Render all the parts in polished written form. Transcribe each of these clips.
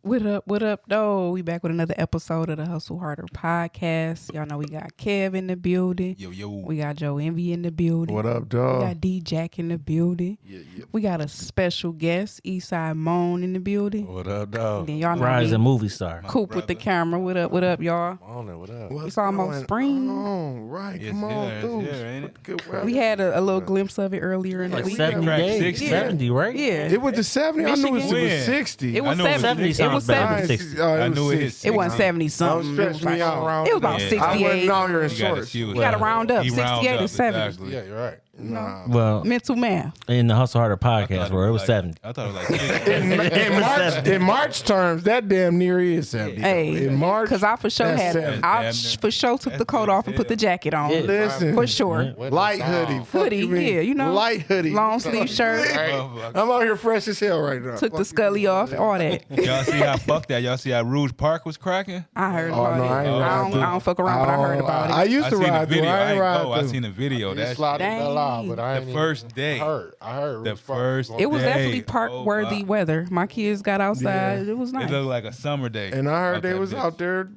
What up, though? We back with another episode of the Hustle Harder podcast. Y'all know we got Kev in the building. Yo. We got Joe Envy in the building. What up, dog? We got D Jack in the building. Yeah. We got a special guest, Eastside Mone in the building. What up, dog? And then y'all know Rising me, movie star. Coop with the camera. What up, y'all? On there, what up? It's almost spring. Right, It's come on here, through. it's here, ain't it? Good weather. We had a little glimpse of it earlier in the Like week. 70 Crack days. 60. 70, right? Yeah. It was the 70. I knew it was Michigan. 60. It was I know it was 70. 70 It was sounds better than 70. 60. Oh, I knew it hit 60. It wasn't 70 Don't something. stretch me out around. It was about Yeah. 68. I wasn't out here in You gotta shorts. see what- You gotta round up. He round 68 to up, 70. exactly. Yeah, you're right. Nah. Well, Mental math. in the Hustle Harder I thought podcast, where it was like- 70. I thought it was like In March terms, that damn near is 70. Hey, in March, because I for sure that's had, 70. I Damn for sure took the That's coat good off as and put the hell. jacket on. Yeah. Listen, For sure. light hoodie. Fuck Hoodie, you mean? yeah, you know. Light hoodie. Long sleeve shirt. I'm out here fresh as hell right now. Took the Fuck scully off, all that. Y'all see how fuck that? Y'all see how Rouge Park was cracking? I heard Oh, about no, it. I ain't I ride don't, through. I don't fuck around, but I heard about I it. used to seen the ride through. video. I ain't ride I through. seen the video. You That slotted Dang. the law, but I ain't the even first day. heard. I heard. The Rouge Park first was It was day. definitely park Oh, worthy wow. weather. My kids got outside. Yeah. It was It nice. looked like a summer day. And I heard Out they that was bitch. out there.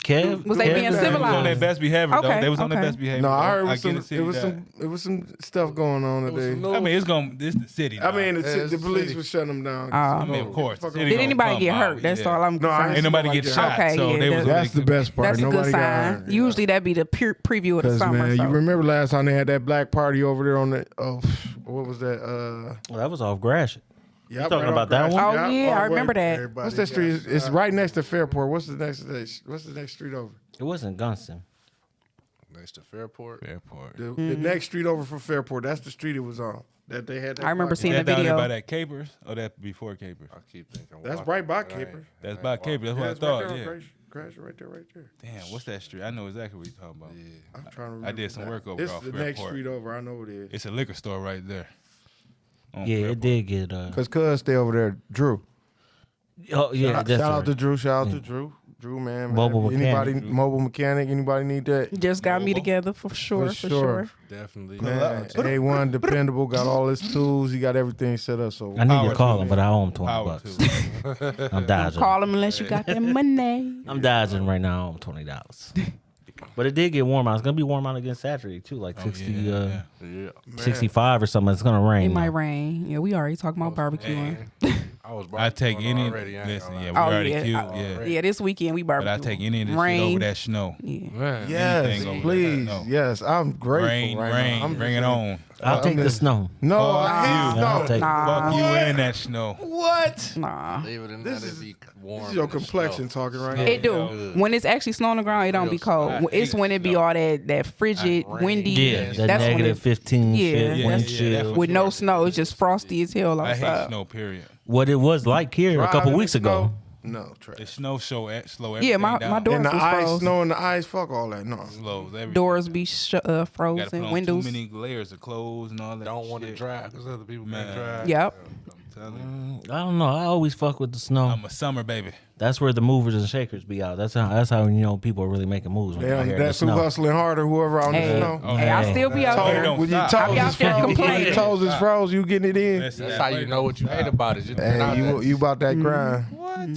Kev? Was they Kev being is- They was on civilized? their best behavior, though. Okay, They was on their okay. best behavior. No, I though. heard get it it, was some stuff going on today. I mean, this the city. I mean, now. the police was shutting them down. I mean, of course. the city Did gonna anybody come get out, hurt? That's yeah. all I'm No, I concerned. Ain't nobody Like get that. shot. Okay, so yeah, they was That's the best part. That's a Nobody good got sign. hurt. Usually that'd be the preview of the Because, summer. man, so. you remember last time they had that black party over there on the, what was that? Well, that was off Gratiot. Yeah, You talking about that one? Oh, yeah, I remember that. What's that street? It's right next to Fairport. What's the next street over? It wasn't Gunston. Next to Fairport. The next street over from Fairport. That's the street it was on. That they had. That I remember party. seeing That the down there video. by that Capers, or that before Capers? I keep thinking. That's walking, right by but I ain't- Capers. That's by Capers. That's what I it's thought. Right Yeah. there, Crash right there. Damn, what's that street? I know exactly what you're talking about. I'm trying to remember. I did some work over It's off the next Fairport. street over. I know it is. It's a liquor store right there. On Yeah, Fairport. it did get. Cause Cuz stay over there. Drew. Oh, yeah, Shout that's out right. to Drew. Shout out to Drew. Drew, man. Mobile Anybody, mechanic. mobile mechanic. Anybody need that? Just got me Mobile. together for sure. Definitely. Man, A1 dependable. Got all his tools. He got everything set up. So I need Power to call to him, it. but I owe him 20 Power bucks. to it. I'm dodging. Call them unless you got that money. I'm dodging right now. I owe him $20. But it did get warm out. It's gonna be warm out again Saturday too, like 60, yeah. Yeah. 65 or something. It's gonna rain. It might now. rain. Yeah, we already talking about barbecuing. I was. I take barbecuing any. already, I ain't Listen, gonna yeah, we lie. Oh, already yeah. cute. I- Yeah. Yeah, this weekend we barbecue. But I take any of this rain. shit over that snow. Yeah. Man. yes, Anything over please, there. No. yes. I'm grateful Rain, right rain, now. I'm bring it on. I'll take the just- snow. No, Fuck I hate you. snow. I'll take Fuck you and that snow. What? Nah. Leave it in This that. is- It be warm. This is your in the complexion snow. talking right now. It do. Good. When it's actually snow on the ground, it don't be cold. I It's hate when it be snow. all that frigid, Rain. windy. Yeah, that That's when negative it- 15 Yeah, shit, yeah, wind that's- yeah, chill. with no snow, it's just frosty as hell I hate outside. snow, period. What it was like here a couple Driving in weeks the ago. snow? No, The trash. snow slow everything Yeah, my down. doors And the was ice, froze. snow and the ice, fuck all that. No. Slows everything. Doors be You gotta put frozen. on Windows. too many layers of clothes and all that. Don't want to shit. drive because other people Man. can't drive. Yep. I'm telling you. I don't know. I always fuck with the snow. I'm a summer baby. That's where the movers and shakers be out. That's how you know people are really making moves when Damn, they hear the that's who snow. hustling harder, whoever on Hey, the snow. Oh, hey, I hey. still be out Told there. don't When your stop. toes I be out is there froze, when complaining. your toes is froze, you getting it in. Listen, That's how you know what you hate about it. You been out Hey, there. you about that grind. What?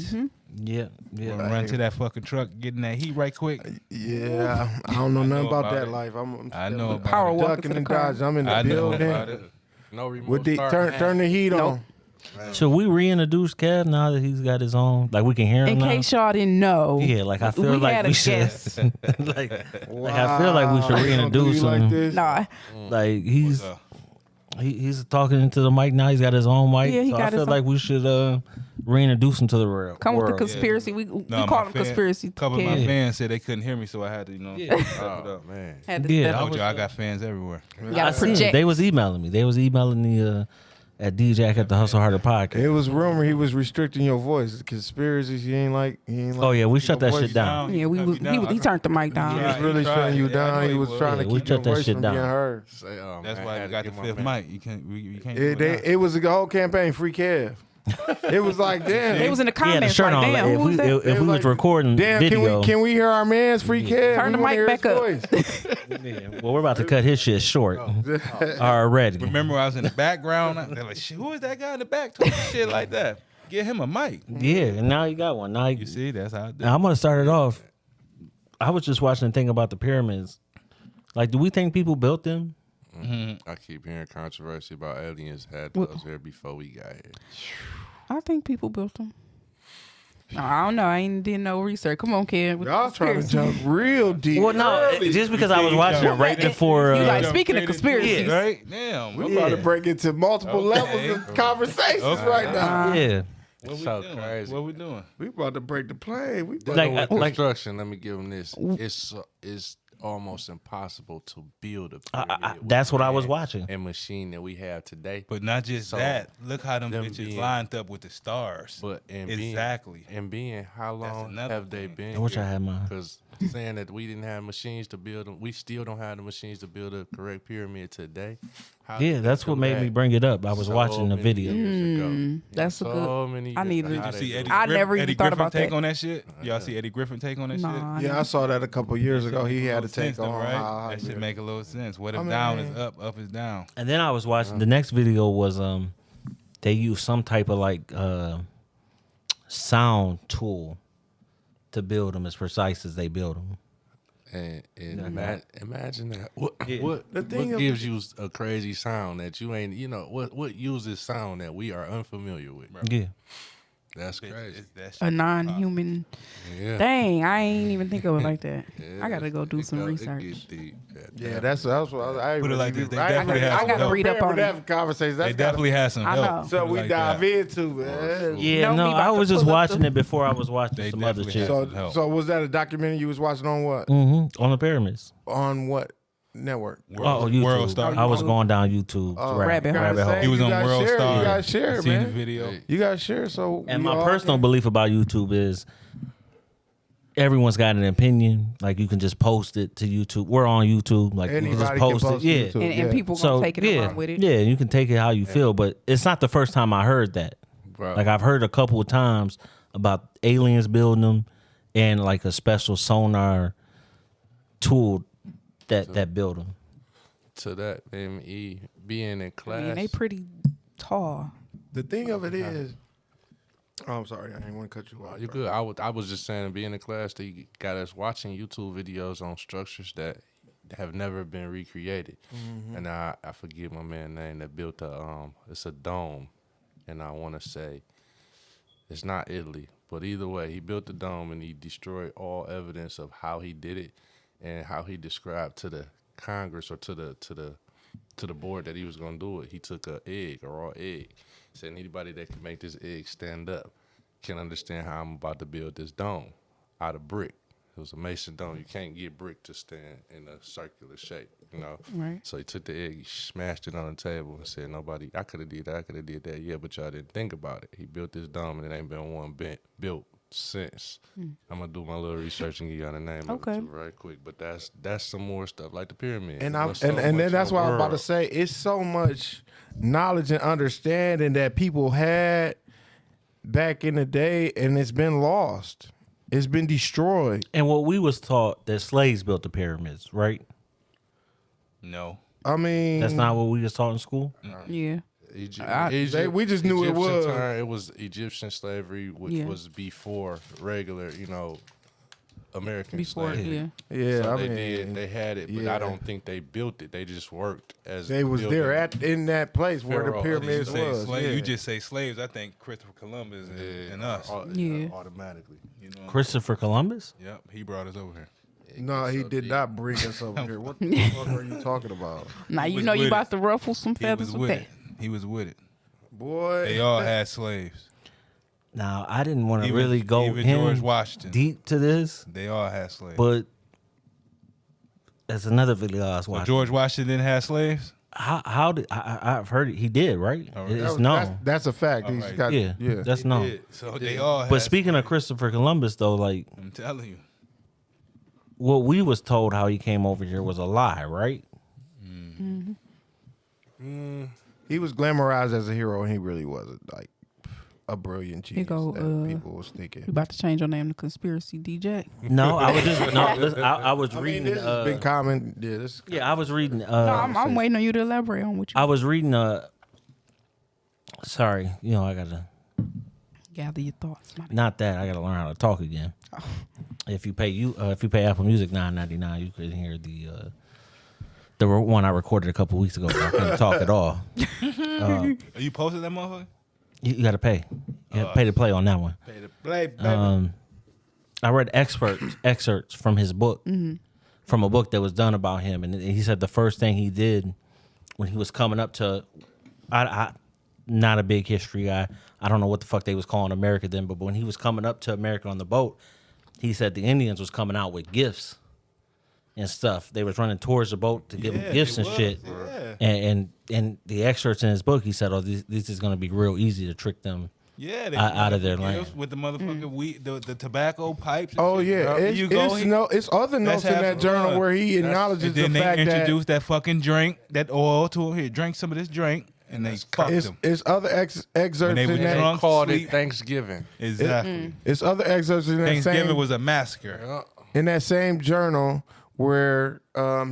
Yeah, yeah. Run to that fucking truck, get in that heat right quick. Yeah, I don't know nothing know about about that it. life. I'm I know about Power it. walk ducking into the and car. dodging. I'm in the I know building. about it. No remote With the start. turn the heat Nope. on. Should we reintroduce Kev now that he's got his own? Like we can hear him In now. case y'all didn't know, Yeah, like I feel we like had we a should. guest. like I feel like we should Wow. reintroduce Do you him. like this? Nah, Like he's What's up? he's talking into the mic now. He's got his own mic. Yeah, he so got I feel his like we should reintroduce him to the world. come with the world. conspiracy. We No, call my them fan- conspiracy. A couple of my kids. fans said they couldn't hear me, so I had to, Yeah. step it Oh up. man. Had to Yeah, step I up. told you I got fans everywhere. You gotta I seen it. project. They was emailing me. They was emailing me at DJ at the Hustle Harder podcast. It was rumor he was restricting your voice. Conspiracies, he ain't like. Oh yeah, we your shut that voice shit down. Yeah, he turned the mic down. He Yeah, was really he tried. shutting you Yeah, I down. know He he was was. trying to Yeah, we keep your shut that voice shit from down. being heard. Say, That's man, why had we to got the get my fifth man. mic. You can't do it now. It was a whole campaign, free Kev. It was like, damn. They was in the He had a comments shirt like, on. damn, Like, who was that? if we was like, recording Damn, video, can we hear our man's free Kev? Turn the We wanna mic hear back his up. voice. yeah, well, we're about to cut his shit short already. Remember, I was in the background. They're like, "Shit, who is that guy in the back talking shit like that?" Get him a mic. Yeah, and now he got one. Now You see, that's how. Now I'm gonna start it off. I was just watching the thing about the pyramids. Like, do we think people built them? I keep hearing controversy about aliens had those here before we got here. I think people built them. I don't know. I ain't did no research. Come on, kid. Y'all trying to jump real deep. Well, no, early. just because I was watching it right before. You like speaking of conspiracies, right? Damn. We about to break into multiple levels of conversations right now. Yeah. What we So doing? crazy. What we doing? We about to break the plane. We about Like, to Construction. Let me give them this. It's almost impossible to build a pyramid. That's with what I was man watching. And machine that we have today. But not just So, that. Look how them them bitches being- lined up with the stars. But exactly. being how long another have they thing. been? I wish I had mine. Because saying that we didn't have machines to build them, we still don't have the machines to build a correct pyramid today. How Yeah, did that's they what come made me back bring it up. I was so watching the many video. years ago? that's a good. So many I years need ago. to- How Did you they see do Eddie? it? I never even Eddie thought Griffin about take that. on that shit. Y'all see Eddie Griffin take on that Nah, shit? Yeah, I saw that a couple years ago. He had to Makes take sense, though, on right? how That should make a little sense. What if I down mean- is up, up is down? And then I was watching the next video was they used some type of like sound tool to build them as precise as they build them. And Yeah. imagine that. What The thing what of- gives you a crazy sound that you ain't? You know what uses sound that we are unfamiliar with? Yeah. That's crazy. That shit a non-human. Yeah. Dang, I ain't even think of it like that. Yeah, I gotta go do it some it research. get deep. Yeah, that's what I Put it like this, they I definitely have I gotta some read prepare up for on that it. conversation. They That's definitely had some I help. know. Put so it we like dive that. into, man. Yeah, Don't no, be about I to was just pull up watching it before I was watching They some other definitely shit. have- So, help. so was that a documentary you was watching on what? On the pyramids. On what network? Oh, World YouTube. Star. I was going down YouTube. Rabbit hole. rabbit hole. He was You on gotta World share, Star. You gotta share, I seen man. the video. You gotta share. So And we my all personal can- belief about YouTube is everyone's got an opinion. Like you can just post it to YouTube. We're on YouTube. Like you can just Anybody post, can post it. to Yeah. YouTube. And Yeah. people gonna So take it yeah, along with it. yeah, you can take it how you feel, but it's not the first time I heard that. Bro. Like I've heard a couple of times about aliens building them and like a special sonar tool that build them. To that me being in class. I mean, they pretty tall. The thing of it is, oh, I'm sorry, I didn't want to cut you off. You good? I was just saying, being in class, they got us watching YouTube videos on structures that have never been recreated. And I forget my man's name that built it's a dome, and I want to say it's not Italy, but either way, he built the dome and he destroyed all evidence of how he did it and how he described to the Congress or to the board that he was gonna do it. He took a raw egg, said anybody that can make this egg stand up can understand how I'm about to build this dome out of brick. It was a mason dome. You can't get brick to stand in a circular shape, you know. Right. So he took the egg, he smashed it on the table, and said, "Nobody, I could have did that. I could have did that. Yeah, but y'all didn't think about it. He built this dome, and it ain't been one built since. I'm gonna do my little research and give y'all the name of Okay. it too right quick. But that's some more stuff like the pyramid. And There's so and much then in that's the what I'm about to world. say. It's so much knowledge and understanding that people had back in the day, and it's been lost. It's been destroyed. And what we was taught that slaves built the pyramids, right? No. I mean, That's not what we was taught in school. Yeah. we just knew it was. It was Egyptian slavery, which Yeah. was before regular, American Before, slavery. yeah. Yeah, So I they mean, did. They had it, but yeah. I don't think they built it. They just worked as they was there building. in that place where the Pharaoh. pyramids You say was. slave, yeah. you just say slaves. I think Christopher Columbus and us. Yeah. Automatically. You know. Christopher Columbus? Yep, he brought us over here. No, he So did deep. not bring us over here. What the fuck are you talking about, Now He you was know you with about it. to ruffle some He feathers was with with that. it. He was with it. boy? They all had slaves. Now I didn't want to Even- really go even George in Washington. deep to this, They all had slaves. but that's another video I was So watching. George Washington didn't have slaves? How did I've heard it? He did, right? Oh, It's really? known. That's a fact. All He's right. got, Yeah, yeah. that's He known. did. So they all had But speaking of slaves. Christopher Columbus, though, like I'm telling you. what we was told how he came over here was a lie, right? He was glamorized as a hero, and he really wasn't like a brilliant Here genius go, that people was thinking. You about to change your name to Conspiracy DJ? No, I was just no. Listen, I was I mean, reading. this has been common. Yeah, this. Yeah, I was reading. No, I'm waiting on you to elaborate on what you. I was reading. Sorry, I gotta Gather your thoughts. My Not that I got to learn how to talk again. If you pay Apple Music $9.99, you can hear the one I recorded a couple weeks ago. But I couldn't talk at all. Are you posting that motherfucker? You got to pay. You got to pay to play on that one. Pay to play, baby. I read excerpts from his book, from a book that was done about him, and he said the first thing he did when he was coming up to, I not a big history guy. I don't know what the fuck they was calling America then, but when he was coming up to America on the boat, he said the Indians was coming out with gifts and stuff. They was running towards the boat to give him gifts and shit. Yeah. And the excerpts in his book, he said, "Oh, this is going to be real easy to trick them." Yeah, they Out of their gifts land. with the motherfucking weed, the tobacco pipes. And Oh shit. yeah, it's other notes in that journal where he acknowledges the and then fact they that introduced that fucking drink, that oil to him. Here, drink some of this drink, and they fucked him. it's other excerpts When they in were that. drunk, Called sleep. it Thanksgiving. Exactly. It's other excerpts in that Thanksgiving same was a massacre. in that same journal where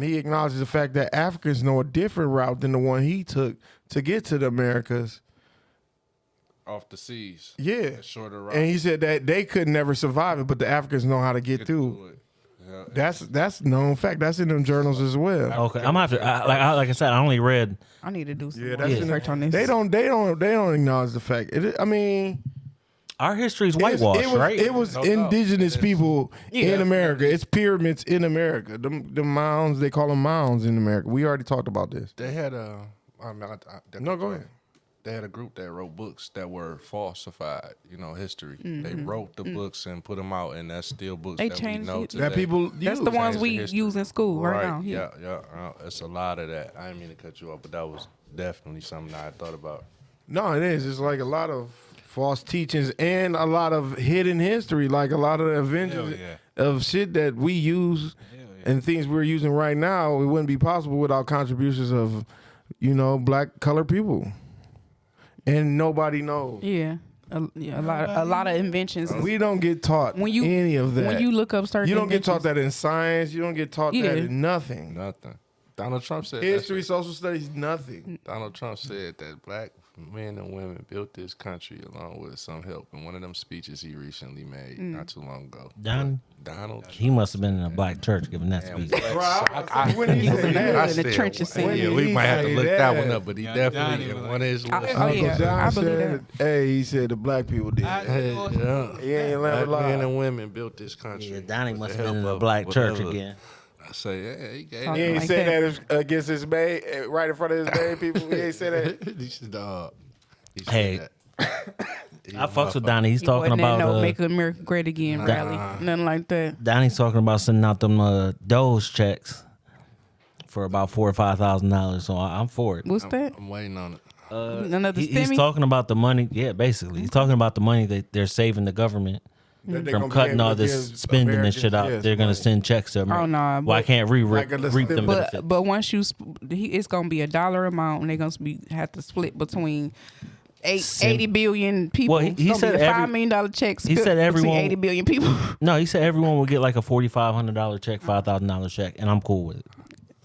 he acknowledges the fact that Africans know a different route than the one he took to get to the Americas. Off the seas. Yeah, A shorter route. and he said that they could never survive it, but the Africans know how to get Get through. through it. Yeah. That's known fact. That's in them journals as well. Okay, I'm gonna have to. Like I said, I only read. I need to do some Yeah, more that's in research on this. They don't acknowledge the fact. I mean, Our history is It's- whitewashed, it was, right? It was No doubt. indigenous It is. people Yeah. in America. It's pyramids in America. The mounds, they call them mounds in America. We already talked about this. They had No, go ahead. They had a group that wrote books that were falsified, history. They wrote the books and put them out, and that's still books They that we changed know it. today. That people That's use. the ones Changed we history. use in school right now. Yeah. It's a lot of that. I didn't mean to cut you off, but that was definitely something I thought about. No, it is. It's like a lot of false teachings and a lot of hidden history, like a lot of the inventions of shit that we use and things we're using right now. It wouldn't be possible without contributions of, black colored people, and nobody knows. Yeah. A lot of inventions. We don't get taught any of that. When you look up certain you don't get taught inventions- that in science. You don't get taught that in nothing. Nothing. Donald Trump said History, that. social studies, nothing. Donald Trump said that black men and women built this country along with some help. In one of them speeches he recently made not too long ago. Donald. He must have been in a black church giving that speech. When he said that, in the trenches Yeah, saying- we might have to Say look that that. one up, but he definitely Donnie in was one of his I- little oh, Uncle yeah, John I believe said, "Hey, he said the black people did." it. He ain't never Black men lied. and women built this country. Yeah, Donnie with must the have been in help a of black church whatever. again. I say, yeah, he gave Talk- He ain't like said that. that against his bae, right in front of his bae people. He ain't said that. He said, he said Hey, that. I fucks with Donnie. He's He talking wasn't at about no Make America Great Again rally. Nothing like that. Donnie's talking about sending out them Doge checks for about $4,000 or $5,000. So I'm for it. What's that? I'm waiting on it. Another He's stimmy? talking about the money. Yeah, basically, he's talking about the money that they're saving the government That they from gonna be cutting able all to this give spending and Americans, shit out. yes, They're gonna money. send checks to America. Oh, nah, Why but- can't we Like a little reap them stimulus. benefits? But once you, it's gonna be $1 amount, and they're gonna have to split between 80 billion people. Well, he It's gonna said be a every- $5 million check. he split said everyone- between 80 billion people. No, he said everyone will get like a $4,500 check, $5,000 check, and I'm cool with it.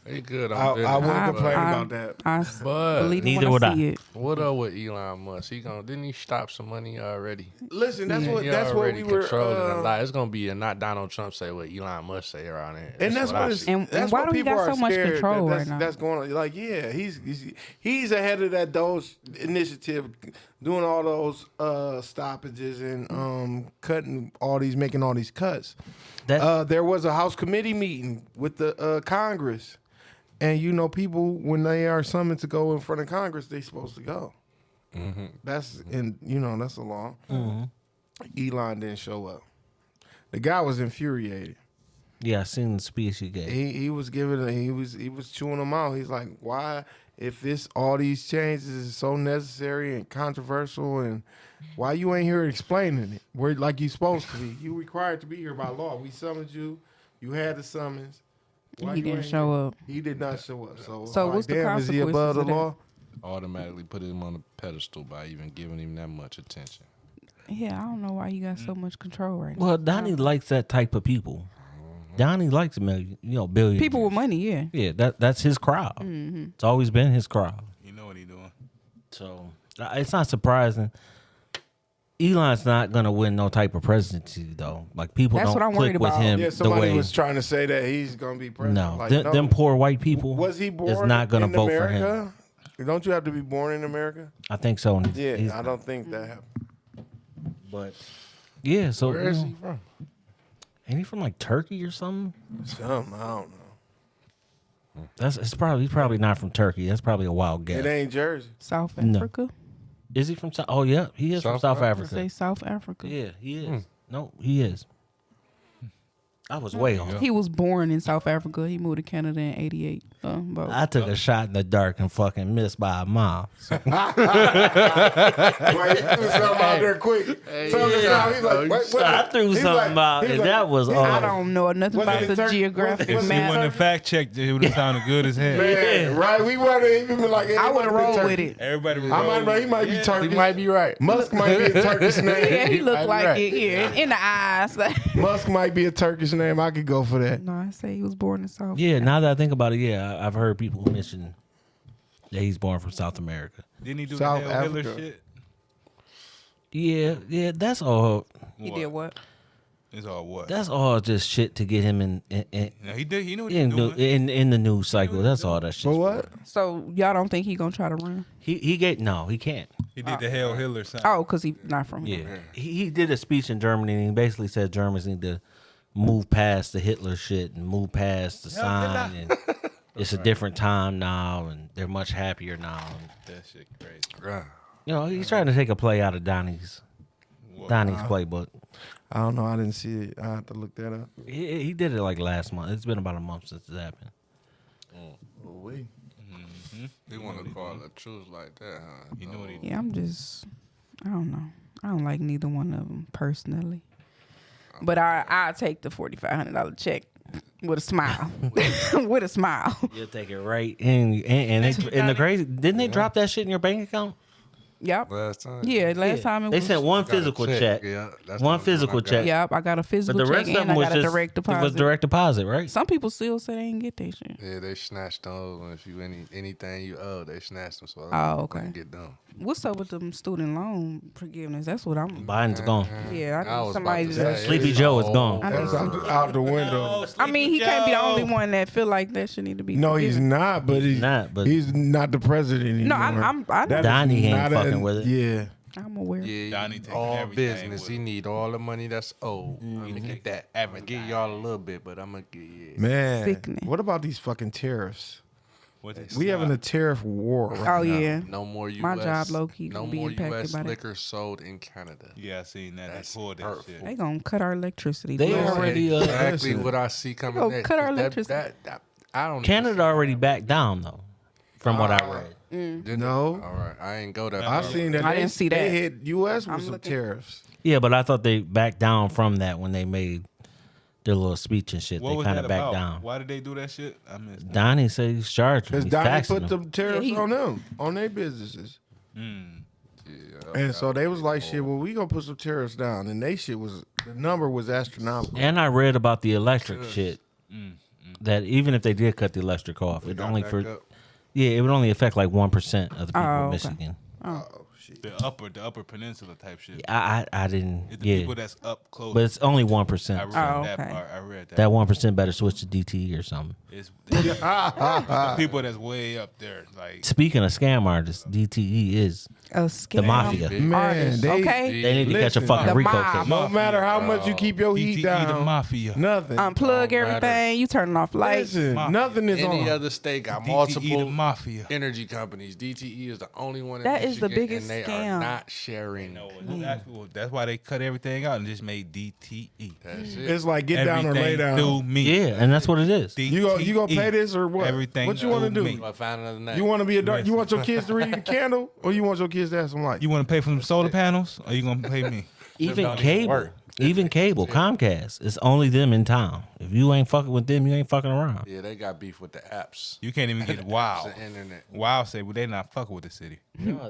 He good. I wouldn't I- complain I- about that. I But believe it neither when would I I. see it. what up with Elon Musk? Didn't he stop some money already? Listen, that's He what already we were. controlling a lot. It's gonna be not Donald Trump say what Elon Musk say around here. And that's what I it's, see. And that's why what do he people got are so much scared control that right now? That's going on. Like, yeah, he's ahead of that Doge initiative, doing all those stoppages and making all these cuts. That There was a House committee meeting with the Congress, and people when they are summoned to go in front of Congress, they supposed to go. That's that's the law. Elon didn't show up. The guy was infuriated. yeah, I seen the speech he gave. He was chewing them out. He's like, why, if all these changes is so necessary and controversial, and why you ain't here explaining it? Where like you supposed to be. You required to be here by law. We summoned you. You had the summons. Why He you didn't ain't show here? up. He did not show up. So, So what's the damn, is he consequences above the of that? law? Automatically put him on a pedestal by even giving him that much attention. Yeah, I don't know why he got so much control right now. Well, Donnie likes that type of people. Donnie likes billions. People with money, yeah. Yeah, that's his crowd. It's always been his crowd. You know what he doing. So it's not surprising. Elon's not gonna win no type of presidency though. Like people That's don't what I'm worried click with about. him Yeah, the somebody way. was trying to say that he's gonna be president. No, Like, them poor white people. Was he born is not gonna in vote America? for him. Don't you have to be born in America? I think so. and Yeah, he's- I don't think that happened. But yeah, so Where is he from? ain't he from like Turkey or something? Something, I don't know. He's probably not from Turkey. That's probably a wild guess. It ain't Jersey. South No. Africa. Is he from South? Oh yeah, he is from South South I Africa. say South Africa. Yeah, he is. No, he is. I was way off. He was born in South Africa. He moved to Canada in '88. I took a shot in the dark and fucking missed by a mile. Wait, he threw something out there quick. Something out. He's like, wait. I threw He's something out, he's and that was all. I don't know nothing Was about it the Turkey? geographic Was If it he map. wouldn't have fact checked, it would have sounded good as hell. Man, right? We would have even been like, I would have rolled with it. Everybody was He might be Turkish. He might be right. Musk might be a Turkish name. Yeah, he might looked be like right. it. Yeah, in the eyes. Musk might be a Turkish name. I could go for that. No, I say he was born in South. Yeah, now that I think about it, yeah, I've heard people mention that he's born from South America. Didn't he do South the Hitler Africa. shit? Yeah, that's all. He did what? It's all what? That's all just shit to get him No, he did. He knew what he was doing. in the news cycle. That's all that shit. For what? So y'all don't think he gonna try to run? He can't. He did the Hail Hitler sign. Oh, cause he not from Yeah, here. he did a speech in Germany and he basically said Germans need to move past the Hitler shit and move past the sign and it's a different time now and they're much happier now. And, That shit crazy. you know, he's trying to take a play out of Donnie's playbook. I don't know. I didn't see it. I have to look that up. He did it like last month. It's been about a month since it happened. They want to call a truth like that, huh? You know what he Yeah, I don't know. I don't like neither one of them personally. But I'll take the $4,500 check with a smile. With a smile. You'll take it right and the crazy didn't they drop that shit in your bank account? Yep. Last time. Yeah, last time it They was. sent one Got a physical check. Yeah, that's One the physical I got. check. Yep, I got a But physical the check rest of and them I was got a just direct it was deposit. direct deposit, right? Some people still say they didn't get that shit. Yeah, they snatched those. And if you anything you owe, they snatched them. So Oh, okay. couldn't get done. What's up with them student loan forgiveness? That's what I'm. Biden's gone. Yeah, I I need was somebody about to to. say, Sleepy it's Joe is all gone. I need That's some- out the window. I mean, he can't be the only one that feel like that should need to be. No, he's forgiven. not. But he's not, but- he's not the president anymore. No, I That is Donnie ain't not fucking with it. Yeah. I'm aware. Yeah, Donnie taking all everything business. with He him. need all the money that's owed. I'm gonna get that. I'm gonna give y'all a little bit, but I'm gonna give you. Man, Sickening. what about these fucking tariffs? What they We said. having a tariff war. Right Oh yeah. No more U.S. My job low-key No gonna be more impacted U.S. by that. liquor sold in Canada. Yeah, I seen that. That's They pulled that hurtful. shit. They gonna cut our electricity. They bill. already Exactly listen. what I see coming gonna next. cut our 'cause electricity. I don't. Canada already backed down though, from what I read. No. All right, I ain't go that. I far. seen that. I they- didn't see They that. hit U.S. I'm with some looking. tariffs. Yeah, but I thought they backed down from that when they made their little speech and shit. What They was kind that of backed about? down. Why did they do that shit? I missed. Donnie said he's charging. Because He's Donnie faxing put them. them tariffs Yeah, he- on them, on their businesses. And so they was like, shit, well, we gonna put some tariffs down. And they shit was, the number was astronomical. And I read about the electric shit. That even if they did cut the electric off, it Got only back for up. it would only affect like 1% of the people Oh, in okay. Michigan. The upper peninsula type shit. I didn't. It's the Yeah, people that's up close. but it's only I 1%. read Oh, that okay. part. I read that. That 1% better switch to DTE or something. It's the people that's way up there. Like Speaking of scam artists, DTE is A scam mafia. Man, artist, they, okay. they need to catch a Listen, fucking the RICO mob. case. no matter how much you keep your heat DTE down, the mafia. nothing. Unplug Don't everything. You turning off lights. Listen, Mafia. nothing is Any on. other state got DTE the multiple mafia. energy companies. DTE is the only one. In That is the Michigan, biggest and they scam. are not sharing. That's why they cut everything out and just made DTE. That's it. It's like get down or lay Everything down. through me. Yeah, and that's what it is. You gonna pay this or what? Everything What you want to through do? me. I find another name. You want to be a dark? You want your kids to read the candle, or you want your kids to have some light? You want to pay for some solar panels, or you gonna pay me? Even don't even cable, work. even cable, Comcast, it's only them in town. If you ain't fucking with them, you ain't fucking around. Yeah, they got beef with the apps. You can't even get Apps Wow. and internet. Wow say, well, they not fucking with the city. No,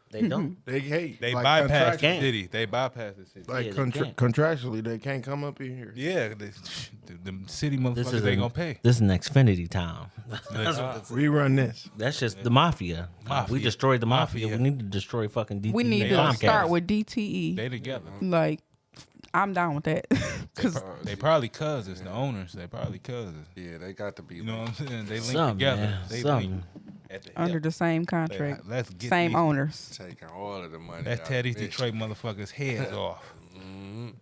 They don't. They hate. They like, bypass the Can't. city. They bypass the city. Like Yeah, they can't. contractually, they can't come up in here. Yeah, the city This motherfuckers is they gonna pay. This is an Xfinity town. We run this. That's just the mafia. Mafia. We destroyed the mafia. Mafia. We need to destroy fucking DTE. We need They to Comcast. start with DTE. They together. Like, I'm down with that. Cause They probably cousins. The owners. They probably cousins. Yeah, they got to be. You know what I'm saying? They link Something, together. man. They Something. link at the under hip. the same Say, contract, let's get same these- owners. taking all of the money. Let's out tear of these bitch. Detroit motherfuckers' heads off.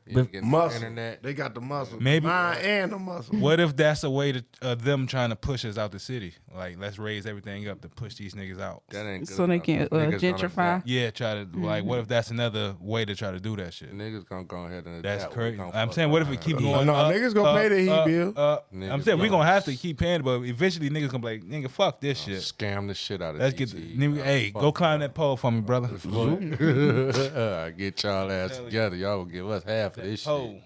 You get the Muscle. internet. They got the muscle. Maybe- Mind and the muscle. What if that's a way to them trying to push us out the city? Like, let's raise everything up to push these niggas out. That ain't good So they enough. can Niggas gonna gentrify. adapt. Yeah, try to like. What if that's another way to try to do that shit? Niggas gonna go ahead and That's adapt. crazy. We gonna I'm fuck saying, what if it around. keep No, going? no, up, niggas gonna pay the heat bill. I'm Niggas saying we gonna- gonna have to keep paying, but eventually niggas gonna be like, nigga, fuck this shit. Scam the shit out of Let's get. DT, Nigga, bro. hey, Fuck go climb that pole for me, brother. Get y'all ass together. Y'all will give us half of this Pole. shit.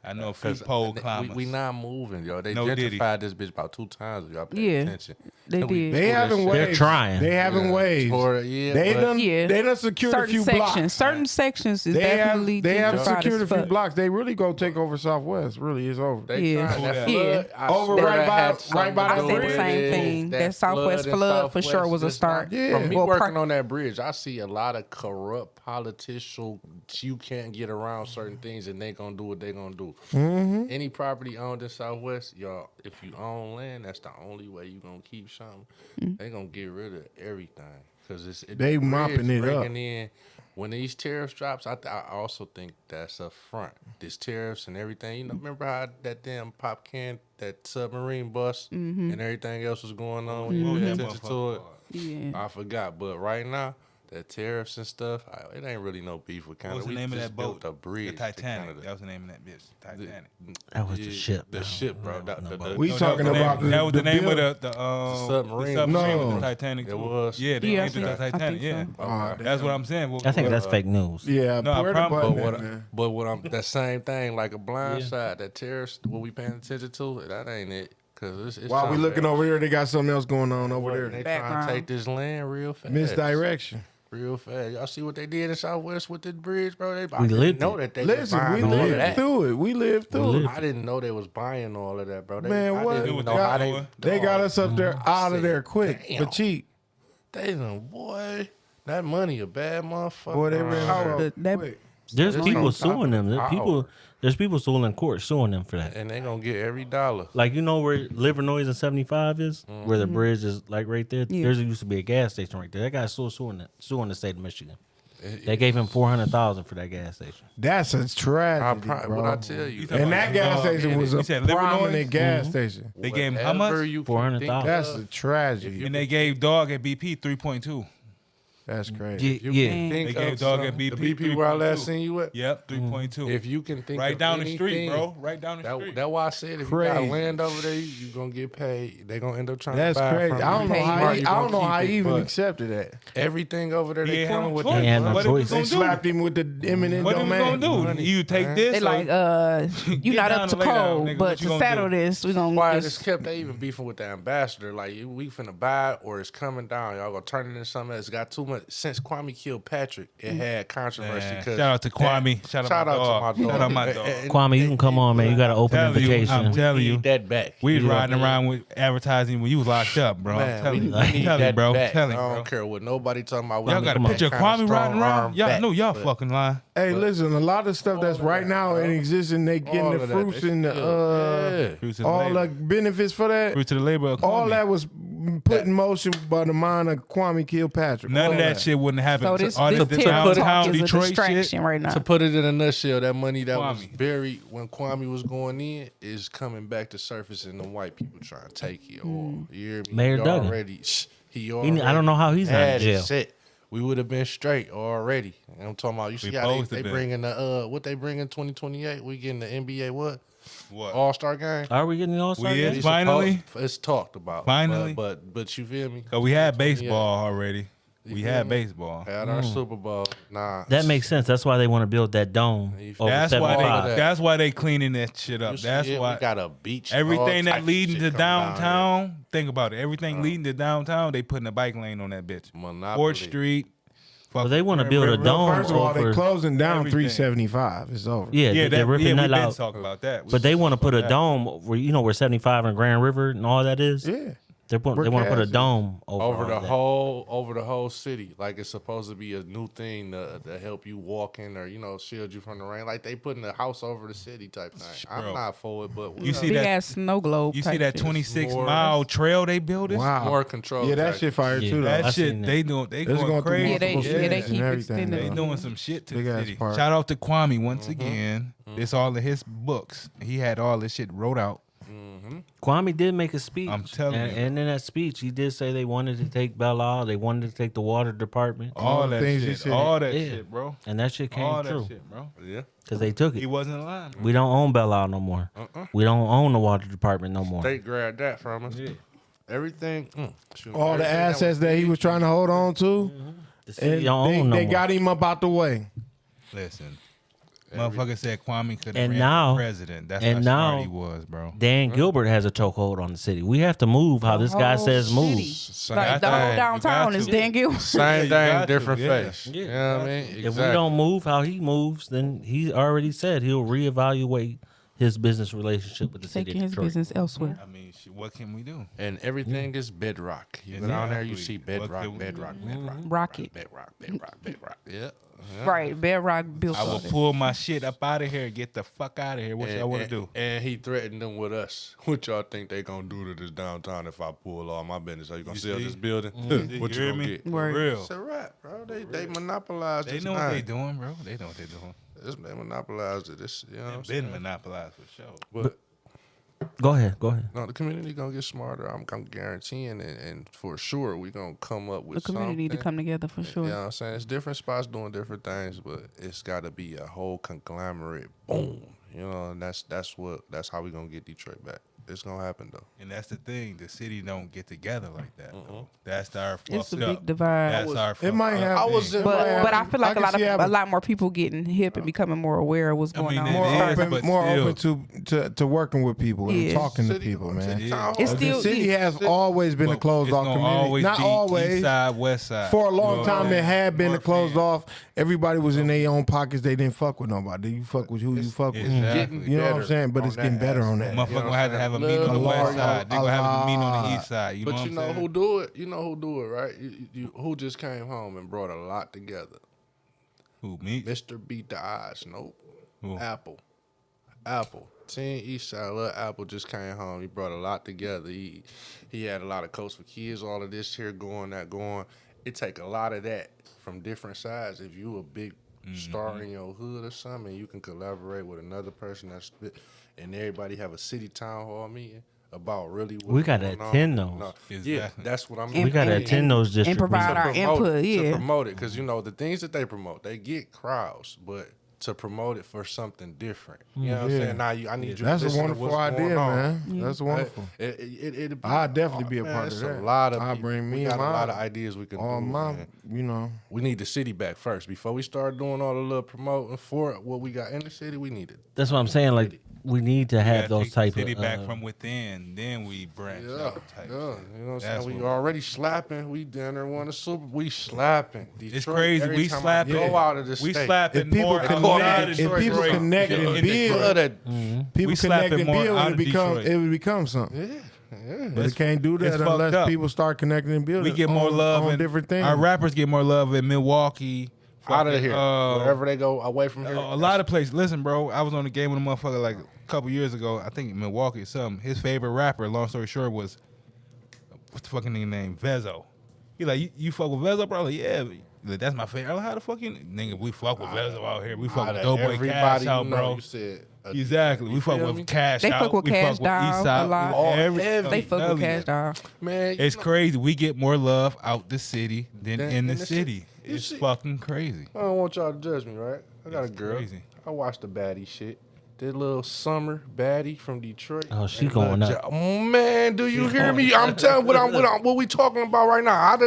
I know a few 'Cause pole we climbers. not moving, yo. They No diddy. gentrified this bitch about 2 times. Y'all pay Yeah. attention. They And we did. pull They that having shit. waves. They're trying. They having waves. Or, yeah, They but- done. Yeah. They done secured a Certain few sections, blocks. certain sections is They definitely have gentrified secured a as few fuck. blocks. They really go take over Southwest. Really, it's over. They Yeah. trying. That Yeah. flood, I Over swear right that by- had right something by to that do bridge. with Same it. thing. That Southwest in flood for sure was a Southwest is not- start. Yeah. From me Well, working on that bridge, I see a lot of corrupt politicians. You can't get around certain things, and they gonna do what they gonna do. Mm-hmm. Any property owned in Southwest, y'all, if you own land, that's the only way you gonna keep something. They gonna get rid of everything because They mopping it up. breaking in. When these tariffs drops, I also think that's a front. These tariffs and everything. You know, remember how that damn pop can, that submarine bus, and everything else was going on when you Blew paid that attention to motherfucker it. apart. Yeah. I forgot, but right now, the tariffs and stuff, it ain't really no beef with Canada. What was the We name of just that built boat? a bridge. The to Titanic. Canada. That was the name of that bitch. Titanic. That was the Yeah, ship. The bro. ship, bro. No, no boat. We No, talking that was the about name, that was the name build- of the submarine. submarine No. with the Titanic. It too. was. Yeah, they Yeah, named it the I think Titanic. so. Yeah, Oh, that's what I'm saying. I think that's fake news. Yeah, No, I Puerto promise- Button, But what, man. but what I'm that same thing, like a blind side, that terrorist, what we paying attention to, that ain't it. Cause it's While we something looking that- over there, they got something else going on over They there. trying Background. to take this land real fast. Misdirection. Real fast. Y'all see what they did in Southwest with the bridge, bro? I We didn't lived know it. that they was Listen, we buying all of lived that. through it. We lived through lived it. I didn't know they was buying all of that, bro. Man, what? I didn't even know how they. They got us up there out of there quick Damn. for cheap. They done, boy. That money a bad motherfucker. Boy, they ran Oh, out that quick. There's This people on top suing them. of There's people still in court suing them for that. And they gonna get every dollar. Like, you know where Livernois and 75 is? Where the bridge is like right there? Yeah. There used to be a gas station right there. That guy's still suing the state of Michigan. They gave him $400,000 for that gas station. That's a tragedy, bro. What I tell you, And that gas station was You a said Livernois? prominent gas station. They gave him how much? whatever you can 400,000. think That's of, a tragedy. And they gave Dog at BP 3.2. That's crazy. Yeah. Dang. think They gave of Dog some- at BP the BP where I last 3.2. seen you at. Yep, 3.2. If you can think Right of down the street, anything, bro. Right down the street. That's why I said if Crazy. you got land over there, you gonna get paid. They gonna end up trying That's to buy it crazy. from I don't you. know how Smart, he, you I gonna don't know keep how he it, even but accepted that. everything over there He they ain't coming had with no that choice. He had no What choice. was They gonna do? slapped him with the eminent What are we domain. gonna do? You take this? They or- like, you Get not down up to and lay down, code, nigga. but What you to gonna settle do? this, we gonna Why it's just kept they even beefing with the ambassador. Like we finna buy it or it's coming down. Y'all gonna turn it into something that's got too much. Since Kwame killed Patrick, it had controversy. Man, 'cause shout out to Kwame. Shout out my dog. Shout out my dog. Kwame, you can come on, man. You got an open Telling you, invitation. I'm telling you. Need that back. We was You know riding what I around with advertising when you was locked up, bro. Man, I'm telling we you. need Tell that you, bro. back. Tell you, I don't bro. care what nobody talking about. Y'all got a We need picture of that kinda Kwame riding strong around? arm Y'all back. know y'all But fucking lying. Hey, listen, a lot of stuff that's right now in existence, they getting all the of that, fruits they and the still- Fruits of the all the labor. benefits for that. Fruits of the labor of All Kwame. that was put in motion by the mind of Kwame Kilpatrick. None All of that shit wouldn't happen. so this All this this TikTok downtown is a Detroit distraction shit. right now. To put it in a nutshell, that money that was Kwame. buried when Kwame was going in is coming back to surface, and the white people trying to take it. Or you hear me? Mayor He Duggan. already, he already. I don't know how he's not in had it jail. set. We would have been straight already. And I'm talking about. You see how supposed to they be. bringing the what they bring in 2028? We getting the NBA what What? All-Star game? Are we getting the All-Star We game? is. Finally? It's talked about. Finally? but you feel me? Cause we had baseball already. We feel had me? baseball. Had our Super Bowl. Nah, That makes sense. That's why they want to build that dome over That's why 75. they. That's why they cleaning that shit up. You see That's it? why we got a beach. all everything type that of leading shit to coming down here. downtown. Think about it. Everything leading to downtown, they putting a bike lane on that bitch. Monopoly. 4th Street, Well, they want to build a dome. First of all, they're over, closing down everything. 375. It's over. yeah, they're ripping we've that been out. talking about that. But they want to put a dome where where 75 and Grand River and all that is. Yeah. They want to put a dome over the whole city. Like it's supposed to be a new thing to help you walk in or shield you from the rain. Like they putting a house over the city type thing. Bro. I'm not for it, but You see Big that? ass snow globe. You see type that shit. 26-mile trail they built? Wow. more control. Yeah, that type. shit fire Yeah. too, though. That I shit seen that. they It's going going through crazy. Yeah, they multiple keep cities and everything, extending They it. doing some shit to Big the ass city. park. Shout out to Kwame once again. It's all of his books. He had all this shit wrote out. Kwame did make a speech. I'm telling you. And in that speech, he did say they wanted to take Bella. They wanted to take the water department. All that things he shit. said. All that Yeah. shit, bro. And that shit All came that true. shit, bro. Yeah. Because they took He it. wasn't lying. Bro. We don't own Bella no more. We don't own the water department no more. They grabbed that from us. Everything. Shoot, All the everything assets that he was trying to hold on to, The city and don't own no they more. got him up out the way. Listen, motherfucker said Kwame could have And ran now- for president. That's and how now- smart he was, bro. Dan Gilbert has a chokehold on the city. We have to move how this guy Whole says move. city. Like the got whole to. downtown You is got to. Dan Gilbert. Same you thing, got to, different yeah. face. Yeah. You know what I mean? Exactly. If we don't move how he moves, then he already said he'll reevaluate his business relationship with the city Taking of his Detroit. business elsewhere. I mean, shit, what can we do? And everything is bedrock. You go down there, you see Exactly. What bedrock, can we do? bedrock, bedrock, Rocket. bedrock, bedrock, bedrock. Yeah. Right. Bedrock built I will of it. pull my shit up out of here, get the fuck out of here. What y'all want to do? And he threatened them with us. What y'all think they gonna do to this downtown if I pull all my business? Are you gonna You sell see? this building? What You you hear gonna me? get? For Word. real. It's a wrap, bro. They monopolized They this know what they thing. doing, bro. They know what they doing. They monopolized it. This, you know what I'm Been saying? monopolized for sure. But Go ahead. no, the community gonna get smarter. I'm guaranteeing, and for sure we gonna come up with The community need to something. come together for sure. You know what I'm saying? It's different spots doing different things, but it's got to be a whole conglomerate. Boom. You know, and that's how we gonna get Detroit back. It's gonna happen though. And that's the thing. The city don't get together like that. Though. That's our fucked It's a up. big divide. That's our It fucked might up have. I was thing. in- But I feel like I can see a lot more people getting hip and becoming more aware of what's I going mean, on. more it is, open, but more still. open to working with people and Yeah. talking to City- people, man. city town It's hall. still- The city yeah. has always been a But closed it's off gonna community. always Not be always. East side, west side. For a You know long what time, I'm it saying? had been More a closed fan. off. Everybody was in their own pockets. They didn't fuck with nobody. You fuck with who you fuck with. Exactly. You know what I'm saying? But it's getting better on that. Motherfucker gonna have to have a meeting on the Love, west side. They gonna have a meeting on the lot. east side. You know But what you I'm know saying? who do it? You know who do it, right? Who just came home and brought a lot together? Who, me? Mr. Beat the Odds. Nope. Who? Apple. Team Eastside, little Apple just came home. He brought a lot together. He had a lot of Coach for Kids, all of this here going, that going. It take a lot of that from different sides. If you a big star in your hood or something, you can collaborate with another person and everybody have a city town hall meeting about really what's We gotta going on. attend those. No, Exactly. yeah, that's what I mean. We got to And- attend those district and provide meetings. our promote input, it, to yeah. promote it, because the things that they promote, they get crowds, but to promote it for something different. You know what I'm Yeah. saying? Now I need you. That's to a listen to wonderful what's idea, going on. man. That's wonderful. It'd be- I'd definitely be a man, part of it's that. A lot of I'll people. bring me we and got a my- lot of ideas we can All do. my, man. We need the city back first before we start doing all the little promoting for what we got in the city. We need it. That's what I'm saying. Like, we need to We have gotta those take type the city of. back from within, then we branch Yeah, out. Type yeah. shit. You know what I'm That's saying? We what- already slapping. We down there won the Super. We slapping. It's Detroit, crazy. every We time I slapping. Go out of the We state. slapping If people more connect- outside of if people Detroit connect than and in build- Detroit. Love that. people We connect slapping and more build, out it of become Detroit. it would become something. Yeah. But It's- it can't do it's that fucked unless up. people start connecting and building. We get more love on in different things. Our rappers get more love in Milwaukee. Out of fucking, here. Wherever they go away from here. A lot of places. Listen, bro, I was on the game with a motherfucker like a couple years ago. I think in Milwaukee or something. His favorite rapper, long story short, was what's the fucking nigga name? Vezo. He like, you fuck with Vezo, bro? Like, yeah. Like, that's my favorite. I'm like, how the fuck you nigga? We fuck with Vezo out here. We fuck with Doughboy Cash Out, bro. You said, Exactly. We fuck feel with me? Cash They Out. fuck with we Cash fuck with Doll Eastside. a lot. I'm They fuck with telling you. Cash Doll. Man, It's crazy. We get more love out the city than Than in the in the city. city. You It's see- fucking crazy. I don't want y'all to judge me, right? I got It's a girl. crazy. I watched the baddie shit. That little summer baddie from Detroit. Oh, she And going Lil up. Man, do you hear me? I'm telling what we talking about right now. Out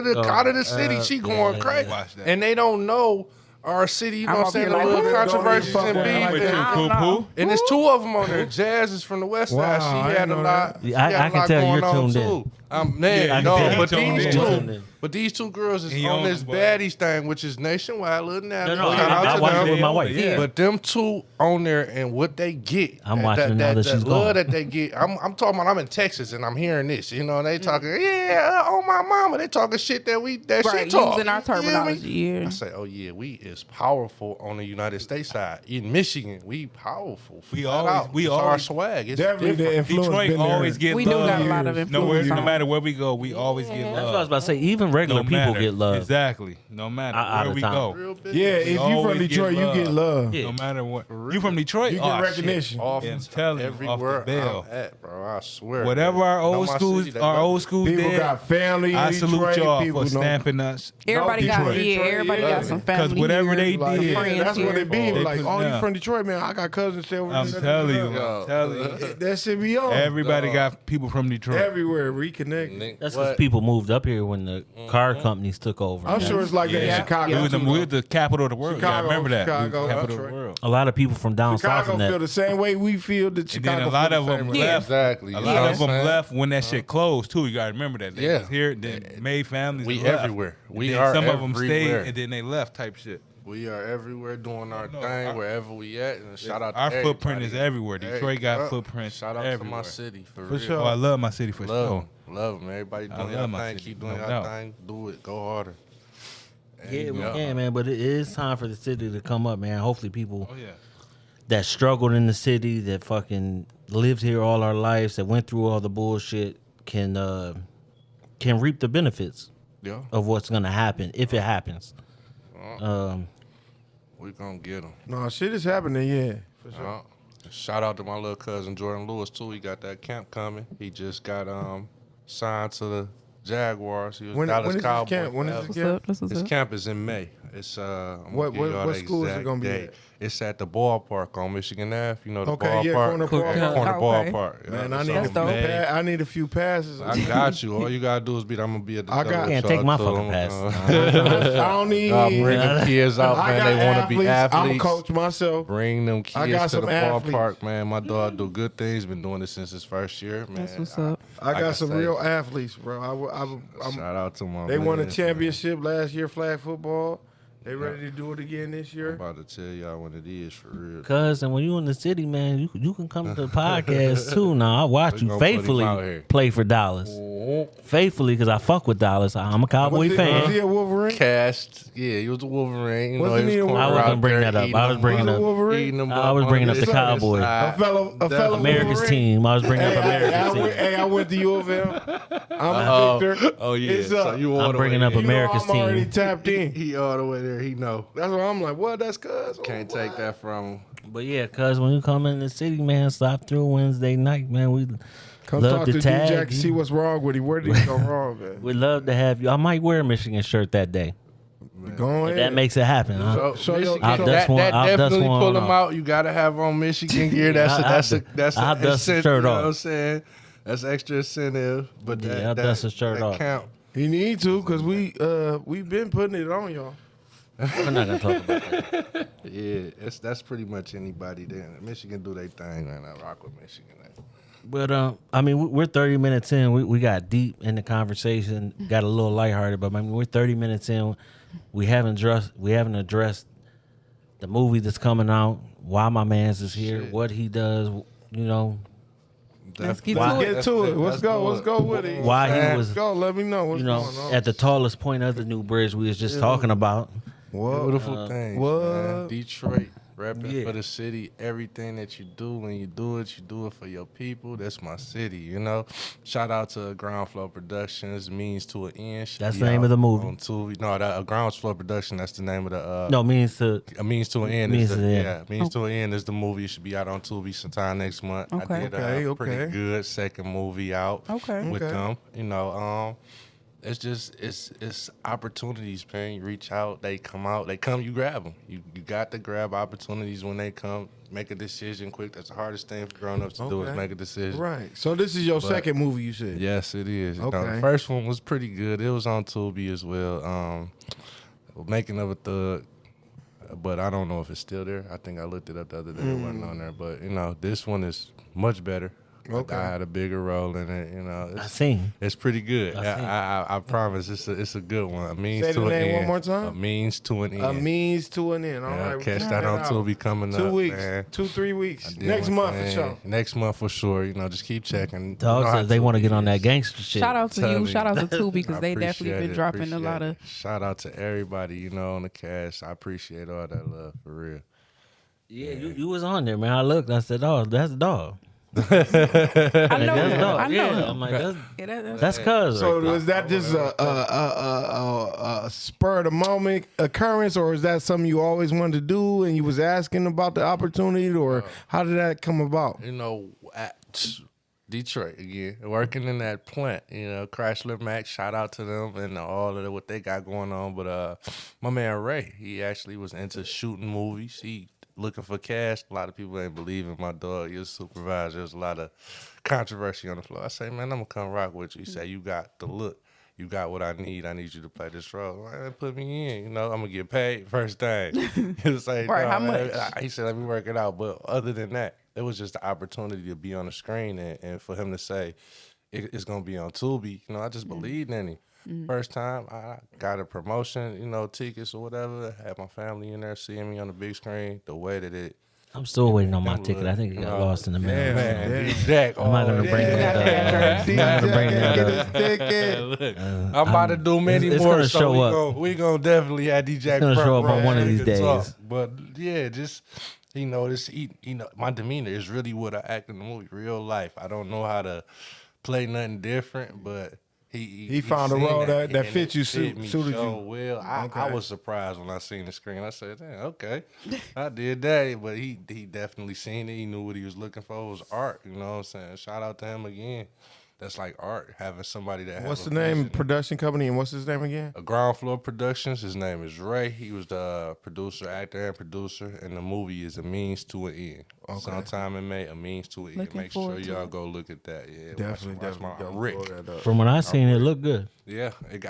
of the city, she going crazy. Watch that. And they don't know our city, you know I'm what I'm saying? gonna The be like, little who controversies don't and even beef. fuck with and- I don't know. And there's two of them on there. Jazz is from the west side. Wow, I She didn't had a know lot. that. she Yeah, I had a can lot tell going you're on, tuned too. in. Man, Yeah, no, you but tuned these in. two, Tuned in. But these two girls is And you on own this them, boy. baddies thing, which is nationwide. Little Natalie. No, Shout out I to watched them. it with my wife. Yeah. But them two on there and what they get. I'm watching now that she's love gone. that they get. I'm talking about I'm in Texas and I'm hearing this. You know, they talking, oh my mama. They talking shit that Right, shit talk. using our You feel me? terminology. Yeah. I say, oh yeah, we is powerful on the United States side. In Michigan, we powerful. We Flat always- out. we It's our always- swag. It's Definitely the different. influence Detroit been there. always get We love. do got a lot of influence. No matter where we go, we always get That's what I was love. about to say. Even regular No people matter. get love. Exactly. No matter Out where of we town. go. Real big. Yeah, if you always from get Detroit, you get love. Yeah. No matter what. You from Detroit? You Oh, get shit. recognition. Off I'm telling you, off everywhere the bell. I'm at, bro. I swear. Whatever our Know old my schools, city, they our love old it. schools People did. got family in I Detroit. salute y'all people for know- stamping us. Everybody No, got Detroit. everybody Yeah. got some family. Because whatever here, they Like, did, yeah, friends that's what here. they be. They Like, put oh, you down. from Detroit, man? I got cousins stay over I'm there. telling you, Yo. I'm telling you. That shit be on. Everybody got people from Detroit. Everywhere, reconnect. That's What? because people moved up here when the car companies took over. I'm sure it's like that in Yeah. Chicago. We're the capital of the world. Chicago, Yeah, remember that. Chicago, We're the capital of Detroit. the world. A lot of people from down south Chicago in feel that. the same way we feel that And Chicago. then a lot feel of the them same way. Yeah. Exactly. A You lot know of what them I'm saying? left when that shit closed too. You gotta remember that. They Yeah. was here, then made families. We and left. everywhere. And We then are some of them everywhere. stayed and then they left type shit. We are everywhere doing our No, thing, our- wherever we at. And shout out to Our footprint everybody. is everywhere. Detroit got bro. footprints Shout out everywhere. to my city, for For real. sure. Oh, I love my city for Love sure. 'em. Love them. Everybody I doing love your my thing. city, Keep doing no your doubt. thing. Do it. Go harder. Yeah, we can, man. But it is time for the city to come up, man. Hopefully, people Oh yeah. that struggled in the city, that fucking lived here all our lives, that went through all the bullshit, can reap the benefits Yeah. of what's gonna happen if it happens. We gonna get them. No, shit is happening. Yeah, for sure. Shout out to my little cousin Jordan Lewis too. He got that camp coming. He just got signed to the Jaguars. He was When Dallas is this Cowboy. camp? When is forever. this What's up? camp? That's what's His up. camp is in May. It's I'm gonna What- give y'all what the school is it exact gonna be date. at? It's at the ballpark on Michigan Ave. You know the Okay, ballpark. yeah, corner ballpark. Corner Oh, okay. ballpark. Man, Yeah, I so need a That's few. dope. May. I need a few passes. I got you. All you gotta do is be. I'm gonna be at the. I got- door with Can't y'all take my too. fucking pass. I don't need. I'll bring them kids out, I man. got They want to be I'm a athletes. coach myself. Bring them I kids got to some the athletes. ballpark, man. My dog do good things. Been doing this since his first year, man. That's what's up. I Like got some say, real athletes, bro. I'm Shout out to my. They won a man. championship last year, flag football. They ready to do it again this I'm year. about to tell y'all when it is for real. Cuz, and when you in the city, man, you can come to the podcast too. Now I watch We you gonna put him out faithfully here. play for Dallas. Faithfully, because I fuck with Dallas. I'm a Cowboy Was fan. he a Wolverine? Cast, yeah, he was a Wolverine. You know, Wasn't he he a was Wolverine? I wasn't bringing that up. eating I was them bringing up, up. Wolverine? eating them I was up bringing on up the his Cowboy. side. A fellow America's Wolverine. team. I was bringing up America's team. Hey, I went to U of M. I'm Victor. Oh yeah, It's so up. you all I'm the bringing way up there. America's I'm already team. tapped in. He all the way there. He know. That's why I'm like, what? That's cuz. Can't take that from him. But yeah, cuz when you come in the city, man, stop through Wednesday night, man. We Come love talk to to tag D-Jack to you. see what's wrong with him. Where did he go wrong, man? we love to have you. I might wear a Michigan shirt that day. Go If ahead. that makes it happen. Huh? Show your- Michigan, I'll that, dust one- that I'll dust definitely one pull him off. out. You gotta have on Michigan gear. That's a I'll dust the incentive, shirt you know off. what I'm saying? That's extra incentive. But Yeah, that, I'll that, dust the shirt that off. count. He need to, cause we've been putting it on y'all. We're not gonna talk about that. Yeah, that's pretty much anybody there. Michigan do their thing, man. I rock with Michigan. But I mean, we're 30 minutes in. We got deep in the conversation, got a little lighthearted. But I mean, we're 30 minutes in. We haven't addressed the movie that's coming out. Why my man's is here. Shit. What he does. You know, Let's get Let's to get it. to it. Let's go with it. Why he Let's was- go. Let me know what's you know, going on. at the tallest point of the new bridge we was just talking about. What? Beautiful things, what? man. Detroit, repping Yeah. for the city. Everything that you do, when you do it for your people. That's my city, you know. Shout out to Ground Floor Productions, Means to an End. Should That's be the name out of the movie. On Tubi. No, that Ground Floor Production. That's the name of the. No, means to. A Means to an End. Means is to the, an End. Yeah, Means to an End is the movie. It should be out on Tubi sometime next month. Okay. I did Okay, a pretty okay. good second movie out Okay. with Okay. them. You know, it's just it's opportunities, man. You reach out, they come out, you grab them. You got to grab opportunities when they come. Make a decision quick. That's the hardest thing for grown ups to do is Okay. make a decision. Right. So this is your But- second movie, you said. Yes, it is. You know, Okay. the first one was pretty good. It was on Tubi as well. Making of a Thug, but I don't know if it's still there. I think I looked it up the other day. It wasn't on there. But you know, this one is much better. Okay. I had a bigger role in it. You know, I seen. it's pretty good. I seen. I promise. It's a good one. A means Say to the an name end. one more time? A means to an end. A means to an end. All Yeah, right, catch check that on out. Tubi coming 2 up. weeks, Man. 2-3 weeks. I did Next my month for thing. sure. Next month for sure. You know, just keep checking. Dog You know how says they want to Tubi get on that is. gangster shit. Shout out to Tell you. me. Shout out to Tubi because I they definitely appreciate been it, dropping a lot appreciate of. it. Shout out to everybody, you know, on the cast. I appreciate all that love for real. Yeah, you was on there, man. I looked. I said, "Oh, that's dog. I know That's him. dog. I know Yeah, him. I'm like, that's Yeah, that's cuz. So right there. was that just a spur of the moment occurrence, or is that something you always wanted to do and you was asking about the opportunity, or how did that come about? You know, at Detroit again, working in that plant, you know, Chrysler Max, shout out to them and all of what they got going on. But my man Ray, he actually was into shooting movies. He looking for cash. A lot of people ain't believing my dog. He was a supervisor. There's a lot of controversy on the floor. I say, man, I'm gonna come rock with you. He say, you got the look. You got what I need. I need you to play this role. Man, put me in. You know, I'm gonna get paid first thing. He was like, Right, no, how man. much? He said, let me work it out. But other than that, it was just the opportunity to be on the screen and for him to say it's gonna be on Tubi. You know, I just believed in him. First time I got a promotion, you know, tickets or whatever. Had my family in there seeing me on the big screen. The way that it, I'm still waiting on my Them ticket. look, I think it you got know. lost in the mail. man, Jack. I'm not gonna bring that up. I'm not gonna bring that up. Look, I'm about to do many it's more. gonna so show we up. We gonna definitely have DJ. It's gonna show up on one of these days. But yeah, just he know, my demeanor is really what I act in the movie, real life. I don't know how to play nothing different, but he found a seen role that and fit you, fit me suited so you. well. I Okay. was surprised when I seen the screen. I said, damn, okay, I did that. But he definitely seen it. He knew what he was looking for. It was art. You know what I'm saying? Shout out to him again. That's like art, having somebody that What's has the a name, vision. production company, and what's his name again? Ground Floor Productions. His name is Ray. He was the producer, actor, and producer. And the movie is A Means to an End. Okay. Sometime in May, A Means to an End. Looking Make sure forward to y'all it. go look at that. Yeah, Definitely, watch my definitely. Rick. Blow that up. From what I seen, it looked good. Yeah, it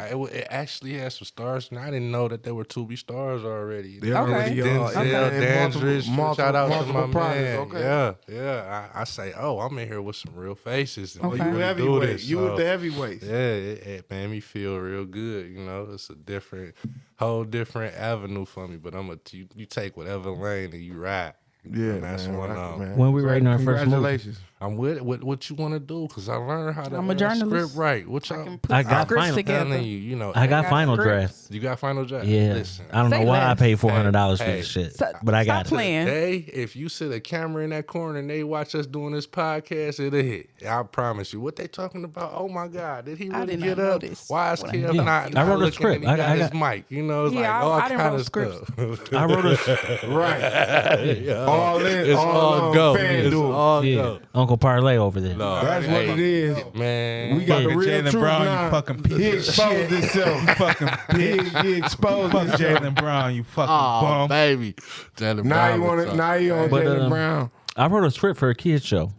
actually has some stars, and I didn't know that there were Tubi stars already. They're already, Denzel, okay. Dandridge, shout out to my projects, man. okay. Yeah. I say, I'm in here with some real faces. And Okay. we You really do heavyweight. this, You so- with the heavyweights. Yeah, it made me feel real good. You know, it's a whole different avenue for me. But you take whatever lane and you ride. Yeah, And that's man, one right, of man. When we writing our first movie? Congratulations. I'm with it. What you want to do? Because I learned how to I'm a journalist. script write. What I y'all? can put I got scripts final. together. Telling you, you know. I got got final scripts. draft. You got final draft. Yeah, Listen. I don't know Say why I less. paid $400 for Hey, this shit, So- but I got stop it. playing. Today, if you sit a camera in that corner and they watch us doing this podcast, it'll hit. I promise you. What they talking about? Oh my God, did he I really did get not know up? this. Why is What Kev I did. not? I wrote a looking script. and he got I his got- mic. You know, it's Yeah, like I all didn't kind wrote of stuff. I wrote a Right. All in, It's all all on go. FanDuel. It's all yeah, go. Uncle Parlay over there. No, That's what hey, it is. man. We got the real Jaylen truth Brown, now. you fucking piece He of exposed himself. You fucking bitch. He exposed Fuck himself. Jaylen Brown, you fucking Oh, bum. baby. Jaylen Now Brown you want was it. Now you on But, Jaylen Brown. I wrote a script for a kids show.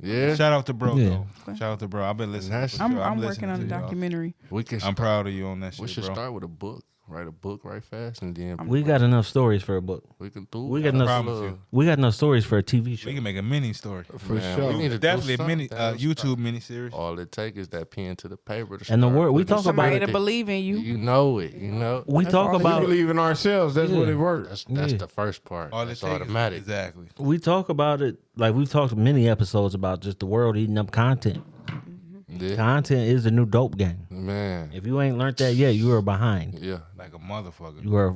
Yeah. Shout out to bro, Yeah. though. Shout out to bro. I've been listening. That's- For I'm sure. working listening on a to y'all. documentary. We can. I'm proud of you on that shit, We should bro. start with a book. Write a book right fast, and then We got enough stories for a book. we can do. We got I enough. promise you. We got enough stories for a TV show. We can make a mini story. For Man, sure. we need to do Definitely a mini something. YouTube mini series. All it takes is that pen to the paper. To And the start word- we putting talk Somebody about to believe in you. You know it. You know. We talk all We about believe in ourselves. That's what it works. That's Yeah. the first part. All That's it takes automatic. Exactly. we talk about it like we've talked many episodes about just the world eating up content. Yeah. Content is the new dope game. Man. If you ain't learned that yet, you are behind. Yeah. Like a motherfucker. You are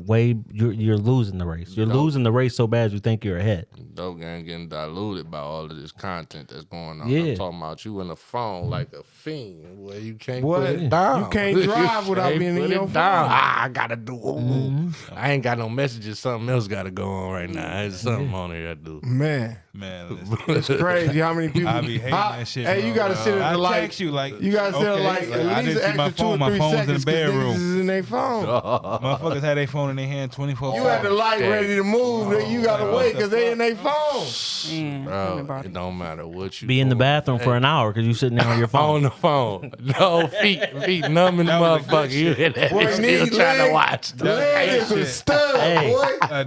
you're losing the race. You're losing the race so bad you think you're ahead. Dope game getting diluted by all of this content that's going on. Yeah. I'm talking about you in the phone like a fiend where you can't What? put it down. You can't drive without can't being in put your it down. phone. I gotta do. I ain't got no messages. Something else got to go on right now. There's something on here I do. Man, Man, listen. it's crazy how many people. I be hating that shit. Hey, bro. you gotta sit in I the light. text you like You gotta sit okay, like I at least didn't see an my extra 2 phone. or My 3 phone's in the seconds 'cause niggas bedroom. is in their phone. Motherfuckers had their phone in their hand 24/7. You had the light ready to move, then you gotta wait because they in their phone. Man, tell me Bro, about it it. don't matter what you Be in the doing. bathroom for an hour because you sitting there on your On phone. the phone. No, feet numb in the That was a good motherfucker. You shit. in that Boy, bitch still need trying to leg. watch. Legs was stuck, Hey. boy.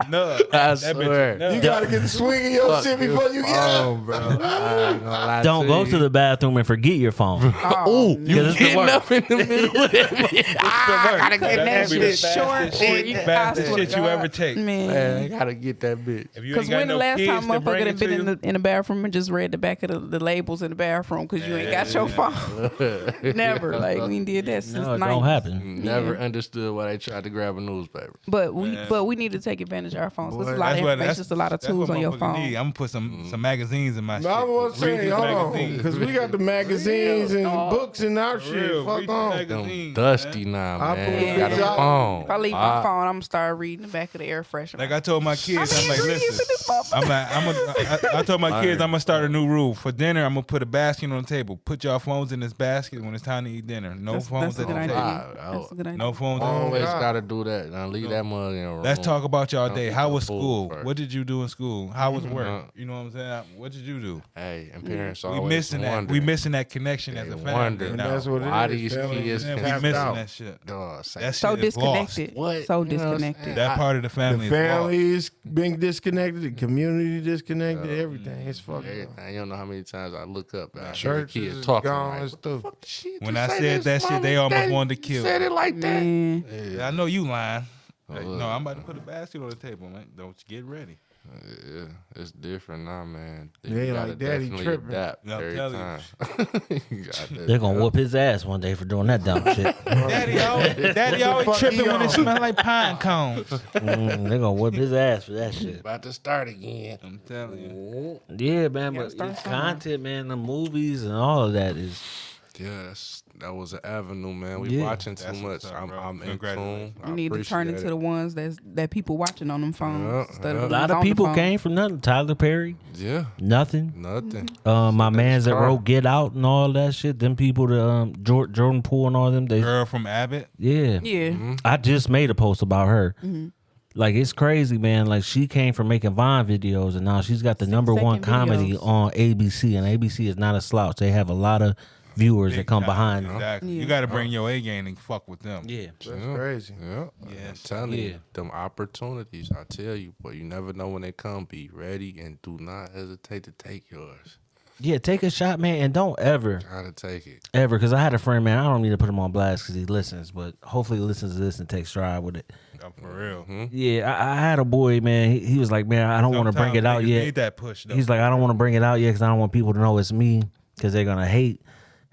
Nub. I That swear. bitch is nub. You gotta get the swing of your Fuck shit your before you get up. phone, bro. I ain't gonna lie Don't go you. to the bathroom and forget your phone. Oh, Because it's the Getting work. up in the middle of that bitch. I gotta get Cutting that that bitch. shit short. Fastest shit you ever take. Man, I Man. gotta get that bitch. If you Because ain't got when the no last kids time to bring motherfucker it had been to you, in the bathroom and just read the back of the labels in the bathroom because you ain't got your phone? Never. Like, we ain't did that since No, it 90s. don't happen. Never understood why they tried to grab a newspaper. But we need to take advantage of our phones. There's a lot of That's what- information, just a lot of that's tools what on your motherfuckers phone. need. I'm gonna put some magazines in my shit. No, I was Read saying, these hold on, magazines. because we got the magazines and books and our For shit. real, Fuck read the on. Them magazines, dusty man. now, I man. put You got it a out. phone. If I leave my phone, I'm gonna start reading the back of the air freshener. Like I told my kids, I'm like, reading listen, this motherfucker. I told my kids I'm gonna start a new rule. For dinner, I'm gonna put a basket on the table. Put y'all phones in this basket when it's time to eat dinner. No phones That's a at the good table. idea. Oh, That's a good idea. No phones at the Always table. gotta do that. Now leave that mug in the room. Let's talk about y'all Don't day. eat How your was food school? first. What did you do in school? How was Uh-huh. work? You know what I'm saying? What did you do? Hey, and parents We always missing that. wonder. We missing that connection as They a family. wonder. And now. that's what Why it is. these Family kids is Yeah, we tapped missing out. that shit. Dog, say That So shit is lost. disconnected. What? So You know what I'm disconnected. saying? That part of the family is lost. Families being disconnected, the community disconnected, everything. It's fucked up. Everything. You don't know how many times I look up and I hear the Churches kids is talking. gone Like, and stuff. When I said that shit, they almost wanted to kill Said me. it like that. Man, Yeah, I know you lying. Like, no, I'm about to put a basket on the table, man. Don't you get ready. Yeah, it's different now, man. They You like, gotta Daddy definitely tripping. adapt Yeah, I'm every telling time. You gotta They're going to adapt. whoop his ass one day for doing that dumb shit. Daddy always fuck tripping he when it on? smell like pine cones. They're going to whoop his ass for that shit. About to start again. I'm telling you. Yeah, man, gotta but start it's somewhere. content, man, the movies and all of that is. Yeah, that was an avenue, man. We Yeah. watching too That's much. what's up, bro. I'm in Congratulations. tune. I you need to turn appreciate into it. the ones that people watching on them phones. Yeah, instead yeah. of A lot on of the people phone. came from nothing. Tyler Perry, Yeah, nothing. nothing. My mans that car. wrote Get Out and all that shit. Them people, the Jordan Poole and all them. They, Girl from Abbott. yeah. Yeah. I just made a post about her. Like, it's crazy, man. Like, she came from making Vine videos, and now she's got the number one 6-second comedy videos. on ABC, and ABC is not a slouch. They have a lot of viewers that come behind them. Exactly. Yeah. You got to bring your A game and fuck with them. Yeah. That's crazy. Yeah, Yeah, I'm telling yeah. you, them opportunities. I tell you, but you never know when they come. Be ready and do not hesitate to take yours. Yeah, take a shot, man, and don't ever, Gotta take it. ever, because I had a friend, man, I don't need to put him on blast because he listens, but hopefully he listens to this and takes stride with it. For real. Yeah, I had a boy, man, he was like, man, I don't want to bring it Sometimes out niggas yet. Need that push, though. He's like, I don't want to bring it out yet because I don't want people to know it's me because they're going to hate.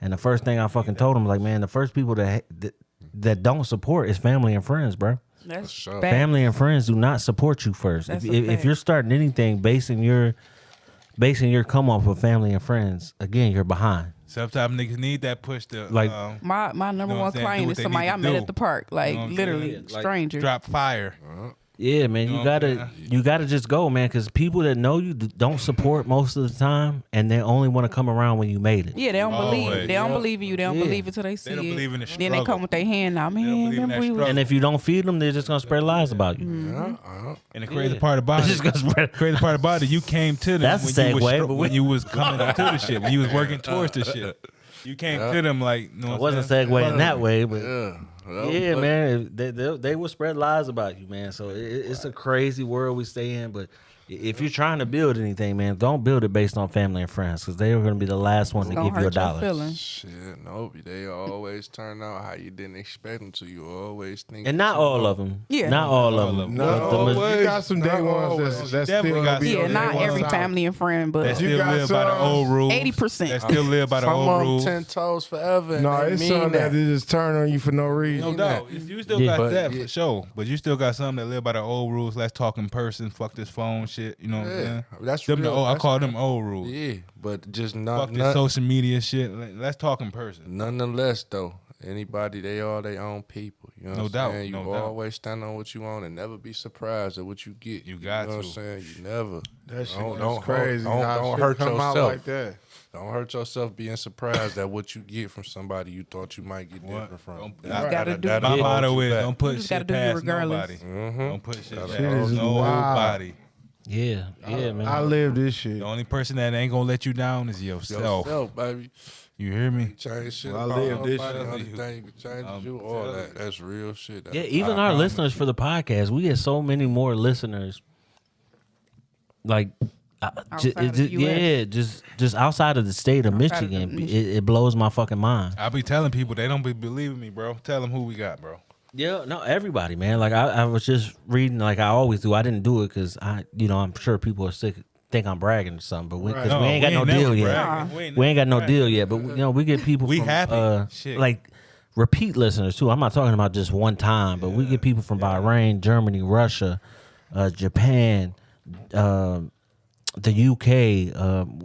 And the first thing I fucking told him, like, man, the first people that don't support is family and friends, bro. That's sure. bad. Family and friends do not support you first. That's If, a if fact. you're starting anything basing your come off of family and friends, again, you're behind. Sometimes niggas need that push to Like- My number know what one I'm saying? Do client what is they somebody need I to met do. at the park. Like, know what I'm literally, saying? stranger. drop fire. Yeah, man, You you know gotta what I'm you gotta just go, man, because people that know you don't support most of the time, and they only want to come around when you made it. Yeah, they don't believe. Always. They don't believe in you. They don't Yeah. believe it till they see don't it. believe in the Then they struggle. come with their hand out. Man, don't believe in remember that we was struggle. And if you don't feed them, they're just gonna spread lies about you. And the crazy part about They're it, just gonna spread. crazy part about it, you came to them That's when a you was segue, but when you was coming up to the shit, when you was working towards the shit. You came to them like, you know I what wasn't I'm saying? segueing that way, but Yeah. yeah, man, they will spread lies about you, man. So it's a crazy world we stay in. But if you're trying to build anything, man, don't build it based on family and friends because they are going to be the last one to gonna give you a hurt your dollar. feelings. Shit, no, they always turn out how you didn't expect them to. You always think. And not all of them. Yeah. Not all of them. No, you got some day Not ones always. that's Definitely still got be some Yeah, on not their every side. family and friend, That but still got live by the some- old rules. 80%. That still live by the Some old of them rules. 10 toes forever. and No, they it's mean some that just turn on you for no reason. No doubt. You still Yeah. got But, that yeah. for sure. But you still got some that live by the old rules. Let's talk in person. Fuck this phone shit. You know what I'm Yeah, saying? that's them real. the old, I That's call them old rules. Yeah, but just Fuck this not. social media shit. Let's talk in person. Nonetheless, though, anybody, they all their own people. You know No what doubt, I'm saying? You no doubt. always stand on what you want and never be surprised at what you get. You got know what to. I'm saying? You never. That shit Don't- is don't crazy. don't how don't shit hurt come out yourself. like that. Don't hurt yourself being surprised at what you get from somebody you thought you might get different from. Don't- You just gotta do My it. motto is don't put just shit gotta do you past regardless. nobody. Don't put shit past is nobody. Yeah, man. I live this shit. The only person that ain't gonna let you down is yourself. Yourself, baby. You hear me? Change shit I about live this nobody. shit. Only thing you can change is you. All that. That's real shit. Yeah, even our listeners for the podcast, we get so many more listeners. Like, Outside of the US. yeah, just outside of the state of Outside of Michigan, the it blows my fucking mind. I be telling people they don't be believing me, bro. Tell them who we got, bro. Yeah, no, everybody, man. Like I was just reading, like I always do. I didn't do it because I'm sure people are sick, think I'm bragging or something, but we ain't got no deal yet. We ain't got no deal yet, but we get people. We from, happy. Shit. like repeat listeners too. I'm not talking about just one time, but we get people from Bahrain, Germany, Russia, Japan, the UK.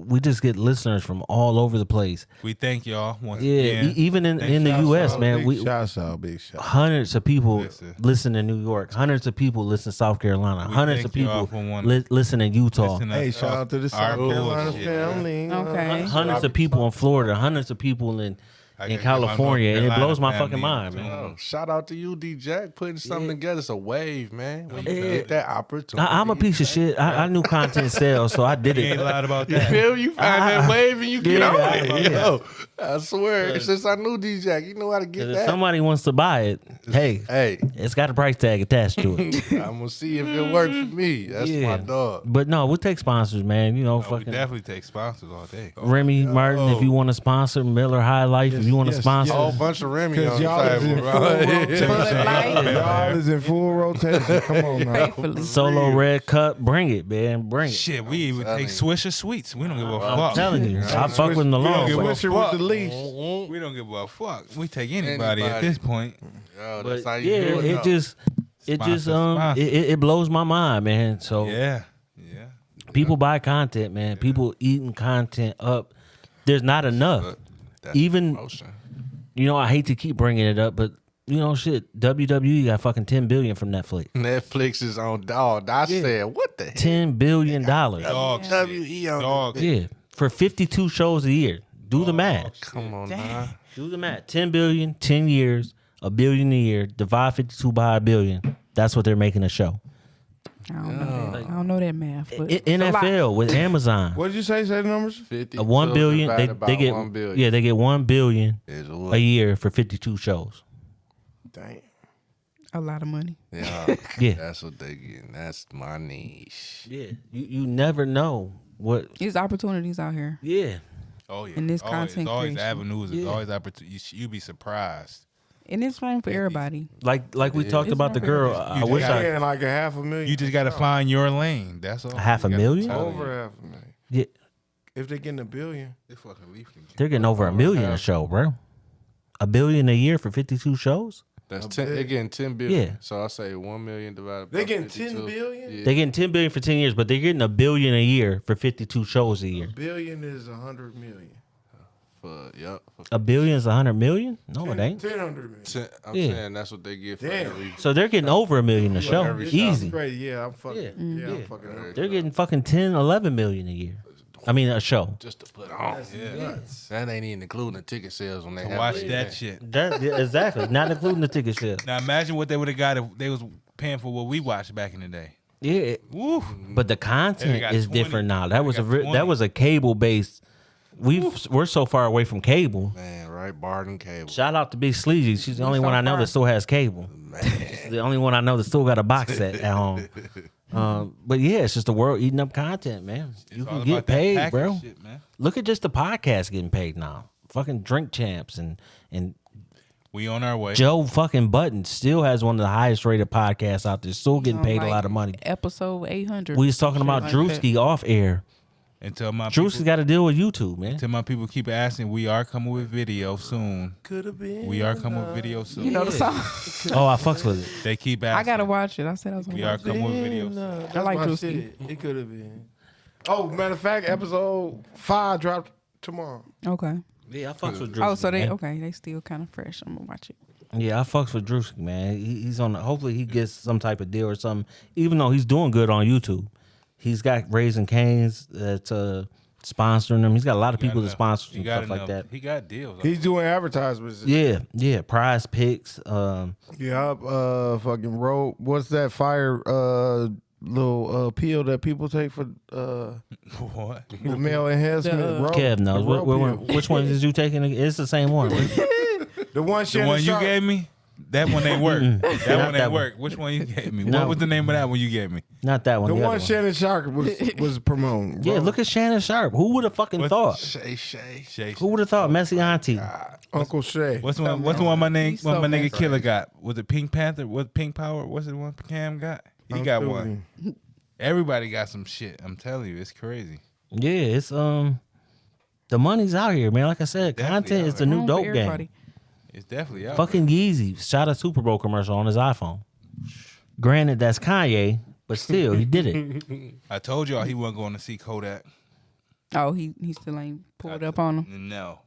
We just get listeners from all over the place. We thank y'all once Yeah, again. even in the US, man. Big shouts out, big shout. Hundreds of people listen in New York. Hundreds of people listen in South Carolina. Hundreds of thank y'all people for one- listen in Utah. Listen to Hey, us shout out to the our South Carolina bullshit. family. Okay. Hundreds of people in Florida. Hundreds of people in I in gotta get my California, North and it Carolina blows my family fucking mind, in man. tune. Oh, shout out to you, D Jack, putting something together. It's a wave, man. When you get that opportunity. I'm a piece of shit. I knew content sales, so I did You ain't it. lied about You that. feel me? You find that wave and you get yeah, on it. yeah. Yo, I swear, since I knew D Jack, you know how to get If that. somebody wants to buy it, hey, Hey, it's got a price tag attached to it. I'm gonna see if it works for me. That's my dog. But no, we'll take sponsors, man. We Fucking definitely take sponsors all day. Remy Martin, if you want to sponsor Miller High Life, if you want to yes, sponsor. A whole bunch of Remy on Because the y'all is in table, full bro. rotation. Light. Y'all is in full rotation. Come on now. Faithfully. Solo Red Cup, bring it, man, bring it. Shit, we even telling take you. Swisher Sweets. We don't give a I'm fuck. telling you, I fuck with them the we don't long give way. a Swisher with fuck. the leash. We don't give a fuck. We take anybody at Anybody. this point. Yo, that's how But you yeah, do it. it though. just Sponsor. it blows my mind, man. So Yeah. people buy content, man. People eating content up. There's not enough. That's Even promotion. I hate to keep bringing it up, but shit, WWE got fucking $10 billion from Netflix. Netflix is on dog. I said, what the hell? $10 billion. Dog shit. WE on Dog shit. Yeah, for 52 shows a year. Do the math. Come on now. Do the math. 10 billion, 10 years, $1 billion a year. Divide 52 by $1 billion. That's what they're making a show. I don't know that. I don't know that math. But NFL with Amazon. What did you say? Say the numbers? 50 1 billion. They get 1 billion. Yeah, they get $1 billion Is a what? year for 52 shows. Damn. a lot of money. Yeah, Yeah. that's what they getting. That's my niche. Yeah, you never know what. There's opportunities out here. Yeah, Oh yeah. In this Always- content always creation. avenues. There's Yeah. always opportunities. You be surprised. And it's room for everybody. like we talked It's about the not girl. fair. I You wish just I Yeah, like a $500,000. You just got to find your lane. That's all. $500,000? You gotta- over $500,000. yeah, If they getting $1 billion, They fucking leafing. they're getting over $1 million a show, bro. $1 billion a year for 52 shows. That's A 10. bit. They're getting 10 billion. Yeah. So I say 1 million divided. They by getting 52. 10 billion? Yeah. They're getting $10 billion for 10 years, but they're getting $1 billion a year for 52 shows a year. $1 billion is $100 million. Yep. $1 billion is $100 million? No, it ain't. 100 million. I'm Yeah. saying that's what they get for Damn. every. So they're getting over $1 million a show, every show. easy. Crazy. Yeah, I'm fucking. Yeah. Yeah, I'm Yeah. fucking. up. They're getting fucking 10, 11 million a year. I mean, a show. Just to put on. Yeah. That ain't even including the ticket sales when they have Watch it. that shit. That yeah, exactly, not including the ticket sales. Now imagine what they would have got if they was paying for what we watched back in the day. Yeah, Woo. but the They content got is 20. different now. That They was got 20. that was a cable based. We're so far away from cable. Man, right? Barden Cable. Shout out to Big Sleazy. She's the only so one I know far. that still has cable. She's the only one I know that still got a box set at home. But yeah, it's just the world eating up content, man. You It's all can get about that paid, package bro. shit, man. Look at just the podcast getting paid now. Fucking Drink Champs and We on our way. Joe fucking Button still has one of the highest rated podcasts out there. Still getting paid a lot of money. Episode 800. We was talking about Drewski off air. Until my Drewski people, got to deal with YouTube, man. until my people keep asking, we are coming with video soon. Could have been. We are coming with video soon. You know the song. Oh, I fucks with it. They keep asking. I gotta watch it. I said I was gonna We are watch it. coming with video soon. That's I like my Drewski. shit. It could have been. Oh, matter of fact, episode 5 dropped tomorrow. Okay. Yeah, I fucks with Drewski. Oh, so they man. They still kind of fresh. I'm gonna watch it. Yeah, I fucks with Drewski, man. He's on. Hopefully, he gets some type of deal or something. Even though he's doing good on YouTube, he's got Raising Cane's. That's sponsoring them. He's got a lot of people that sponsor He and got stuff like that. He got deals. He's doing advertisements. Yeah. Prize picks. Yeah, fucking road. What's that fire little pill that people take for What? the male enhancement? Road, Kev knows. the road pill. Which one did you taking? It's the same one. The one, The one you gave me? That one ain't work. That one that ain't one. work. Which one you gave me? No. What was the name of that one you gave me? Not that one. The the one other Shannon Sharp was promoting. Yeah, look at Shannon Sharp. Who would have fucking thought? Shay. Who would have thought? Messy Auntie. Uncle Shay. What's the one my name? He's What so my nigga messy. Killer got? Was it Pink Panther? Was Pink Power? What's the one Cam got? He got one. Everybody got some shit. I'm telling you, it's crazy. Yeah, it's the money's out here, man. Like I said, Definitely content out is the here. new Room for dope everybody. game. It's definitely out. Fucking Yeezy shot a Super Bowl commercial on his iPhone. Granted, that's Kanye, but still, he did it. I told y'all he wasn't going to see Kodak. Oh, he still ain't pulled up on him. No.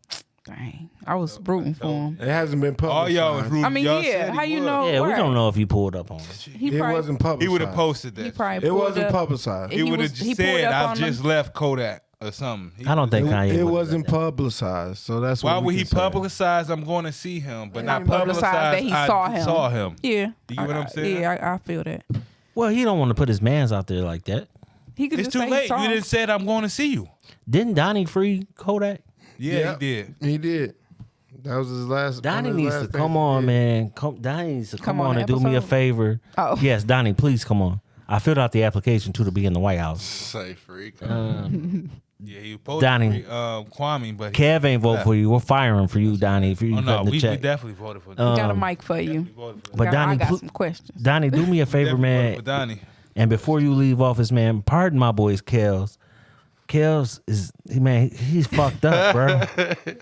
Dang, I was rooting for him. It hasn't been published. All y'all was rooting. I mean, y'all yeah, said he how you was. know? Yeah, we right. don't know if he pulled up on him. He It probably, wasn't published. He would have posted He that. probably It pulled wasn't up. publicized. He would have he pulled said, up "I on just him. left Kodak" or something. I don't think Kanye. It would've wasn't done that. publicized, so that's Why what would we he can say. publicize? I'm going to see him, but not Publicize publicize that he I saw him. Yeah, You get what I'm saying? Yeah, I feel that. Well, he don't want to put his mans out there like that. He could It's just too say late. he saw You him. didn't say I'm going to see you. Didn't Donnie free Kodak? Yeah, he did. He did. That was his last. Donnie one of his needs to last come things. on, man. Donnie needs to come Come on on the and do me a episode? favor. Oh. Yes, Donnie, please come on. I filled out the application too to be in the White House. Say freak. Yeah, he posted Donnie. Kwame, but Kev ain't vote for you. We're firing for you, Donnie. If you oh no, cutting the we check. definitely voted for. We got a Um, mic for you. But I Donnie, got pl- some questions. Donnie, do me a favor, Definitely voted for man. Donnie. And before you leave office, man, pardon my boys, Kels. Kels is he's fucked up, bro.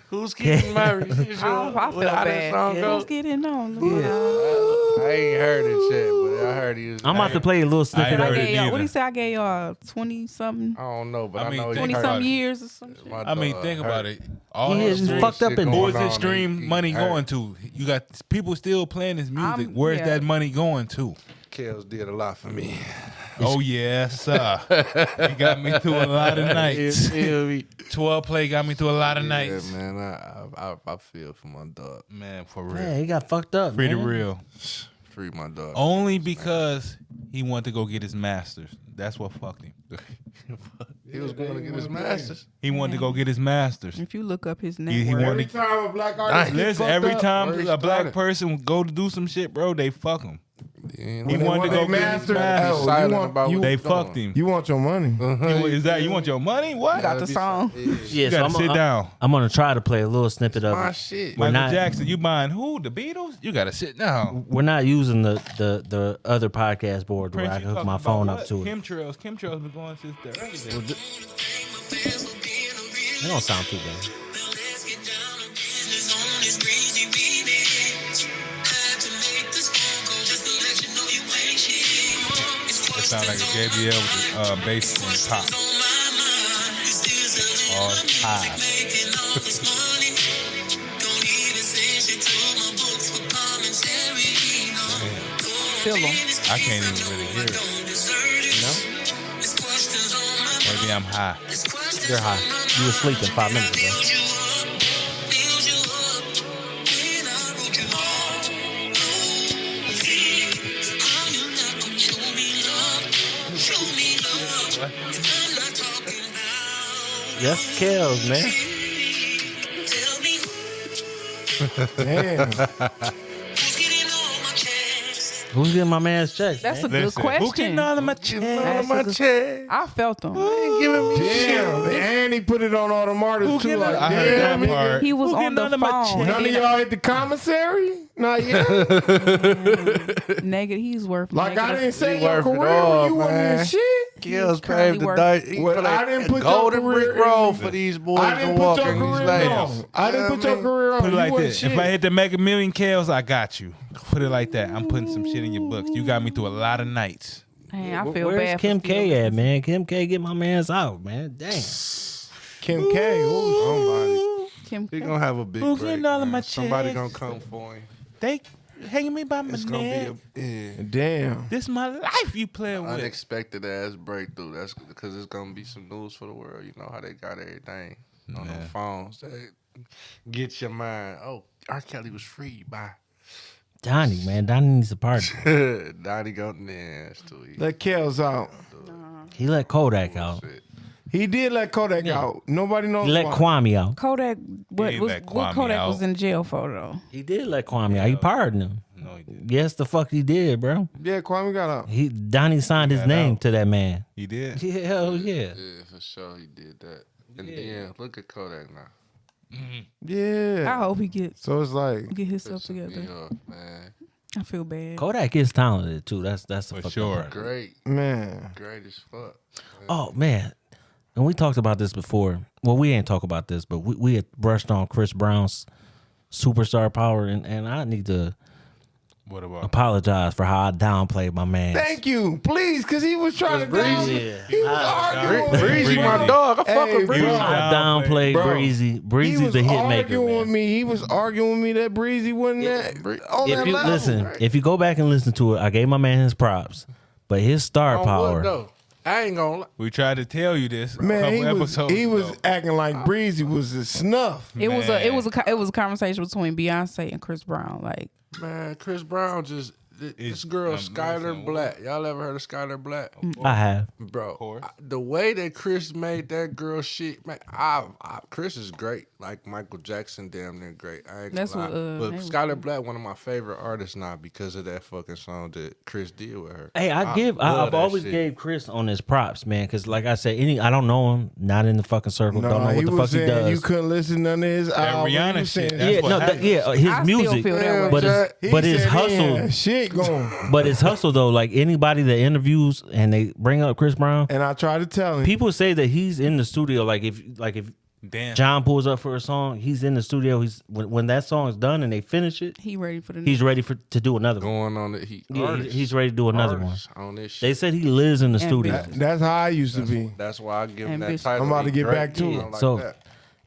Who's getting married? I feel bad. Who's getting on? I ain't heard it yet, but I heard he was. I'm about to play a little snippet ain't of heard it. it What neither. do you say? I gave y'all 20-something, I don't know, but I I, mean, know he think 20-something heard years or some shit. my I mean, dog think heard about it. All He his is stream- fucked up in going Where's on, his stream he money heard. going to? You got people still playing his music. Where's yeah. that money going to? Kels did a lot for me. Oh yes, sir. He got me through a lot of nights. 12 play got me through a lot of Yeah, nights. man, I feel for my dog. Man, for real. Yeah, he got fucked up. Free man. the real. Free my dog. Only because he wanted to go get his masters. That's what fucked him. He was going to get his masters. He wanted to go get his masters. If you look up his net He worth, wanted Every time a black artist gets Listen, fucked every up, time where he a black started. person go to do some shit, bro, they fuck him. He He wanted to go get his masters. silent about what They he's doing. fucked him. You want your money? Is that you want your money? What? got the song. Yeah, You gotta sit down. I'm gonna try to play a little snippet of My it. shit. We're Michael not- Jackson, you buying who? The Beatles? You gotta sit down. We're not using the other podcast board where I Prince, can you hook my talking phone about up to what? it. Chemtrails been going since the early days. It don't sound too bad. It sound like a Gabrielle with the bass and pop. All high. Feel them. I can't even really hear it. Maybe I'm high. You're high. You were sleeping 5 minutes ago. Yes, Kels, man. Damn. Who's getting my man's checks? That's a man? good Who question. getting all of my checks? That's a good- check. I felt them. Giving me Damn. And he put it on all the martyrs too. Like, I heard damn, that nigga. part. He was Who on getting the all of my phone. checks? None of y'all at the commissary? Not yet. Negative. He's worth. Like I didn't say He your worth it career all, when you wasn't in man. shit. Kels currently paved the work- dirt. He Well, put I a didn't put your golden career brick road in- for these boys I to didn't walk put your in these career ladies. on. I didn't put your career on. Put it You like wasn't this. shit. If I hit the Mega Million Kels, I got you. Put it like that. I'm putting some shit in your books. You got me through a lot of nights. Man, I feel Where's bad. Kim for K Steve. at, man? Kim K, get my man's out, man. Damn. Kim K. Somebody. Kim He K. gonna have a big Who break. getting all of man. my Somebody gonna checks? come for him. They hanging me by my It's neck. gonna be Damn. This my life you playing with. unexpected ass breakthrough. That's because it's gonna be some news for the world. You know how they got everything on them phones. They get your mind. Oh, R. Kelly was freed by Donnie, man. Donnie needs a partner. Donnie Golden Dance too. Let Kels out. He let Kodak out. He did let Kodak out. Nobody knows He let why. Kwame out. Kodak, what He was let what Kwame Kodak out. was in jail for though? He did let Kwame out. He pardoned him. No, he didn't. Yes, the fuck he did, bro. Yeah, Kwame got out. Donnie signed his got name out. to that man. He did. Yeah, hell yeah. Yeah, for sure he did that. And then look at Kodak now. Yeah. I hope he gets So it's like, get himself Pissing me together. off, man. I feel bad. Kodak is talented too. That's the For fucking sure. part. Great, man. great as fuck. Oh man, and we talked about this before. Well, we ain't talk about this, but we had brushed on Chris Brown's superstar power, and I need to What about? apologize for how I downplayed my man. Thank you. Please, because he was trying to down. Yeah. He was arguing with Breezy, me. my dog. I fuck Hey, with Breezy. bro. I downplayed Bro, Breezy. He Breezy's was the hit maker, arguing with man. me. He was arguing with me that Breezy wasn't that on If that you level. listen, if you go back and listen to it, I gave my man his props, but his star On power. what though? I ain't gonna lie. We tried to tell you this a Man, couple episodes he was ago. acting like Breezy was a snuff. It was a conversation between Beyonce and Chris Brown. Like Man, Chris Brown just this girl Skylar Black. Y'all ever heard of Skylar Black? I have. Bro, course. the way that Chris made that girl shit, man, Chris is great. Like Michael Jackson, damn near great. I ain't That's gonna lie. what, But they was- Skylar Black, one of my favorite artists now because of that fucking song that Chris did with her. Hey, love I've that always shit. gave Chris on his props, man, because like I said, I don't know him, not in the fucking circle, don't know No, what he the was fuck he saying does. you couldn't listen to none of his album. Rihanna He was saying shit, that. that's Yeah, what no, happened. his I still music, feel that way. but He his said he hustle, had shit going. but his hustle though, like anybody that interviews and they bring up Chris Brown, And I tried to tell him. people say that he's in the studio. Like if Damn. John pulls up for a song, he's in the studio. He's when that song is done and they finish it, he ready for the he's ready to do another one. Going on it, He's ready to do another one. on this shit. They said he lives in the studio. That's how I used to be. That's why I give him that Ambitious. title. I'm about to He get great. back to You it. know, like So- that.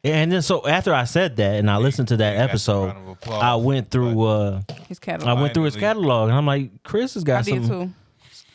And then so after I said that and I listened to that got the episode, round of applause. I went through his catalog. I went through his Finally. catalog and I'm like, Chris has I got did too.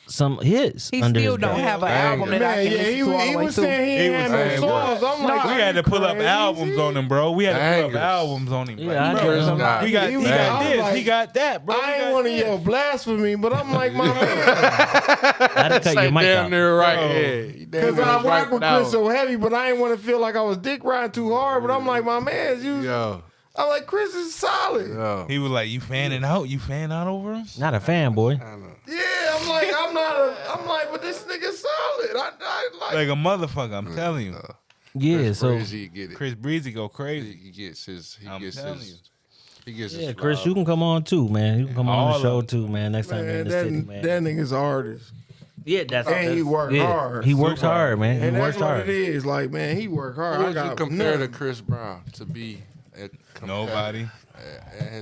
some hits. He under still his don't belt. have an album that I Man, can yeah, listen to all he the way was through. saying he ain't had no He was- songs. I'm like, We had to pull up crazy. albums on him, bro. We had to pull up Bangers. albums on him. Yeah, Like, I bro, heard Chris some- got he got He was this, like- he got that, bro. I He ain't got want to this. yell blasphemy, but I'm like, my man. I had to cut Say your mic damn out. near right. Bro. Yeah. Because I rock with Chris so heavy, but I ain't want to feel like I was dick riding too hard. But I'm like, my man, I'm like, Chris is solid. Yo. He was like, "You fanning out? You fan out over him?" Not a fanboy. Yeah, I'm like, I'm like, but this nigga's solid. I like. Like a motherfucker. I'm telling you, Yeah, so Breezy get it. Chris Breezy go crazy. He gets his. I'm He gets telling his. you. He gets yeah, his. Chris, flowers. you can come on too, man. You can come on All the of show them. too, man. Next time you're in Man, the that, city, man. that nigga's an artist. Yeah, that's And he work hard. He works Super hard, man. He And works that's what hard. it is. Like, man, he work hard. Who I would you got compare to nothing. Chris Brown to be? Nobody.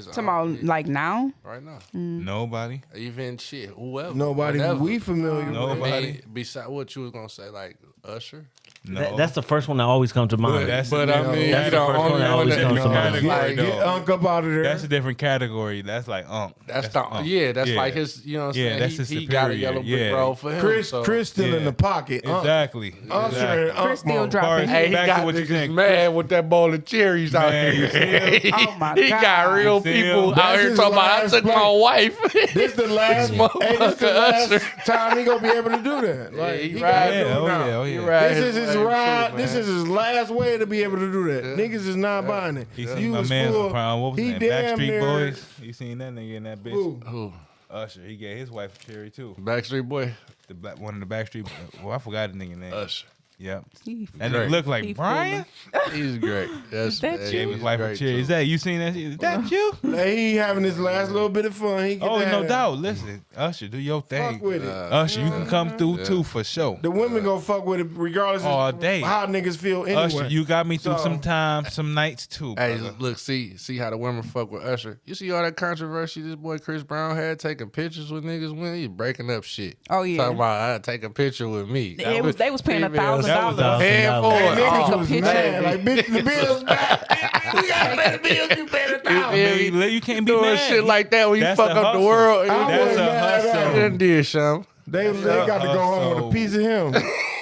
Talking about like now. right now. Nobody. Even shit, whoever. Nobody whatever. we familiar with. Nobody. Besides what you was gonna say, like Usher. No. That's the first one that always comes to mind. But I mean, That's you the know, first one only that one always that comes to mind. category, Get though. Unc up out of there. That's a different category. That's like That's the Unc. yeah. That's Yeah. like his. You know what I'm Yeah, saying? that's his he got a superior, yellow brick yeah. road for him. Chris, so. Chris still in the pocket. Exactly. Usher Exactly. and Unc Chris still mode. dropping. Hey, Hey, he back to got what you niggas said. mad with that bowl of cherries out Man, you see here. him? Oh my He God. got real You see him? people out That's here his talking about. I last took my play. wife. This the last. Hey, this the motherfucker last time he gonna be able to do that. Like, he he ride. gotta Yeah, do it oh now. yeah, oh He yeah. ride This his is his way ride. too, This man. is his last way to be able to do that. Niggas is not buying it. He You seen my was man's full- what was he his name? damn Backstreet near- Boys. You seen that nigga in that bitch? Who? Who? Usher. He gave his wife a cherry too. Backstreet Boy. The black one of the Backstreet. Well, I forgot the nigga name. Usher. Yep. He- And Great. it looked like He Brian. He's great. That's that he's you? Gave his wife a great, cherry. too. Is that you seen that? Is that you? Like, he having his last little bit of fun. He get Oh, to no have- doubt. Listen, Usher, do your thing. Fuck with it. Usher, you can come through too for sure. The women gonna fuck with it regardless All of day. how niggas feel anyway. Usher, you got me through So- some times, some nights too. Hey, brother. look, see how the women fuck with Usher. You see all that controversy this boy Chris Brown had taking pictures with niggas when he breaking up shit. Oh, yeah. Talking about I take a picture with me. They was paying females- $1,000. That was Paying for Hey, it. niggas Take a was picture. mad. Like, bitch, the bill's back. gotta pay the bills. You pay the $1,000. You can't be doing mad. shit like that when you That's fuck a up the hustle. world. That's a hustle. You done did, Sean. They got to go home with a piece of him.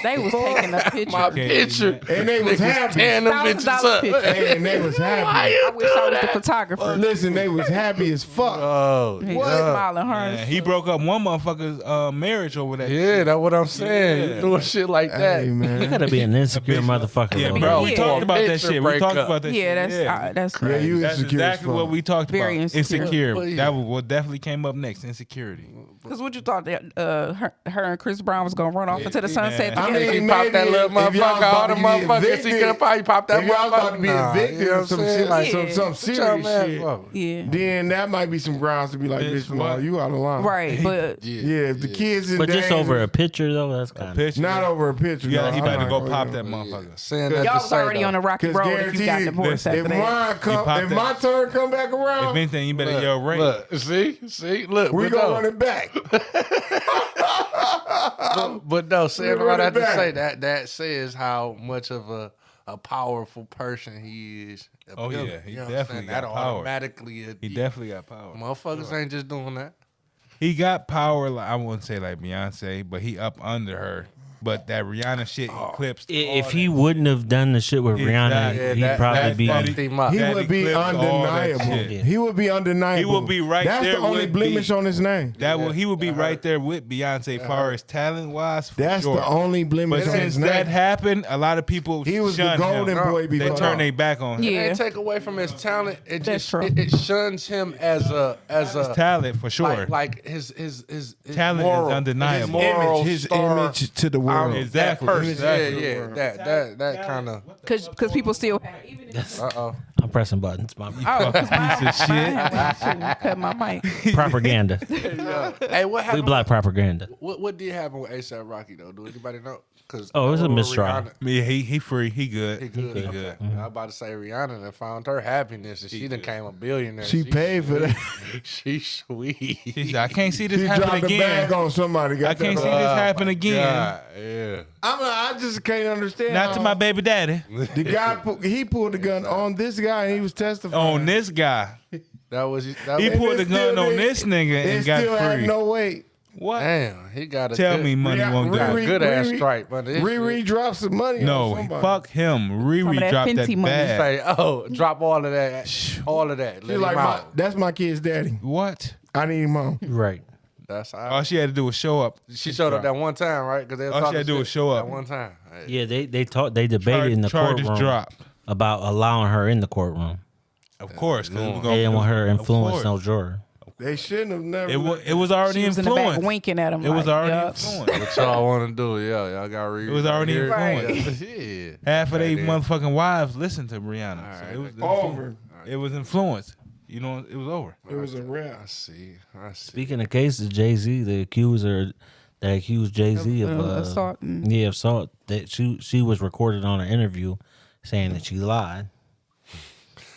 They was taking a picture. My Okay, picture. And they was happy. Tearing them $1,000 bitches up. picture. And they was happy. I wish I was the photographer. Listen, they was happy as fuck. Oh, He yeah. was smiling hard. Man, he broke up one motherfucker's marriage over that. Yeah, that's what I'm saying. Yeah. You doing shit like that. Hey, You man. gotta be an insecure motherfucker. Yeah, though. bro. We Yeah. talked about that Picture shit. We talked breakup. about that Yeah, shit. that's Yeah, crazy. you That's insecure as exactly fuck. what we talked Very about. insecure. Insecure. But yeah. That was what definitely came up next. Insecurity. Because what you thought that her and Chris Brown was gonna run off into the sunset man. together? He popped that little motherfucker, all the motherfuckers. He could have probably popped that If y'all about to motherfucker. be Nah, evicted you know or what I'm some saying? shit, like Yeah. some What y'all serious mad shit, for? Yeah, then that might be some grounds to be like, Bitch, bitch, Law, what? you out of line. right. But Yeah, if the kids in But just danger, over a picture though, that's kind of. Picture. not over a picture. Yeah, no, he I'm about to not go gonna pop do that it. motherfucker. Saying that y'all to was say, already though. on a rocky 'Cause road if you got guaranteed, divorced listen, If after that. mine come, popped if that. my turn come back If around, anything, you better yell right. Look, see, look. we but gonna no. run it back. But no, saying We're all that to running say back. that says how much of a powerful person he is. Oh, Ability, yeah, he you know what I'm definitely saying? got That power. automatically, He definitely got power. motherfuckers ain't just doing that. He got power. Like, I wouldn't say like Beyonce, but he up under her. But that Rihanna shit eclipsed. If he wouldn't have done the shit with Rihanna, Exactly. he'd probably be. fucked him up. He That would be eclipsed all that undeniable. shit. He would be undeniable. He would be right That's there the only with blemish B. on his name. He would be right there with Beyonce, far as talent wise. That's sure. the only blemish But on since his that name. happened, a lot of people He was the shunned golden him. boy They before. turned their back on him. Yeah. It ain't take away from his talent. It That's just true. it shuns him as a Talent for sure. like his Talent is moral, undeniable. His, moral his star, image to the world. Exactly. That person, Exactly. yeah. That kind of. Because people still. I'm pressing buttons. My Oh, Piece of shit. cut my mic. propaganda. Hey, what We happened? black propaganda. What did happen with ASAP Rocky though? Do anybody know? Cause Oh, it was a Rihanna- mistrial. Yeah, he free. He good. He good. He Okay. good. I was about to say Rihanna done found her happiness and she done came a billionaire. She paid for that. She's sweet. He said, I can't see this She happen dropped a bag again. on somebody. I can't see this happen again. God, yeah. I just can't understand. Not to how my baby daddy. The guy he pulled the gun on this guy and he was testifying. On this guy. That was He And pulled it the gun still on didn't- this nigga It and got still had free. no weight. What? damn. He got a Tell good, me money won't do got a it. good ass strike, but Riri dropped some money. No, on somebody. fuck him. Some of Riri that dropped that Fenty money. bag. Say, oh, drop all of that, all of that. She Let like him out. that's my kid's daddy. What? I need him home. Right. That's how. All she had to do was show up. She showed up that one time, right? Because they was All she talking had to do shit was show up. that one time. Hey. Yeah, they debated in the Charges courtroom dropped. about allowing her in the courtroom. Of course. 'cause it was They didn't want her of influence course. no juror. They shouldn't have never. It was already She was in the back influenced. winking at him. It was like, already yup. influenced. What y'all want to do? Yeah, y'all got to read. It was already influenced. Yeah. Half of they Right there. motherfucking wives listened to Rihanna. So right. it was over. It was influenced. You know, it was over. It was a rap. I see. Speaking of cases, Jay-Z, the accuser that accused Jay-Z of assault. assault, that she was recorded on an interview saying that she lied,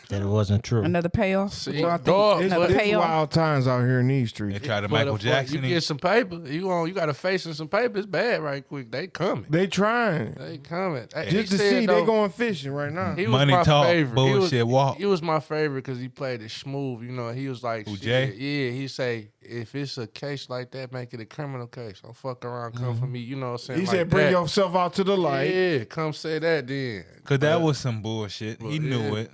that it wasn't true. Another payoff. See, Well, I think dog, another It's payoff. wild times out here in these They streets. tried to But Michael if, Jackson. You get some paper. You got to face some paper. It's bad right quick. They coming. They trying They coming. Hey, just he to said, see though, they going fishing right now. He was Money my talk, favorite. bullshit walk. He was my favorite because he played it smooth. You know, he was like, Who, shit, Jay? yeah. He say, if it's a case like that, make it a criminal case. Don't fuck around, come for me. You know what I'm saying? He like said, "Bring that. yourself out to the light." Yeah, come say that then. Because that was some bullshit. He knew yeah. it.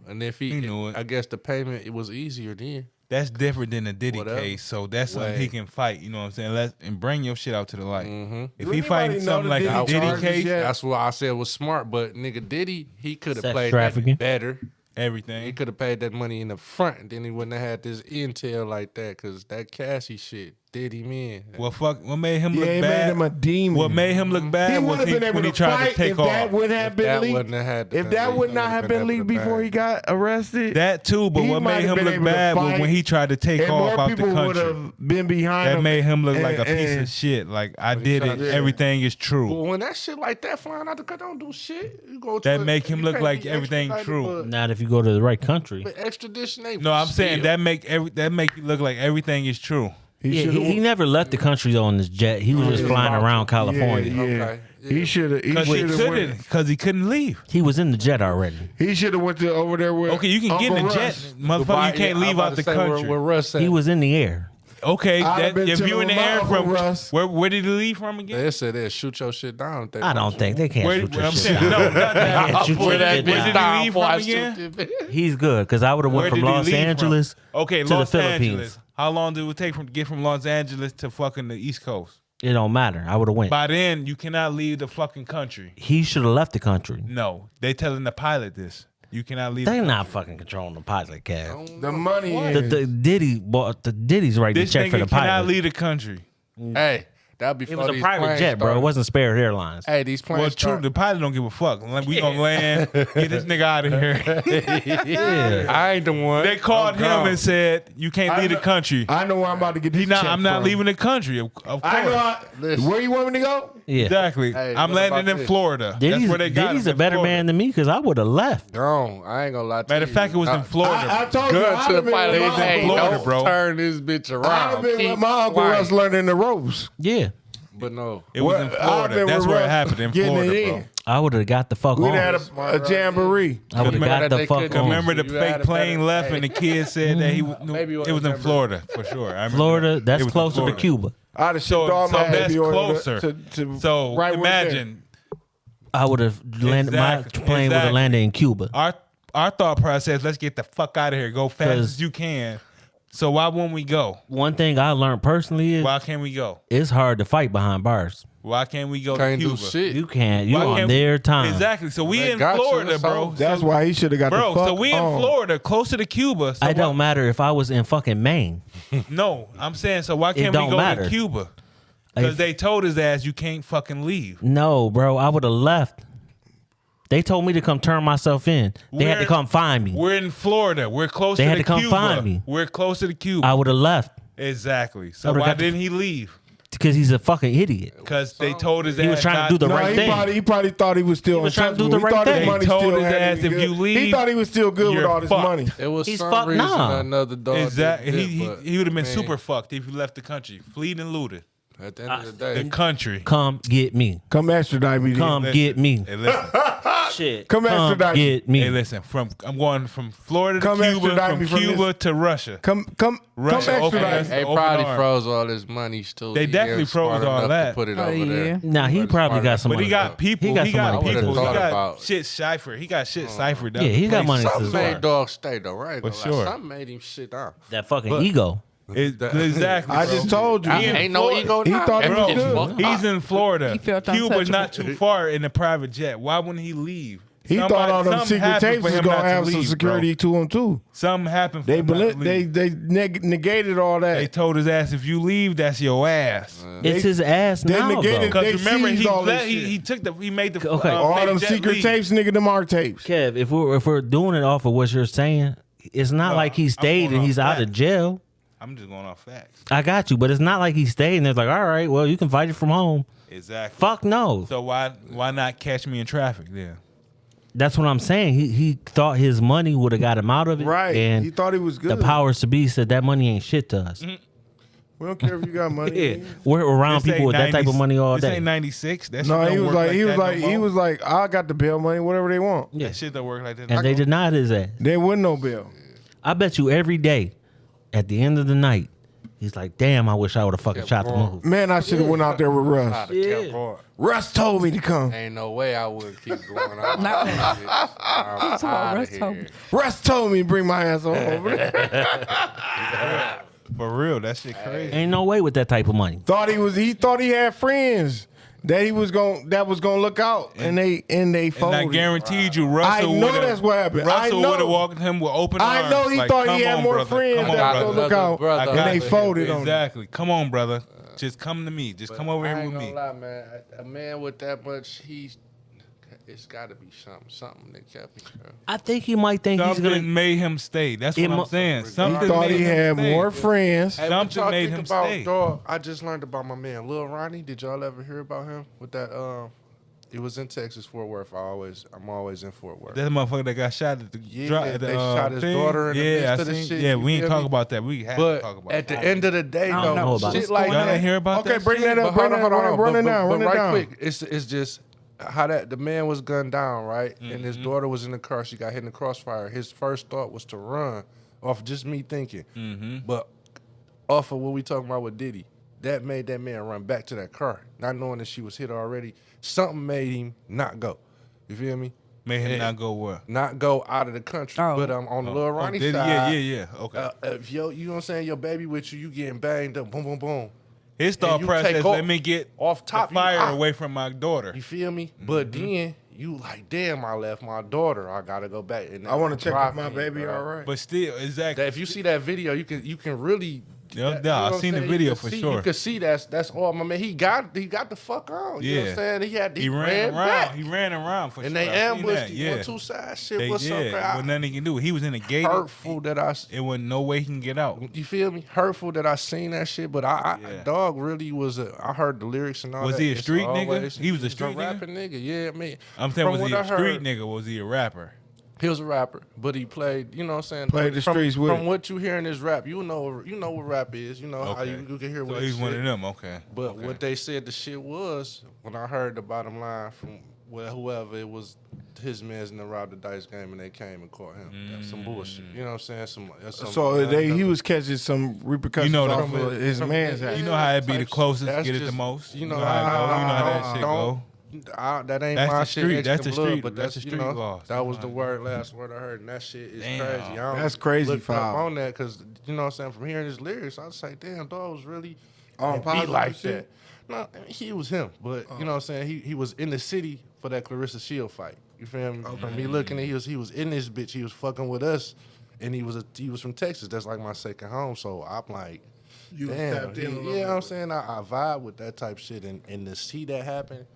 And if He knew it. I guess the payment it was easier then. That's different than the Diddy Whatever. case. So that's something Way. he can fight. You know what I'm saying? And bring your shit out to the light. Mm-hmm. If Do he anybody fighting know something the like a Diddy Diddy charges case, yet? That's what I said was smart, but nigga Diddy, he could have Sex played trafficking. that better. He everything. could have paid that money in the front, and then he wouldn't have had this intel like that. Cause that Cassie shit did him in. Well, fuck. What made him Yeah, look it bad? made him a demon. What made him look He bad would was have been able when he to tried fight to take if off. that would have been that leaked. wouldn't have had. If that would not have been leaked before he got arrested, That too, but He what might made have him been look able to bad was fight, when he tried to take and off more out the people would country. have been behind That him. made him look like a piece and- of shit. Like I did it. tried to- Everything is true. But when that shit like that flying out the country, don't do shit. You go That to make him you look can't like be everything extradited, true. Not if you go to the right country. But extradition ain't. No, I'm saying still. that make you look like everything is true. Yeah, he never left the country though on this jet. He was just flying around California. Yeah, yeah. Okay. He should have. He Because he should have couldn't. went. Because he couldn't leave. He was in the jet already. He should have went to over there with. Okay, you can get in the Uncle jet, Russ. motherfucker. You can't leave out the country. Where Russ at? He was in the air. Okay, I'd have been if you in the telling air my Uncle from Russ. where did he leave from again? They said they'll shoot your shit down. If they I want don't you. think they can't Where, shoot your I'm shit. saying, no, not that. Can't shoot Where your did shit where down. did he leave before I from again? shoot this bitch. He's good because I would have Where went from did he Los leave Angeles from? Okay, to the Los Philippines. Angeles. How long did it take to get from Los Angeles to fucking the East Coast? It don't matter. I would have went. By then, you cannot leave the fucking country. He should have left the country. No, they telling the pilot this. You cannot leave. They the not fucking controlling the pilot, Kev. The money. The Diddy bought the Diddy's right This to check for nigga the cannot pilot. leave the country. Hey, that'd be. It was a private jet, bro. It wasn't Spirit Airlines. Hey, these planes. Well, true. The pilot don't give a fuck. Like, we gonna land. Get this nigga out of here. Yeah. I ain't the one. They called him and said you can't leave the country. I know where I'm about to get this check I'm not from. leaving the country. Of course. I know. Listen. Where you want me to go? Yeah. Exactly. Hey, I'm what landing about in this? Florida. Diddy's, That's where they got Diddy's him, a in better Florida. man than me because I would have left. Gone. I ain't gonna lie to Matter you. of fact, it was in Florida. I told you. Good I'd to the have been pilot. with They my say, Uncle Florida, don't bro. turn this bitch I'd around. have been Keep with my Uncle flying. Russ learning the ropes. Yeah. But no. It was in I've Florida. been That's with where it Russ happened in getting Florida, it bro. in. I would have got the fuck We'd on. had a jamboree. I would have Remember got that the they fuck couldn't on. Remember the You had fake a plane better- left hey. and the kid said that he Maybe it we'll was in remember. Florida for sure. I remember Florida, that. that's It was in closer to Florida. Cuba. I'd have shipped So, all so my that's baby order closer. to So right where it's imagine I would have landed. My Exactly, plane would have exactly. landed in Cuba. our thought process. Let's get the fuck out of here. Go fast 'Cause- as you can. So why won't we go? One thing I learned personally is Why can't we go? it's hard to fight behind bars. Why can't we go Can't to do Cuba? shit. You can't. You Why on can't their time. Exactly. So we They in got you, Florida, so- bro. That's why he should have got Bro, the fuck so we in on. Florida, closer to Cuba. So It don't matter if I was in fucking Maine. No, I'm saying, so why can't we don't go matter. to Cuba? Because If- they told his ass you can't fucking leave. No, bro, I would have left. They told me to come turn myself in. They had to We're- come find me. We're in Florida. We're close They to had the to come Cuba. find me. We're closer to Cuba. I would have left Exactly. So would've why got the- didn't he leave? because he's a fucking idiot. Because they told his ass He was trying to not do the No, right he thing. probably thought he was still was trying to do the untouchable. He right thought his thing. money They told still his had ass, him if good. you leave, he thought he was still good with you're all this fucked. money. It was He's some fucked reason now. another dog. Exactly. did He but, would have been man, super fucked if he left the country. Fleed and looted. At the end of the The day, country. Come get me. Come extradite me. then. Come get me. Hey, listen. Shit. Come extradite me. get me. Hey, listen. I'm going from Florida to Come Cuba, extradite from me from Cuba this- to Russia. Come Russia open extradite us. me. they Open probably arms. froze all his money too. They He definitely was smart froze all enough that. To put it Oh, over yeah. there. Nah, he probably got some But money. he got people. He got some money. would've people. He thought got about- shit ciphered. He got shit ciphered. Yeah, he got money Something too. made dog stay though, right? For Like, sure. Something made him sit down. That fucking ego. Exactly. I bro. just told you. He in Ain't no Florida. ego. He now. thought he That was bitch good. fucked up. He's in Florida. He felt Cuba's not untouchable. too far in the private jet. Why wouldn't he leave? He thought all them something secret happened tapes for was him gonna not to have some leave, security to him too. Bro. Something happened for They him not to leave. they negated all They that. told his ass, if you leave, that's your ass. It's his ass they now, negated- though. They Because remember, seized all this shit. he took he made the Okay. All fake them jet secret leave. tapes, nigga, them art tapes. Kev, if we're doing it off of what you're saying, it's not No, like he I'm stayed going and he's off out of facts. jail. I'm just going off facts. I got you, but it's not like he stayed and it's like, all right, well, you can fight it from home. Exactly. Fuck no. So why not catch me in traffic then? That's what I'm saying. He thought his money would have got him out of it. Right. And He thought he was good. the powers to be said that money ain't shit to us. We don't care if you got money. Yeah. We're around This people ain't with that type of 90 money all This day. ain't 96. That shit No, don't he was work like, that no he more. was like, I got the bail money, whatever they want. Yeah. That shit don't work like that. And they denied his ass. There wasn't no bail. I bet you every day, at the end of the night, he's like, damn, I wish I would have fucking shot the move. Man, I should have went out there with Russ. Yeah. Russ told me to come. Ain't no way I would keep going out. No. I'm That's what outta Russ told here. me. Russ told me to bring my ass on over there. For real, that shit crazy. Ain't no way with that type of money. He thought he had friends that was gonna look out, and they And I folded. guaranteed you, I Russell know would've- that's what happened. I Russell know. would have walked him with open arms. I know he like, thought he "Come had on, more brother. friends Come on, that brother. gonna look out, Brother, and they brother. folded on him. Exactly. Come on, brother. Just come to me. Just come over I here ain't with gonna me. lie, man. A man with that much, it's got to be something that kept him. Bro. I think he might think he's Something gonna. made him stay. That's what I'm saying. He Something thought made he him had stay. more friends. Hey, Something what y'all made think him about, stay. dog? I just learned about my man Lil Ronnie. Did y'all ever hear about him with that? It was in Texas, Fort Worth. I'm always in Fort Worth. That motherfucker that got shot at the They shot his daughter in the midst of the shit. Yeah, you we ain't feel talk me? about that. We have to talk But about at the that. end of the day, I don't know though, about shit this. like Y'all that. ain't hear about Okay, that bring shit? that up. But hold on. Run it But down. right quick, it's just how that the man was gunned down, right? And his daughter was in the car. She got hit in the crossfire. His first thought was to run off just me thinking. But off of what we talking about with Diddy, that made that man run back to that car, not knowing that she was hit already. Something made him not go. You feel me? Made him not go where? Not go out of the country. Oh. But on the Lil Ronnie Diddy, side, yeah. Okay. if you know what I'm saying, your baby with you getting banged up, boom, boom, boom. His thought you process, take let off- me get off top the fire you, away from my daughter. You feel me? But then you like, damn, I left my daughter. I gotta go back. And I want to check if drop my me, baby bro. all right. But still, exactly. That if you see that video, you can really. Yeah, that- yeah, I what I'm seen the saying? video You can for see- sure. You can see that's all, my man. He got the fuck on. You know what I'm saying? He ran around. back. He ran around for And sure. they I seen ambushed that, him yeah. on two sides. Shit, They what's did. up? Well, nothing he can do. He was in a gate. Hurtful that I. It wasn't no way he can get out. You feel me? Hurtful that I seen that shit, but I Yeah. dog really was I heard the lyrics and all Was that. he a It's street nigga? always- He was a street nigga? rapping nigga. Yeah, I mean. I'm saying, from was what he I a street heard, nigga or was he a rapper? He was a rapper, but he played, you know what I'm saying? Played the from, streets with From it. what you hear in his rap, you know what rap is. You know how Okay. you can hear what So he he's one said. of them. Okay. But Okay. what they said the shit was, when I heard the bottom line from whoever, it was his man's in the rob the dice game and they came and caught him. That's some bullshit. You know what I'm saying? Some So he was catching some repercussions off of his man's ass. You know how it be the closest, That's get it the just- most. you know how it go. You know how that shit go. That ain't That's my the shit. street. Extra That's the blood, street. but That's that's the you street know, laws. that was the last word I heard, and that shit is Damn. crazy. I don't That's crazy, look up foul. on that because you know what I'm saying. From hearing his lyrics, I'd say, damn, dog was really On be positive like shit? that. No, he was him, but you know what I'm saying. He was in the city for that Clarissa Shield fight. You feel me? From me looking at he was in this bitch. He was fucking with us, and he was from Texas. That's like my second home. So I'm like. You was Damn, tapped in a little you know what I'm bit. saying? I vibe with that type shit, and to see that happen,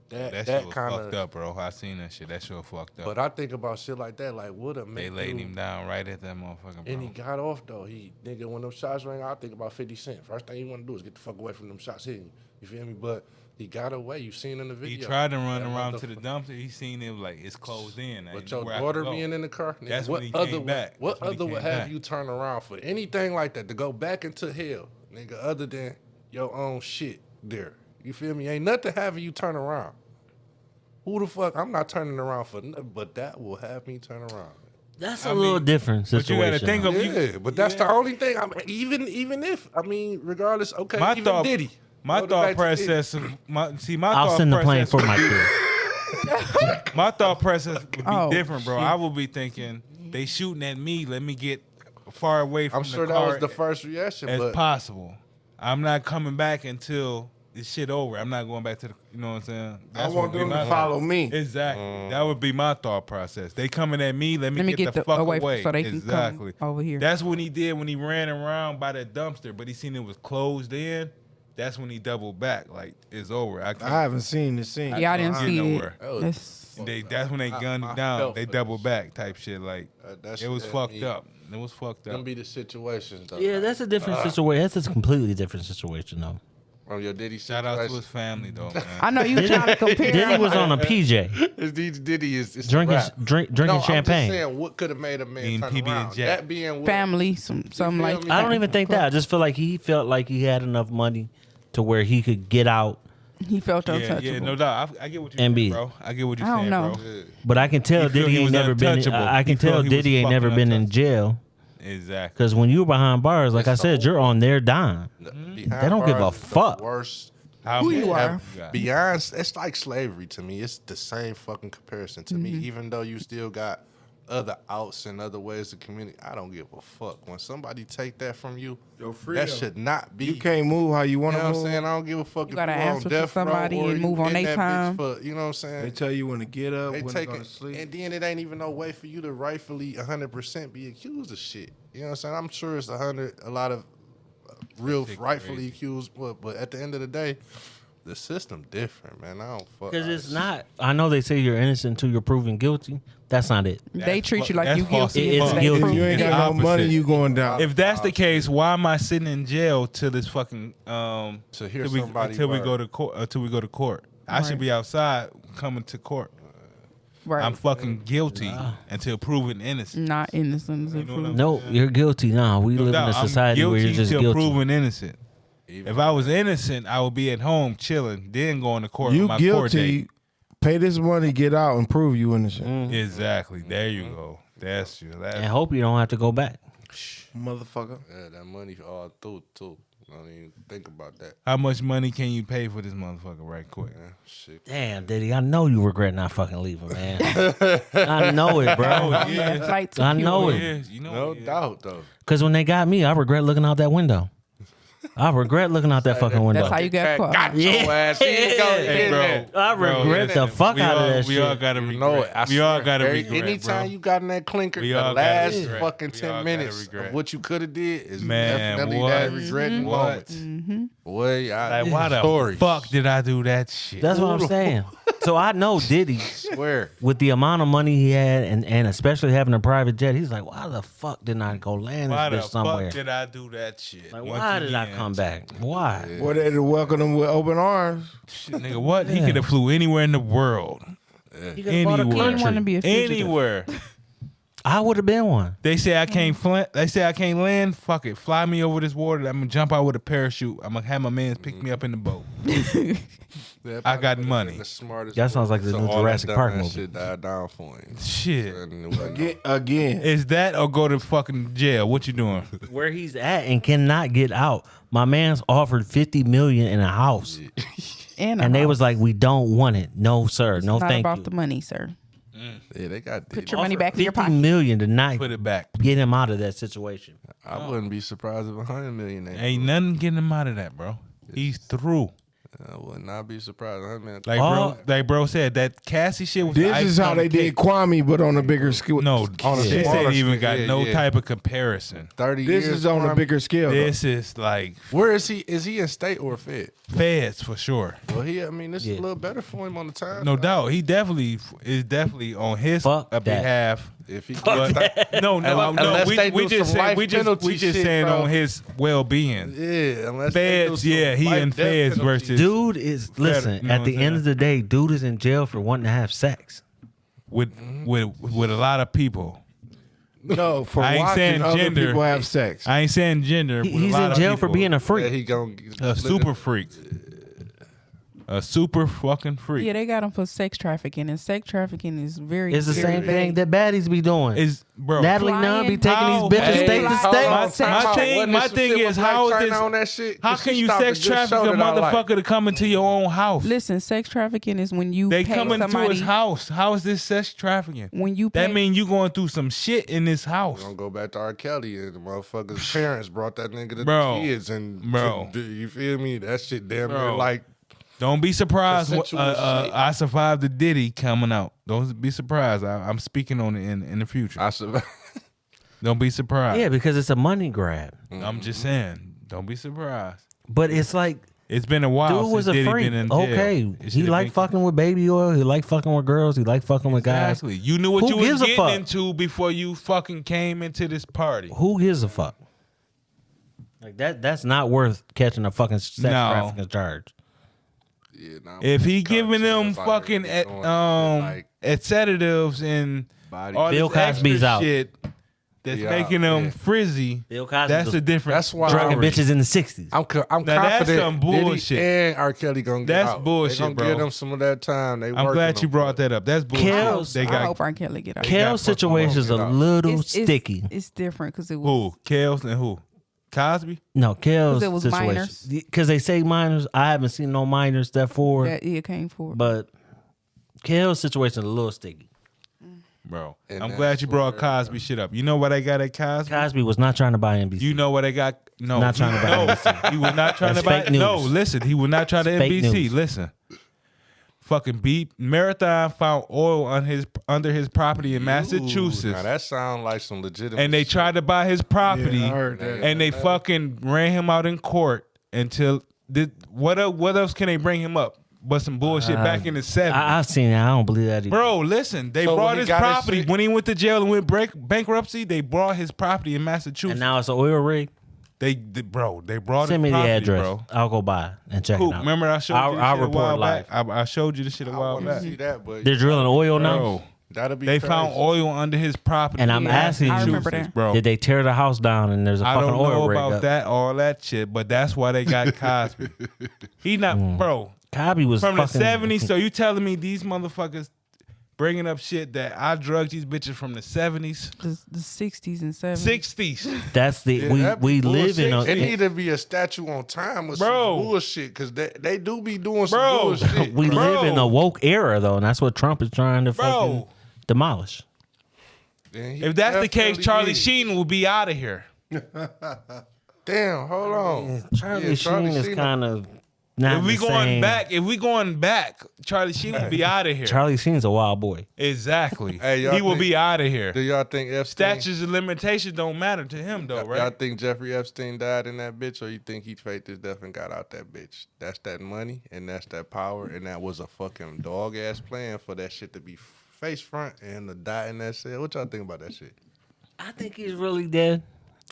That that shit was kind fucked of. up, bro. I seen that shit. That shit was fucked up. But I think about shit like that, like what a They man. laid him down right at that motherfucker, And he bro. got off though. Nigga, when them shots rang, I think about 50 Cent. First thing you want to do is get the fuck away from them shots hitting you. You feel me? But he got away. You seen in the video. He tried to run That around to the motherfucker- dumpster. He seen it like it's closed in. I But ain't your nowhere I can daughter go. being in the car, nigga, That's what when he other came back. What That's when he other would came have back. you turn around for anything like that to go back into hell, nigga? Other than your own shit there. You feel me? Ain't nothing having you turn around. Who the fuck? I'm not turning around for nothing, but that will have me turn around. That's I a little mean, different but you situation. gotta think though. of- Yeah, but that's the only thing. I mean, even if regardless, okay, My even thought, Diddy. my Go thought back to Diddy. process. My I'll thought send the plane process for would my be- kid. My thought process would be Oh, different, bro. I would be thinking they shooting at me. Let me get far away from I'm sure the that car was the first reaction, as but possible. I'm not coming back until this shit over. I'm not going back to the. You know what I'm saying? I That's want what them would be to my follow me. Exactly. That would be my thought process. They coming at me. Let me get the fuck away. so they can exactly. come over here. That's what he did when he ran around by that dumpster, but he seen it was closed in. That's when he doubled back. Like it's over. I can't. I haven't seen the scene. Yeah, I didn't get see nowhere. it. That's, That's when they gunned him down. felt They for doubled this. back type shit. Like that's it was that fucked me- up. It was fucked Them up. be the situations though. Yeah, that's a different situation. That's a completely different situation, though. From your Diddy Shout out to situation. his family though, man. I know you trying to compare. Diddy was on a PJ Diddy is drinking rap. drinking No, champagne. I'm just saying, what could have made a man Eating turn PB and around? Jack. That being what, family, something feel like me? that. I don't even think that. I just feel like he felt like he had enough money to where he could get out. He felt untouchable. Yeah, no doubt. I get what you're And saying, B. bro. I get what you're I don't saying, know. bro. But I can tell He feel Diddy he ain't was never been. untouchable. I can He feel tell he was Diddy ain't never fucking been in untouchable. jail Exactly. because when you were behind bars, like I It's said, the you're on their dime. behind They don't give a bars is the fuck. Worst. Who you are. Beyond, it's like slavery to me. It's the same fucking comparison to me. Mm-hmm. Even though you still got other outs and other ways to communicate, I don't give a fuck. When somebody take that from you, Your freedom. that should not be. You can't move how you want You know to what I'm move. saying? I don't give a fuck if gotta you on answer to death row somebody or and you move on in they that time. bitch for, you know what I'm saying? They tell you when to get up, They when to take go to it, sleep. and then it ain't even no way for you to rightfully 100% be accused of shit. You know what I'm saying? I'm sure it's a lot of real shit rightfully crazy. accused, but at the end of the day, the system different, man. I don't fuck. Because it's not. I know they say you're innocent until you're proven guilty. That's not it. They treat you like That's you false. guilty. It's until they guilty. prove If you ain't It's got no opposite. money, you going down. If that's the case, why am I sitting in jail till this fucking To hear till we somebody till we word. go to court? Till we go to court, I should Right. be outside coming to court. Right. I'm fucking guilty until proven innocent. Not innocent. You know what I'm No, you're guilty. No, we live in a society where you're just till guilty. proven innocent. If I was innocent, I would be at home chilling, then going to court. You on my court guilty. date. Pay this money, get out, and prove you innocent. Exactly. There you go. That's you. And hope you don't have to go back. Motherfucker. Yeah, that money all through too. I don't even think about that. How much money can you pay for this motherfucker right quick? Yeah, shit. Damn, Diddy, I know you regret not fucking leaving, man. I know it, bro. That flight I know secure. it. You know, No doubt though. Because when they got me, I regret looking out that window. I regret looking out that fucking window. That's how you got caught. Got your ass. Here you go. Hey, bro. I regret the fuck out of that we shit. all gotta regret. No, I we all swear, gotta regret, anytime bro. you got in that clinker, We the all gotta last regret. fucking We all 10 gotta minutes regret. of what you could have did is Man, definitely what? that regretting What? moments. Boy, Like, why the stories. fuck did I do that shit? That's what I'm saying. So I know Diddy, Swear. with the amount of money he had, and especially having a private jet, he's like, why the fuck didn't I go land Why the this bitch somewhere? fuck did I do that shit? Like, Once why did I again. come back? Why? Well, they welcome them with open arms. Shit, nigga, what? He could have flew anywhere in the world. You could've bought a Anywhere. Didn't want to be a fugitive. Anywhere. I would have been one. They say I can't They say I can't land. Fuck it. Fly me over this water. I'm gonna jump out with a parachute. I'm gonna have my mans pick me up in the boat. That I got probably money. the smartest That sounds like the so new all Jurassic that Park dumbass movie. Shit died down for him. Shit. Again. Is that or go to fucking jail? What you doing? Where he's at and cannot get out. My man's offered $50 million in a house, and they was like, "We don't want it. No, sir. It's No, not thank about you." the money, sir. Yeah, they got. Put your money back in your $50 pocket. million to not Put it back. get him out of that situation. I wouldn't be surprised if 100 million. Ain't nothing getting him out of that, bro. He's through. I would not be surprised. 100 million. Like bro said, that Cassie shit was. This the is icing how on they the did cake. Kwame, but on a bigger scale. No, on a this smaller ain't even scale. got Yeah, no yeah. type of comparison. 30 This years. is on a crime. bigger scale. though. This is like Where is he? Is he in state or fed? feds for sure. Well, I mean, this is Yeah. a little better for him on the time. No doubt. He definitely is definitely on his Fuck that. behalf. If he But no, Unless they we do just some saying life we penalty just shit, saying bro. on his well being. yeah, unless they do Feds, some yeah, he life in death feds penalty. versus Dude is listen. you know At what the I'm end of the day, dude is in jail for wanting to have sex. with a lot of people. No, for I ain't watching saying other gender. people have sex. I ain't saying gender. with a He's lot in of jail for people. being a Yeah, freak. he gonna a super freak. A super fucking freak. Yeah, they got him for sex trafficking, and sex trafficking is very. It's the very same big. thing that baddies be doing. Is bro. Natalie Flying. Nunn be taking How- these bitches Hey, state to hold state. on. My thing is, how is this? on that shit? How can you sex traffic a motherfucker to come into your own house? Listen, sex trafficking is when you They pay come into somebody. his house. How is this sex trafficking? When you pay, That mean you going through some shit in this house. We're gonna go back to R. Kelly and the motherfuckers' parents brought that nigga to Bro. the kids and Bro. you feel me? That shit damn near Bro. like Don't be surprised. Consensual shit. I survived the Diddy coming out. Don't be surprised. I'm speaking on it in the future. I survived. Don't be surprised. Yeah, because it's a money grab. I'm just saying. Don't be surprised. But it's like, It's been a while dude was since a Diddy freak. been in jail. Okay, It he should've like been- fucking with baby oil. He like fucking with girls. He like fucking with guys. Exactly. You knew what Who you was gives a getting fuck? into before you fucking came into this party. Who gives a fuck? Like that's not worth catching a fucking sex No. trafficking charge. Yeah, nah, If he got giving them chills out fucking here going, like, sedatives and body- all Bill this extra Cosby's out. shit that's Yeah, making them yeah. frizzy, Bill Cosby that's was a different That's why drugging story. bitches in the 60s. I'm Now, that's confident some Diddy bullshit. and R. Kelly gonna get That's out. bullshit, They gonna bro. give them some of that time. They I'm working glad you them brought for it. that up. That's bullshit. Kels- They I got hope I can't let get out. Kel's fucking situation is a out. little It's- sticky. It's different because it was. who? Kels and who? Cosby? No, Kel's 'Cause it was situation. minors. Because they say minors. I haven't seen no minors step forward. That it came for. But Kel's situation is a little sticky. Bro. And I'm glad you that's brought where- Cosby shit up. You know what I got at Cosby? Cosby was not trying to buy NBC. You know what I got? No. Not trying to buy no. NBC. He was not trying That's to buy fake news. No, listen. He would not try to It's fake NBC. news. Listen. Fucking beep. Marathon found oil on under his property in Ooh, Massachusetts. Now that sounds like some legitimate. And they shit. tried to buy his property. Yeah, I heard that. And they fucking ran him out in court until what else can they bring him up but some bullshit back in the 70s? I've seen it. I don't believe that either. Bro, listen, they So when brought he his got his property shit- when he went to jail and went bankruptcy. They brought his property in Massachusetts. And now it's an oil rig. They brought Send me his the property, address. bro. I'll go by and check Cool. it out. Remember I showed you this I'll shit a report while live. back? I showed you this shit a I while want to back. see that, but They're drilling oil now. Bro, that'll be they crazy. found oil under his property. And I'm asking I you, remember that. bro. did they tear the house down and there's a I fucking don't oil know rig about up? that, all that shit, but that's why they got Cosby. He not, bro. Cosby was From fucking, the 70s, so you telling me these motherfuckers bringing up shit that I drugged these bitches from the 70s? The 60s and 70s. 60s. That's the Yeah, we live in It a need to be a statue on time with Bro. some bullshit because they do be doing some Bro. bullshit. we Bro. live in a woke era though, and that's what Trump is trying to Bro. fucking demolish. And he If that's the case, definitely Charlie is. Sheen will be out of here. Damn, hold on. Charlie Yeah, Sheen is kind of not If we the going same. back, Charlie Sheen will be out of here. Charlie Sheen's a wild boy. Exactly. Hey, y'all he will think- be out of here. Do y'all think Epstein? Statutes of limitations don't matter to him though, Y'all right? think Jeffrey Epstein died in that bitch, or you think he faked his death and got out that bitch? That's that money and that's that power, and that was a fucking dog ass plan for that shit to be face front and to die in that cell. What y'all think about that shit? I think he's really dead,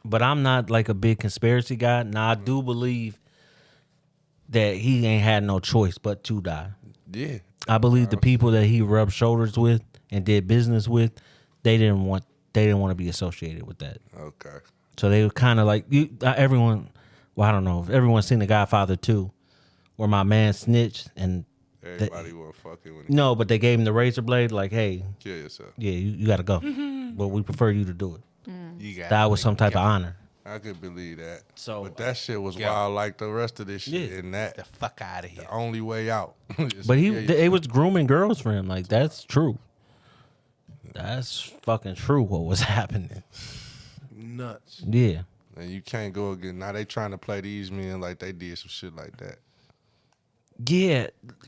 but I'm not like a big conspiracy guy. Now I do believe that he ain't had no choice but to die. Yeah. I believe the people that he rubbed shoulders with and did business with, they didn't want to be associated with that. Okay. So they were kind of like everyone. Well, I don't know if everyone's seen The Godfather 2, where my man snitched and Everybody was fucking with him. no, but they gave him the razor blade. Like, hey, Kill yourself. yeah, you got to go, but we prefer you to do it. You got That was some type of honor. I could believe that. So, but that shit was yeah. wild like the rest of this shit. Yeah. And that the fuck out of here. the only way out. is But to kill yourself. it was grooming girls for him. Like that's true. That's fucking true. What was happening? Nuts. Yeah. And you can't go again. Now they trying to play these men like they did some shit like that. Yeah,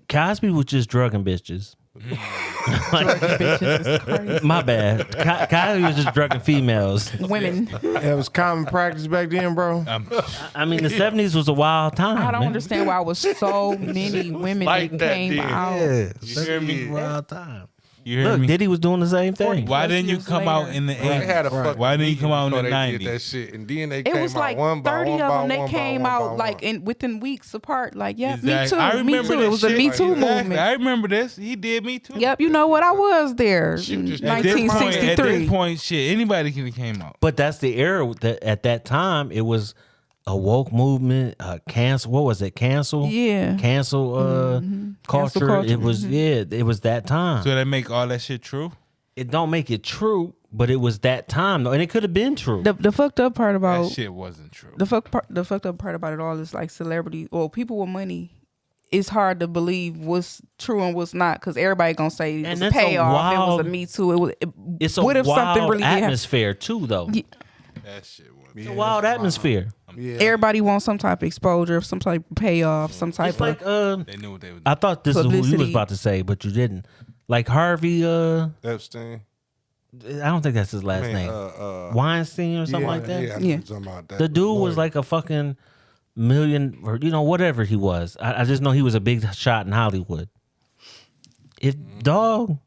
Cosby was just drugging bitches. Bitches is crazy. My bad. Cosby was just drugging females. Women. That was common practice back then, bro. I mean, the 70s was a wild time. I don't man. understand why was so many women like that that, came dude. out. Yeah, You hear me? wild time. You hear Look, me? Diddy was doing the same thing. Why didn't you years come out later. in the They had a 80s? fucking Why didn't you come out in before the they did 90s? that shit, and then they It came was out like one by 30 one of by them. They one by came one by out one. like within weeks apart. Like, yeah, Exactly. me too. I Me remember too. this It was a shit. Me Too Exactly. movement. I remember this. He did Me Too. Yep, you know what? I was there. She was just- At this point- At 1963. this point, shit, anybody could have came out. But that's the era that at that time it was a woke movement, cancel. What was it? Cancel. Yeah. Cancel culture. Cancel culture. It was it was that time. So they make all that shit true? It don't make it true, but it was that time though, and it could have been true. The fucked up part That about shit wasn't true. the fucked up part about it all is like celebrities or people with money. It's hard to believe what's true and what's not because everybody gonna say it And was a that's a payoff. It was wild- a Me Too. It was. It's a what if wild something really did happen? atmosphere too, though. Yeah. That shit was. It's a wild atmosphere. Yeah. Everybody wants some type of exposure, some type of payoff, some type It's like They knew what they were doing. I thought this is who you was Publicity. about to say, but you didn't. Like Harvey. Epstein. I don't think that's his last name. Weinstein or something like that. Yeah, I Yeah. know something about that. The dude was like a fucking million, or whatever he was. I just know he was a big shot in Hollywood. If dog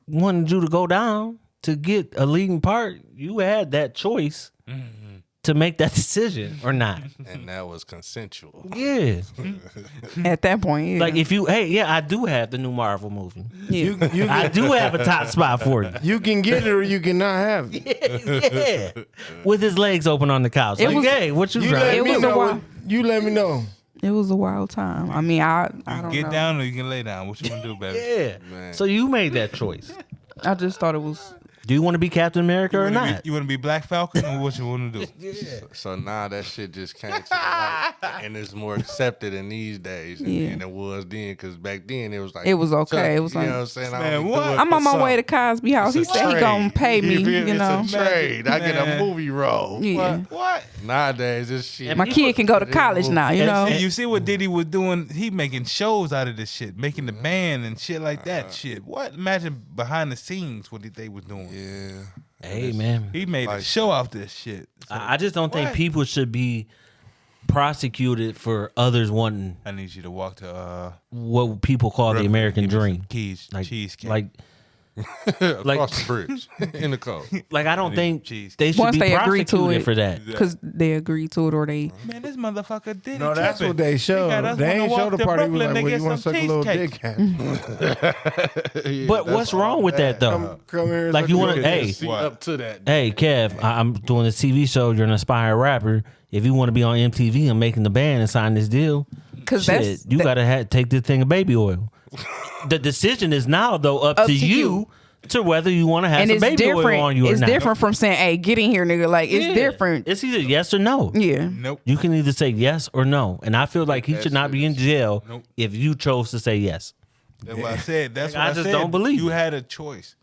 wanted you to go down to get a leading part, you had that choice to make that decision or not. and that was consensual. Yeah, at that point. Yeah. like if you, I do have the new Marvel movie. yeah. You I do have a top spot for you. you can get it or you cannot have it. Yeah, with his legs open on the couch. It Like, was- hey, what you You trying? let It me was a know. while. You let me know. It was a wild time. I mean, I You don't can get know. down or you can lay down. What you want to do, baby? Yeah. Man. So you made that choice. I just thought it was. Do you want to be Captain America or not? You want to be Black Falcon or what you want to do? So now that shit just came to the light, and it's more accepted in these days Yeah. than it was then. Because back then it was like It was okay. Chuck, It was you like- know what I'm saying? I Man, only do what? it I'm for on my way to something. Cosby house. He It's a said he trade. gonna pay me. You feel me? You know. It's a trade. I get a Man. movie role. Yeah. What? Nowadays, this shit. My kid can go to college now. You know. See, you see what Diddy was doing? He making shows out of this shit, making the band and shit like that. Shit. What? Imagine behind the scenes what they was doing. Yeah. Hey, man. He made a Like- show out this shit. So I just don't think What? people should be prosecuted for others wanting I need you to walk to what people call the Brooklyn, American give me some dream. Keys, Like, cheesecake. like Across the bridge in the cold. Like, I don't think cheese. they should Once be they agree to prosecuted it. for that. Because they agreed to it or they. Man, this motherfucker did it. No, that's tripping. what they He showed. got us They wanna ain't walk show the to party. We Brooklyn like, to well, get you want to some suck a little cheesecake. dick at? Yeah, But that's what's wrong all with that, though? Come here. Like, you want to, to? hey, See up to that. hey, Kev, I'm doing this TV show. You're an aspiring rapper. If you want to be on MTV, I'm making the band and sign this deal. Because Shit, you gotta take this thing of baby oil. The decision is now though up to you to whether you want to have and some it's baby oil different. on you or It's not. different from saying, "Hey, get in here, nigga." Like it's Yeah. different. It's either yes or no. Yeah. Nope. You can either say yes or no, and I feel like he should not be in jail Nope. if you chose to say yes. That's what I said. That's Like, what I I just said. don't believe you it. had a choice.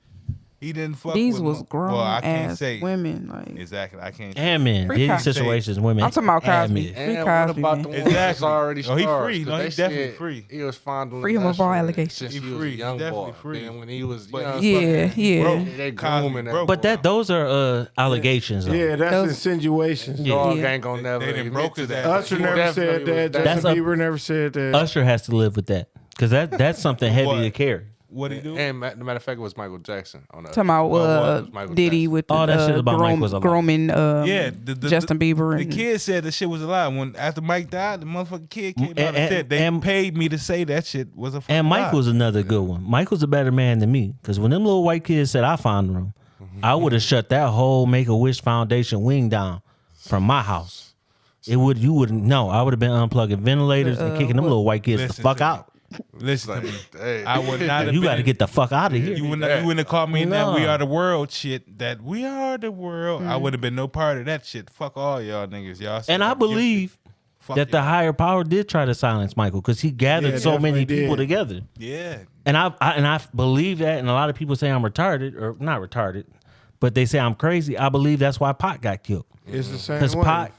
He didn't fuck These with was no- grown Well, I can't ass say women. Like exactly. I can't. And men, Free in Cosby. situations, women. I'm talking about and Cosby. men. Free And what Cosby, about man. the one that's Exactly. already Oh, he stars? free. No, 'Cause he's they definitely said free. He was fondling Free him of Usher all allegations. since He he was free. a young Definitely boy. free. Then when he was, But young, Yeah, yeah. Bro, they Cosby grooming that. broke. But those are allegations. Though. Yeah, that's Those- insinuations. Dog Yeah. ain't gonna never They done admit broke to his that. ass. Usher He never said definitely was that. that. That's Justin a- Bieber never said that. Usher has to live with that because that's something heavy What? to carry. What he do? And the matter of fact, it was Michael Jackson on that. Talking about Well, it was Michael Diddy Jackson. with the All that shit about Mike was a lie. grooming Yeah, Justin Bieber The and kid said the shit was a lie. When after Mike died, the motherfucking kid came out and and- said they and- paid me to say that shit was a fucking And Mike lie. was another good one. Mike was a better man than me because when them little white kids said I found them, I would have shut that whole Make-A-Wish Foundation wing down from my house. You wouldn't know. I would have been unplugging ventilators and kicking them little white kids the Listen fuck to me. out. Listen to me. Hey. I would not have You been. got to get the fuck out of here. You wouldn't have caught me in that No. "We Are the World" shit. That "We Are the World." I would have been no part of that shit. Fuck all y'all niggas, y'all. And I believe Fuck that the y'all. higher power did try to silence Michael because he gathered Yeah, so many definitely people did. together. Yeah, And I believe that, and a lot of people say I'm retarded or not retarded, but they say I'm crazy. I believe that's why Pac got killed It's the same because way. Pac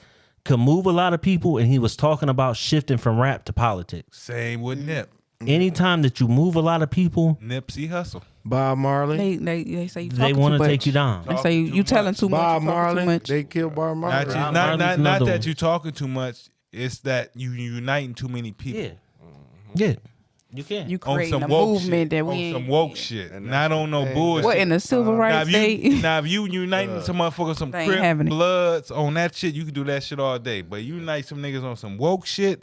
could move a lot of people, and he was talking about shifting from rap to politics. same with Nip. Anytime that you move a lot of people, Nipsey Hussle. Bob Marley. they say they want to take you down. They say Talking you too telling much. too much. Bob you talking Marley. Too much. They killed Bob Marley. Not, Bob not, Marley's not another that one. you talking too much. It's that you uniting too many people. Yeah, yeah, you can. You On creating some a woke movement shit. that we On ain't. some woke shit. And Not on no bullshit. What in the civil Now rights if you state? uniting some motherfuckers, some They ain't Crip having it. Bloods on that shit, you can do that shit all day. But you unite some niggas on some woke shit,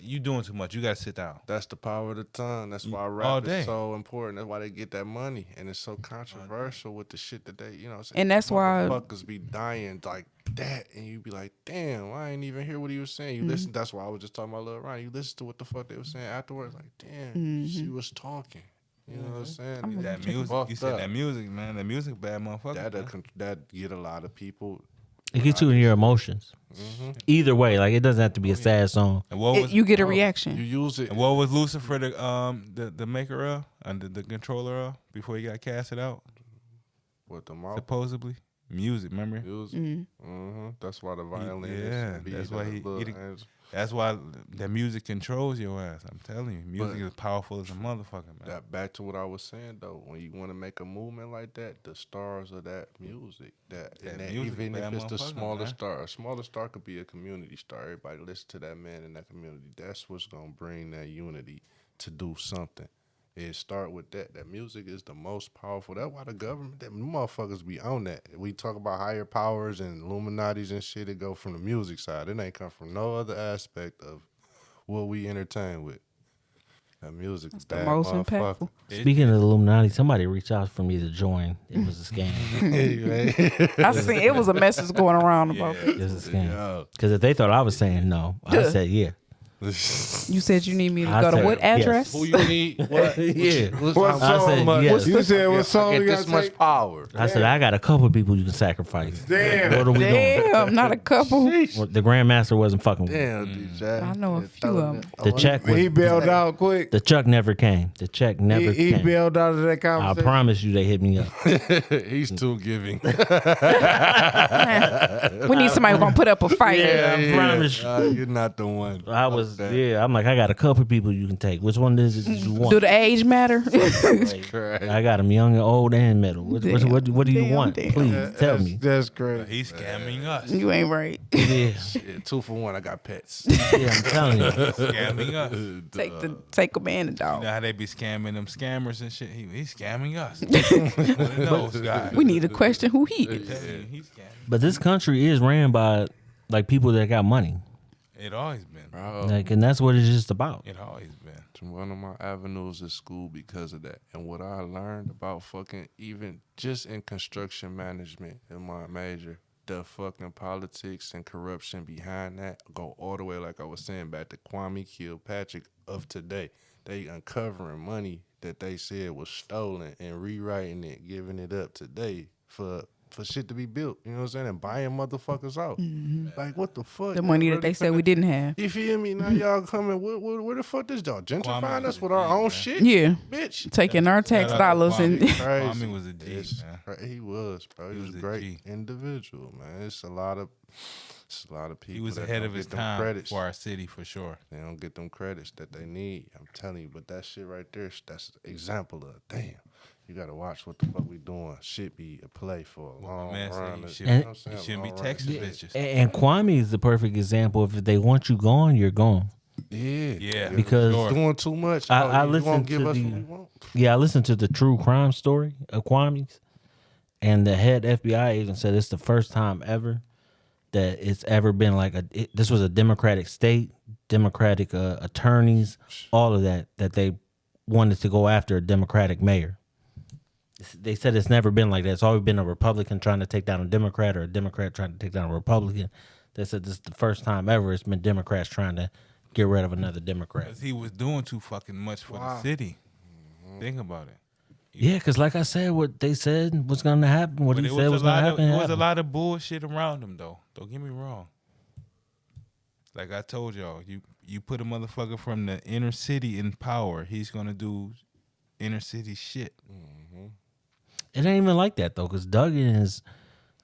you doing too much. You gotta sit down. That's the power of the tongue. That's why All rap day. is so important. That's why they get that money, and it's so controversial with the shit that they, you know. And that's why- motherfuckers be dying like that, and you be like, "Damn, I ain't even hear what he was saying." You listen. That's why I was just talking about Lil Ryan. You listen to what the fuck they were saying afterwards. Like, damn, she was talking. You know what I'm saying? That music, you said that music, man. That music, bad motherfucker. man. That get a lot of people. It gets you in your emotions. Either way, like it doesn't have to be a sad song. And what was You get a You reaction. use it. and what was Lucifer the maker of and the controller of before he got casted out? With the mouth. Supposedly music. Remember? Music. That's why the violin. Yeah, that's why That's why that music controls your ass. I'm telling you, music is powerful as a motherfucker, man. That back to what I was saying though, when you want to make a movement like that, the stars of that music, music even bad if it's the motherfucker, smaller man. star, a smaller star could be a community star. Everybody listen to that man in that community. That's what's gonna bring that unity to do something. It start with that. That music is the most powerful. That's why the government, them motherfuckers be on that. We talk about higher powers and Illuminatis and shit. It go from the music side. It ain't come from no other aspect of what we entertain with. That music is the bad most motherfucker. impactful. Speaking of Illuminati, somebody reached out for me to join. It was a scam. I seen it was a message going around about it. It was a scam. Because if they thought I was saying no, I said yeah. You said you need me to I go to said what yes. address? Who you need? What? Yeah. What I song? said Much? yes. You said what song I you get got this to much take? power. I said I got a couple people you can sacrifice. Damn. What are we doing? Damn, not a couple. Well, the Grandmaster wasn't fucking with me. Damn, DJ. I know a few of them. The check was He bailed out quick. the check never came. The check never He came. bailed out of that I conversation. promise you they hit me up. He's too giving. We need somebody who gonna put up a fight. Yeah, I promise you. You're not the one. I was Cause I'm like, I got a couple people you can take. Which one is it you want? Do the age matter? I got them young and old and middle. What do you want? Damn. Please tell me. That's great. He's scamming us. You ain't right. Yeah, Shit, 2 for 1. I got pets. yeah, I'm telling you. Scamming us. Take a man and You dog. know how they be scamming them scammers and shit? He's scamming us. One of those guys. We need to question who he is. Tell you, he's scamming. But this country is ran by like people that got money. It always been. Bro, Like, and that's what it's just about. It always been. one of my avenues is school because of that. And what I learned about fucking even just in construction management in my major, the fucking politics and corruption behind that go all the way, like I was saying, back to Kwame Kilpatrick of today. They uncovering money that they said was stolen and rewriting it, giving it up today for shit to be built. You know what I'm saying? And buying motherfuckers out. Like, what the fuck? The money that they said we didn't have. You feel me? Now y'all coming, where the fuck this y'all gentrifying Kwame us was with a our G, own man. shit? Yeah. Bitch. Taking our tax Shout out to dollars and Kwame. Crazy. Kwame was a G, man. He was, bro. He was a great G. individual, man. It's a lot of people. He was that ahead don't of his get them time credits. for our city, for sure. They don't get them credits that they need. I'm telling you, but that shit right there, that's an example of damn. You gotta watch what the fuck we doing. Shit be a play for a long Man said run. you You should, know what I'm you saying? shouldn't be Long run. texting bitches. And Kwame is the perfect example. If they want you gone, you're gone. Yeah, Because- for sure. Doing too much. I you listened won't give to us the- what we want. Yeah, I listened to the true crime story of Kwame's, and the head FBI agent said it's the first time ever that it's ever been like this was a Democratic state, Democratic attorneys, all of that they wanted to go after a Democratic mayor. They said it's never been like that. It's always been a Republican trying to take down a Democrat or a Democrat trying to take down a Republican. They said this is the first time ever it's been Democrats trying to get rid of another Democrat. 'Cause he was doing too fucking much for the city. Think about it. Yeah, because like I said, what they said was going to happen, what But he it said was going to happen. It was a happened. lot of bullshit around him, though. Don't get me wrong. Like I told y'all, you put a motherfucker from the inner city in power, he's gonna do inner city shit. It ain't even like that though, because Duggan is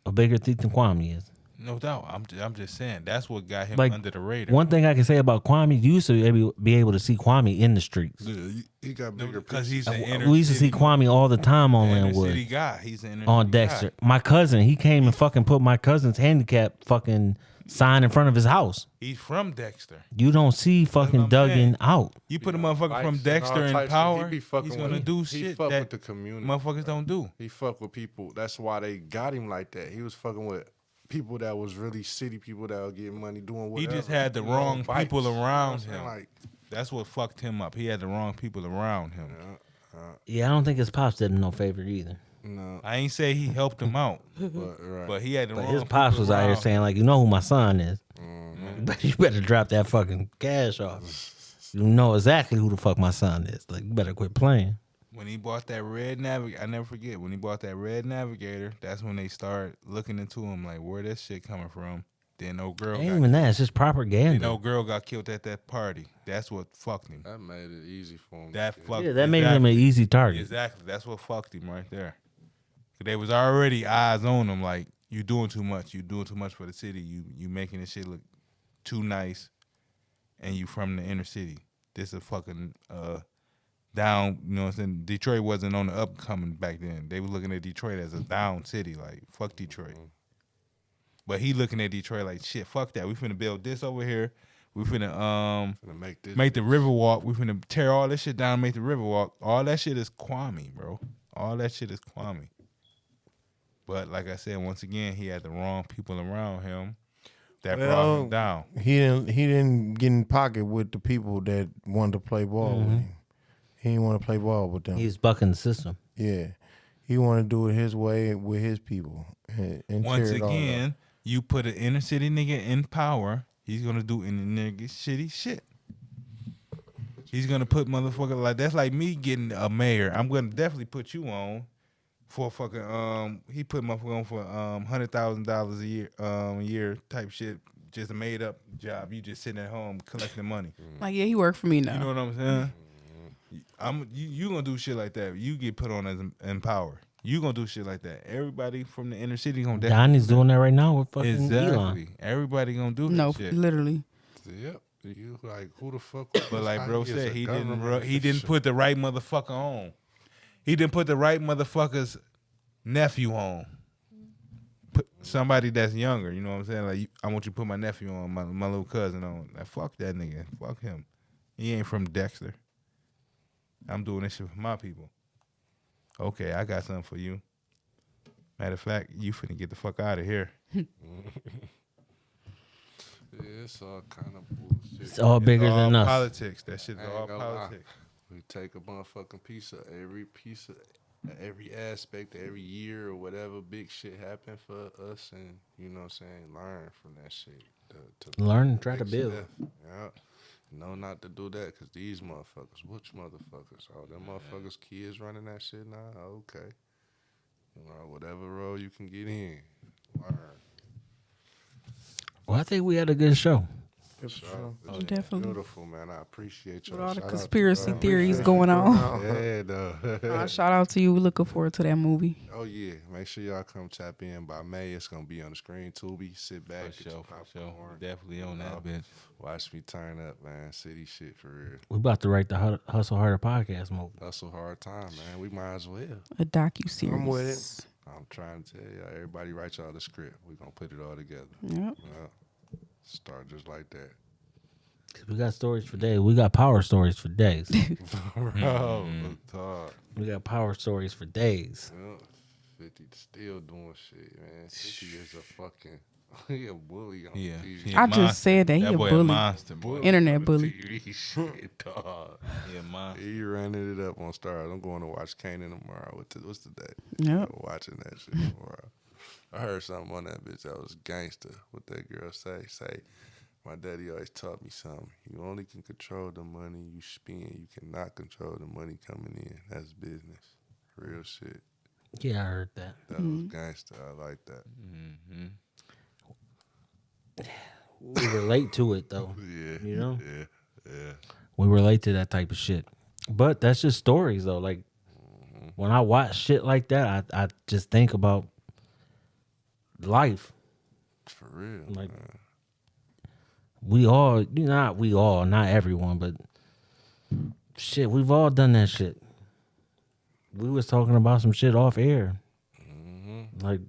a bigger thief than Kwame is. No doubt. I'm just saying that's what got him Like, under the radar. One thing I can say about Kwame, you used to be able to see Kwame in the streets. Yeah, he got bigger Because he's pictures. an inner We used to see city, Kwame all the time on inner Linwood, city guy. He's an inner on city Dexter. guy. My cousin, he came and fucking put my cousin's handicap fucking sign in front of his house. He's from Dexter. You don't see fucking I'm Duggan saying. out. You put a motherfucker from Bikes and all Dexter in types of- power, he be he's fucking gonna with- do he shit fuck that with the community. motherfuckers don't do. He fuck with people. That's why they got him like that. He was fucking with people that was really city people that were getting money doing He whatever. just had the You know, wrong bikes. people You know what around I'm saying? him. Like, That's what fucked him up. He had the wrong people around him. Yeah, I don't think his pops did him no favor either. no, I ain't say he helped him out, but right. but he had the But wrong his pops people was out here around saying like, you know who my son is. Mm-hmm. But you better drop that fucking cash off. You know exactly who the fuck my son is. Like, you better quit playing. When he bought that red Navigator, I never forget. When he bought that red Navigator, that's when they started looking into him like, where this shit coming from? Then no girl Ain't got even that. It's just propaganda. no girl got killed at that party. That's what fucked him. That made it easy for him. That fucked. Yeah, that made him an easy target. Exactly. That's what fucked him right there. 'Cause they was already eyes on him. Like, you doing too much. You doing too much for the city. You making this shit look too nice. And you from the inner city. This is fucking down. You know what I'm saying? Detroit wasn't on the upcoming back then. They were looking at Detroit as a down city. Like, fuck Detroit. But he looking at Detroit like, shit, fuck that. We finna build this over here. We finna Gonna make this. make the river walk. We finna tear all this shit down and make the river walk. All that shit is Kwame, bro. All that shit is Kwame. But like I said, once again, he had the wrong people around him that brought him down. He didn't get in pocket with the people that wanted to play ball with him. He didn't want to play ball with them. He's bucking the system. Yeah, he wanted to do it his way with his people. And Once tear it all up. again, you put an inner city nigga in power, he's gonna do inner nigga shitty shit. He's gonna put motherfucker like that's like me getting a mayor. I'm gonna definitely put you on for fucking he put motherfucker on for $100,000 a year type shit. Just a made up job. You just sitting at home collecting money. Like, yeah, he worked for me now. You know what I'm saying? You gonna do shit like that. You get put on as in power. You gonna do shit like that. Everybody from the inner city gonna Donnie's doing that right now with fucking Elon. exactly. Everybody gonna do that No, shit. literally. Yep. You like who the fuck? But like bro He is said, a he government didn't official. put the right motherfucker on. He didn't put the right motherfucker's nephew on. Put somebody that's younger. You know what I'm saying? Like I want you to put my nephew on, my little cousin on. Like, fuck that nigga. Fuck him. He ain't from Dexter. I'm doing this shit for my people. Okay, I got something for you. Matter of fact, you finna get the fuck out of here. Yeah, it's all kind of bullshit. It's all bigger all than us. politics. That shit's I ain't all gonna lie. politics. We take a motherfucking piece of every aspect, every year or whatever big shit happened for us, and you know what I'm saying, learn from that shit. To Learn and try to fix build. it. Yeah. No, not to do that, because these motherfuckers, which motherfuckers? Oh, them motherfuckers, kids running that shit now? Okay. You know, whatever role you can get in, learn. Well, I think we had a good show. So, Oh, it's definitely. Beautiful, man. I appreciate you. With all the conspiracy theories going on. Yeah, though. Shout out to you. We looking forward to that movie. Oh yeah, make sure y'all come tap in by May. It's gonna be on the screen. Tubi, sit back, For get your sure. popcorn, Definitely on that bitch. watch me turn up, man. City shit for real. We about to write the Hustle Harder podcast movie. Hustle hard time, man. We might as well. A docu-series. I'm with it. I'm trying to tell y'all, everybody write y'all the script. We gonna put it all together. Yep. Yeah. Start just like that. We got stories for days. We got power stories for days. Bro, dog. We got power stories for days. Yeah, 50 still doing shit, man. 50 is a fucking he a bully on Yeah. TV. He a I just monster. said that. He a boy bully. monster, boy. Internet On bully. TV shit, dog. He a monster. He running it up on Stars. I'm going to watch Kanan tomorrow. What's the day? Yep. I'm watching that shit tomorrow. I heard something on that bitch that was gangster. What that girl say? My daddy always taught me something. You only can control the money you spend. You cannot control the money coming in. That's business. Real shit. Yeah, I heard that. That was gangster. I like that. Mm-hmm. We relate to it though. Yeah. You know? Yeah. We relate to that type of shit. But that's just stories though. Like when I watch shit like that, I just think about life. For real. Like man. not everyone, but shit, we've all done that shit. We was talking about some shit off air. Like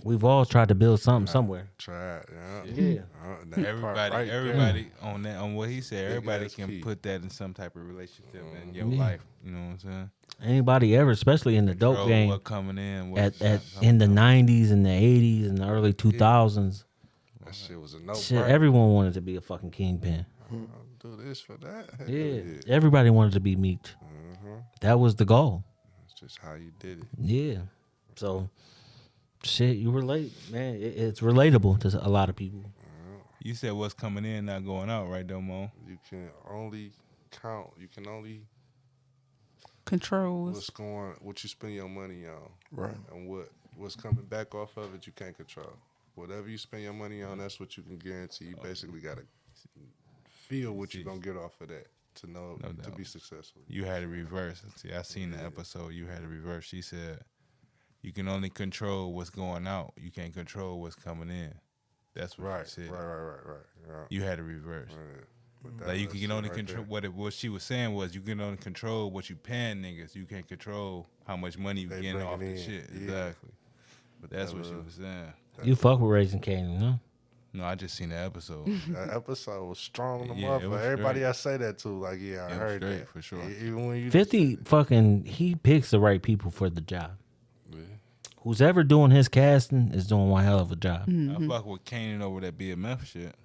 we've all tried to build something somewhere. Try it. Yeah. Yeah. That part right there. Everybody on what he said, Big everybody ass can key. put that in some type of relationship in your Yeah. life. You know what I'm saying? Anybody ever, especially in the dope Control game, what coming in, what at in the 90s and the 80s and the early 2000s, That shit was a no shit, everyone wanted to be a fucking kingpin. I'll do this for that. Hell Yeah, everybody wanted to be Meech. That was the goal. It's just how you did it. Yeah, so shit, you relate, man. It's relatable to a lot of people. You said what's coming in, not going out, right, Domo? You can only count. You can only Controls. what you spend your money on, Right. and what's coming back off of it. You can't control. Whatever you spend your money on, that's what you can guarantee. You basically gotta feel what you're gonna get off of that to know No to doubt. be successful. You had to reverse. See, I seen the episode. You had to reverse. She said, "You can only control what's going out. You can't control what's coming in." That's what Right, she said. right. Yeah. You had to reverse. Right. But that Like you was can only right control there. what she was saying was you can only control what you paying niggas. You can't control how much money you They getting bring off it the in. shit. Yeah. Exactly. But That's that what she was- was saying. You fuck with Raising Canaan, no? No, I just seen the episode. That episode was strong. The Yeah, it was motherfucker. Everybody straight. I say that to, like, yeah, I It was heard straight, that for sure. Even when you 50 fucking, he picks the right people for the job. Yeah. Who's ever doing his casting is doing one hell of a job. I fuck with Kanan over that BMF shit.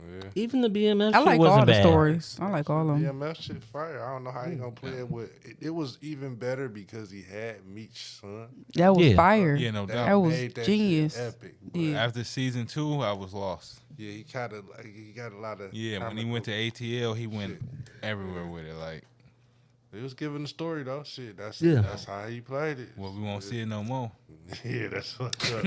Yeah. Even the BMF I shit like wasn't all the bad. stories. I like all of them. BMF shit fire. I don't know how he gonna play it with. It was even better because he had Meech's son. That was Yeah. fire. Yeah, no doubt. That was made that genius. shit epic. But Yeah. After season 2, I was lost. yeah, he got a lot of. Yeah, when he went to ATL, he went everywhere with it. Like, He was giving the story though. Shit, that's Yeah. that's how he played it. well, we won't see it no more. Yeah, that's what's up.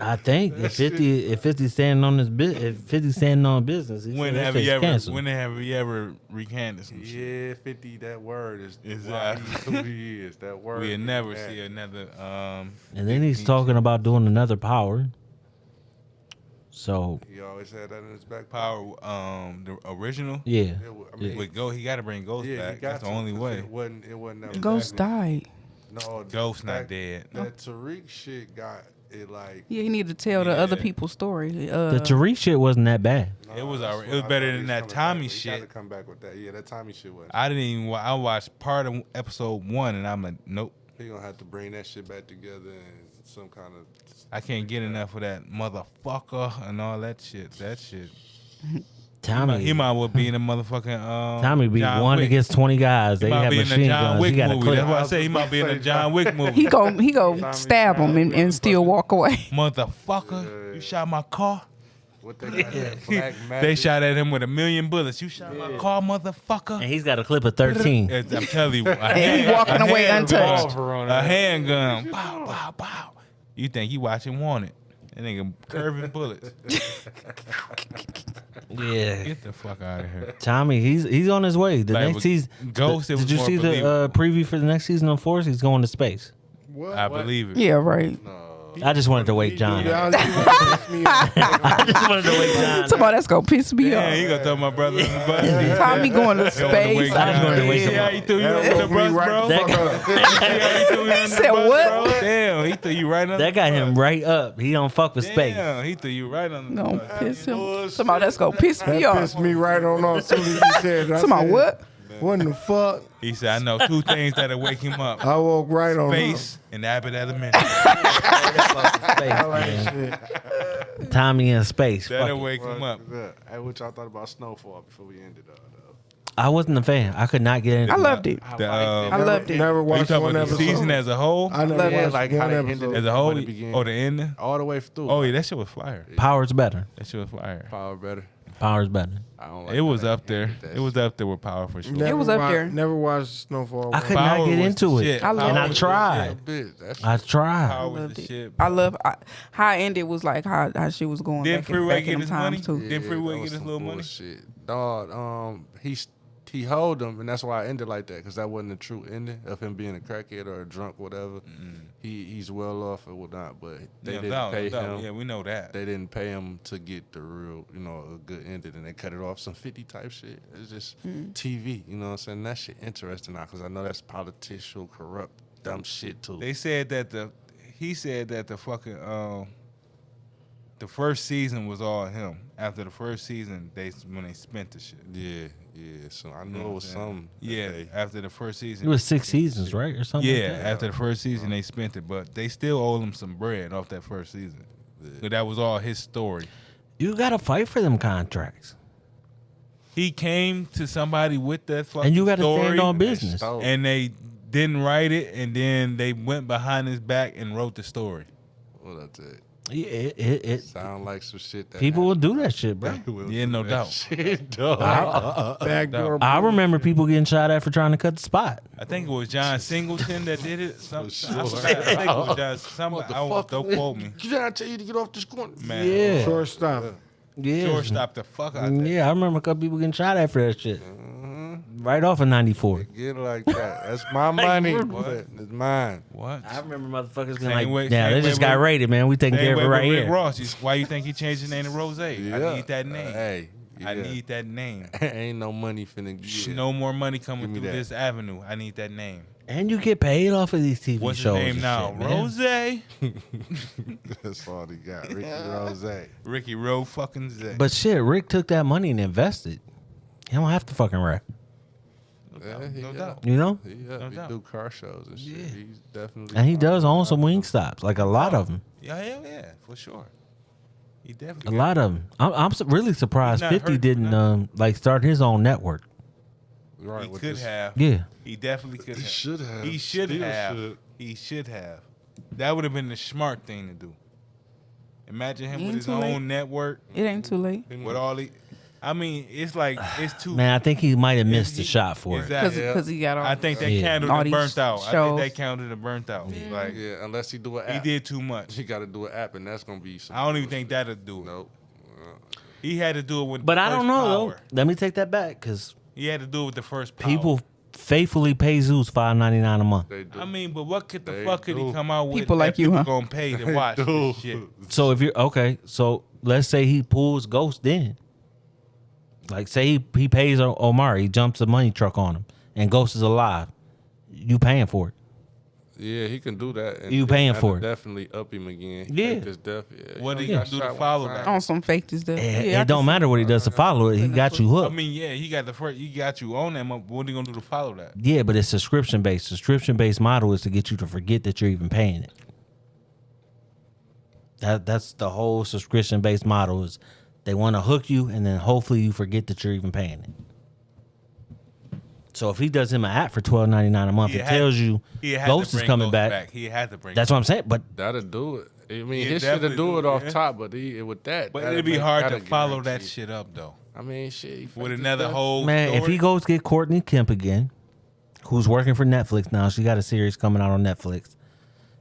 I think if 50 standing on if 50 standing on business, he When said that have you shit's ever? canceled. When have you ever recanted some shit? Yeah, 50. That word is Exactly. why he who he is. That word. We'll is never mad. see another. And then he's talking about doing another power. So He always had that in his back Power, the original. yeah, I mean, With Ghost, he got to bring Ghost yeah, back. he got That's the to, only 'cause way. It wasn't never. Ghost died. No, Ghost not dead. That Tariq shit got it like. Yeah, he needed to tell the other people's story. the Tariq shit wasn't that bad. It was that's alright. what It was I better thought he than was that coming Tommy back with. He shit. gotta come back with that. Yeah, that Tommy shit was. I didn't even. I watched part of episode 1, and I'm like, nope. He gonna have to bring that shit back together and some kind of. I can't get enough of that motherfucker and all that shit. That shit. Tommy, He might well be in a motherfucking. Tommy be John one Wick. against 20 guys. He They might have be in the machine John guns. Wick He got a movie. clip. That's why I say he might be in the John Wick movie. He go stab him and still walk away. Motherfucker, you shot my car. What they got that black magic. They shot at him with 1,000,000 bullets. You shot my car, motherfucker. And he's got a clip of 13. I'm telling you, And he walking away untouched. A handgun. Pow, pow, pow. You think you watching Wanted? That nigga curving bullets. Yeah. Get the fuck out of here. Tommy, he's on his way. The Like next with season. Ghost, it was Did you more see the believable. preview for the next season of Force? He's going to space. What? I believe it. Yeah, right. I just wanted to wake John. Yeah, up. I just wanted to wake John. up. Somebody that's gonna piss me Yeah, he off. gonna throw my brother in the bus. Tommy going to Wake space. John. I just wanted to wake See him how up. he threw you under the bus, bro? That guy, He said what? Damn, he threw you right under that got him right up. He don't fuck with space. Damn, he threw you right under the Gonna bus. piss him. Somebody that's gonna piss me That off. pissed me right on off as soon as you said that. Somebody what? What in the fuck? He said, I know 2 things that'll wake him up. I woke right on Space and Abbott Elementary. Space, man. Tommy in space. Fuck That'll it. wake him up. Hey, what y'all thought about Snowfall before we ended up? I wasn't a fan. I could not get into I it. loved it. The, I loved it. Never Are you watched talking one about the episode. season as a whole? I never Love it. watched Like how one they ended episode. As a whole? When it began. Oh, the ending? All the way through. Oh, yeah, that shit was fire. Power's better. That shit was fire. Power better. Power's better. I don't like It was how they up there. ended that It was up there with Power for sure. Never It was up wa- there. Never watched Snowfall. I could Power not get was into the it. shit. I love And I it. shit. tried. Bitch, that's I tried. Power was loved the it. shit. I love how it ended was like how she was going Didn't back in Freeway them get his money? times too. Didn't Freeway that get was his some little money? bullshit. Dog, he hold him, and that's why I ended like that, because that wasn't the true ending of him being a crackhead or a drunk, whatever. He's well off or whatnot, but they didn't pay him. Yeah, we know that. They didn't pay him to get the real, a good ending, and they cut it off some 50 type shit. It's just TV, you know what I'm saying? That shit interesting now, because I know that's political, corrupt, dumb shit too. They said that he said that the fucking the first season was all him. After the first season, when they spent the shit. Yeah. So I know it was something. that Yeah, they- after the first season. It was 6 seasons, right? Or something Yeah, like that? after the first season they spent it, but they still owe him some bread off that first season. But that was all his story. You got to fight for them contracts. He came to somebody with that fucking And you got to story, stand on business. stole. and they didn't write it, and then they went behind his back and wrote the story. Well, that's it. Yeah, it Sound like some shit that people will do that shit, bro. Yeah, no doubt. Shit, dog. Backdoor. I remember people getting shot at for trying to cut the spot. I think it was John Singleton that did it. I sure. think it was John. Somebody, don't quote me, Did I tell you to get off this corner? man. Yeah. Shortstop. Yeah. George stopped the fuck out there. Yeah, I remember a couple people getting shot at for that shit. Right off of 94. Get like that. That's my money. What? It's mine. What? I remember motherfuckers Same being like, way- yeah, same they way just got with- raided, man. We taking care Same of way it with right Rick here. Ross. Why you think he changed his name to Rose? I need that name. Hey. I yeah. need that name. Ain't no money finna get. No more money coming Give me through that. this avenue. I need that name. And you get paid off of these TV What's his shows. name and now? shit, man. Rose. That's all he got. Ricky Rose. Ricky Rowe fucking Zay. But shit, Rick took that money and invested. He don't have to fucking rap. Yeah, no doubt. You know? He No doubt. do car shows and shit. He's definitely. And he does own some wing stops, like a lot of them. Yeah, hell yeah, for sure. He A definitely. lot of them. Really surprised He's not 50 hurt for didn't nothing. start his own network. Right. He with could this- have. Yeah. He definitely could He have. should have. He should Still have. should. He should have. That would have been the smart thing to do. Imagine him with Ain't his too own late. network It ain't too late with all the. I mean, it's like it's too. Man, I think he might have missed the he- shot for it. Exactly. because he got all. I think that Yeah. counted All and these burnt out. I think shows. that counted and burnt out. Like Yeah, unless he do an he app. did too much. He got to do an app, and that's gonna be. Some I don't even bullshit. think that'll do it. Nope. He had to do it with. But the I don't first know, power. though. Let me take that back, because He had to do it with the first power. people faithfully pay Zeus $5.99 a month. They do. I mean, but what could the They fuck could he do. come out with? People that like you, people huh? gonna pay to watch do. this shit? So if you're, okay, so let's say he pulls Ghost in. Like, say he pays Omari, he jumps a money truck on him, and Ghost is alive. You paying for it. Yeah, he can do that. And You paying for it. Definitely up him again. Yeah. His death. Yeah. What he he got gonna do to shot follow one that? time. On some fake stuff. It don't matter what he does to follow it. He got you I hooked. mean, yeah, he got you on that. What are you gonna do to follow that? Yeah, but it's subscription based. Subscription based model is to get you to forget that you're even paying it. That's the whole subscription based model is they want to hook you and then hopefully you forget that you're even paying it. So if he does him an app for $12.99 a month, it tells you Ghost is coming back. He had to bring. That's what I'm saying. But That'll do it. I mean, Yeah, he should definitely do it do it, off yeah. top, but with that. But that'll it'd be make- hard to that'll follow that guarantee- shit up though. I mean, shit. he faked With his another death. whole man, if story. he goes get Courtney Kemp again, who's working for Netflix now, she got a series coming out on Netflix.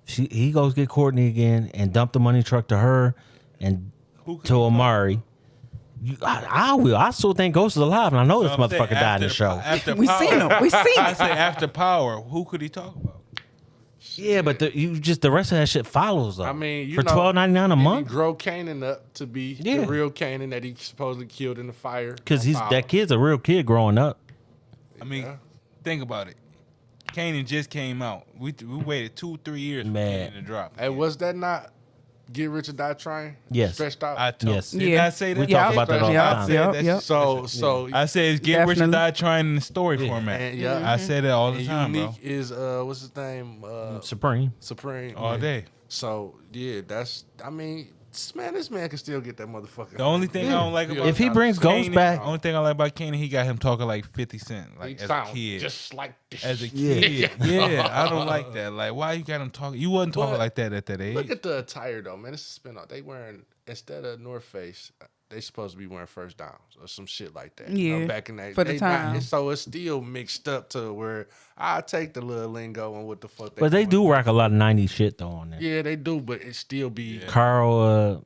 He goes get Courtney again and dump the money truck to her and Who could to he Omari. I will. I still think Ghost is alive, and I know this I'm saying motherfucker died in the show. After We Power. seen him. We seen I him. say after Power, who could he talk about? Yeah, but the rest of that shit follows though. I mean, you for know, $12.99 a He month, grow Kanan up to be Yeah. the real Kanan that he supposedly killed in the fire. because on Power. that kid's a real kid growing up. I mean, Yeah. think about it. Kanan just came out. We waited 2-3 years for Man. Kanan to drop. Hey, was that not Get Rich or Die Trying? Yes. Stretched out. I told. Yes. Did Yeah. I say that? We talk about that all the Yeah, time. yeah, that yeah. shit- so I say it's Get Rich or Definitely. Die Trying in the story format. and yeah, I say that all the and time, Unique bro. is what's his name? Supreme. Supreme. All day. So yeah, I mean, this man can still get that motherfucker. The only thing I don't like about If he brings Ghost Kanan, back- the only thing I like about Kanan, he got him talking like 50 Cent, like He as a sound kid. just like this. As a kid, yeah, I don't like that. Like, why you got him talking? You wasn't talking But like that at that age. Look at the attire though, man. It's a spin off. They wearing instead of North Face, they supposed to be wearing First Downs or some shit like that. You know, Yeah, back in that for the they time. so it's still mixed up to where I take the little lingo and what the fuck. But they doing. do rock a lot of '90s shit though on there. Yeah, they do, but it still be Carl,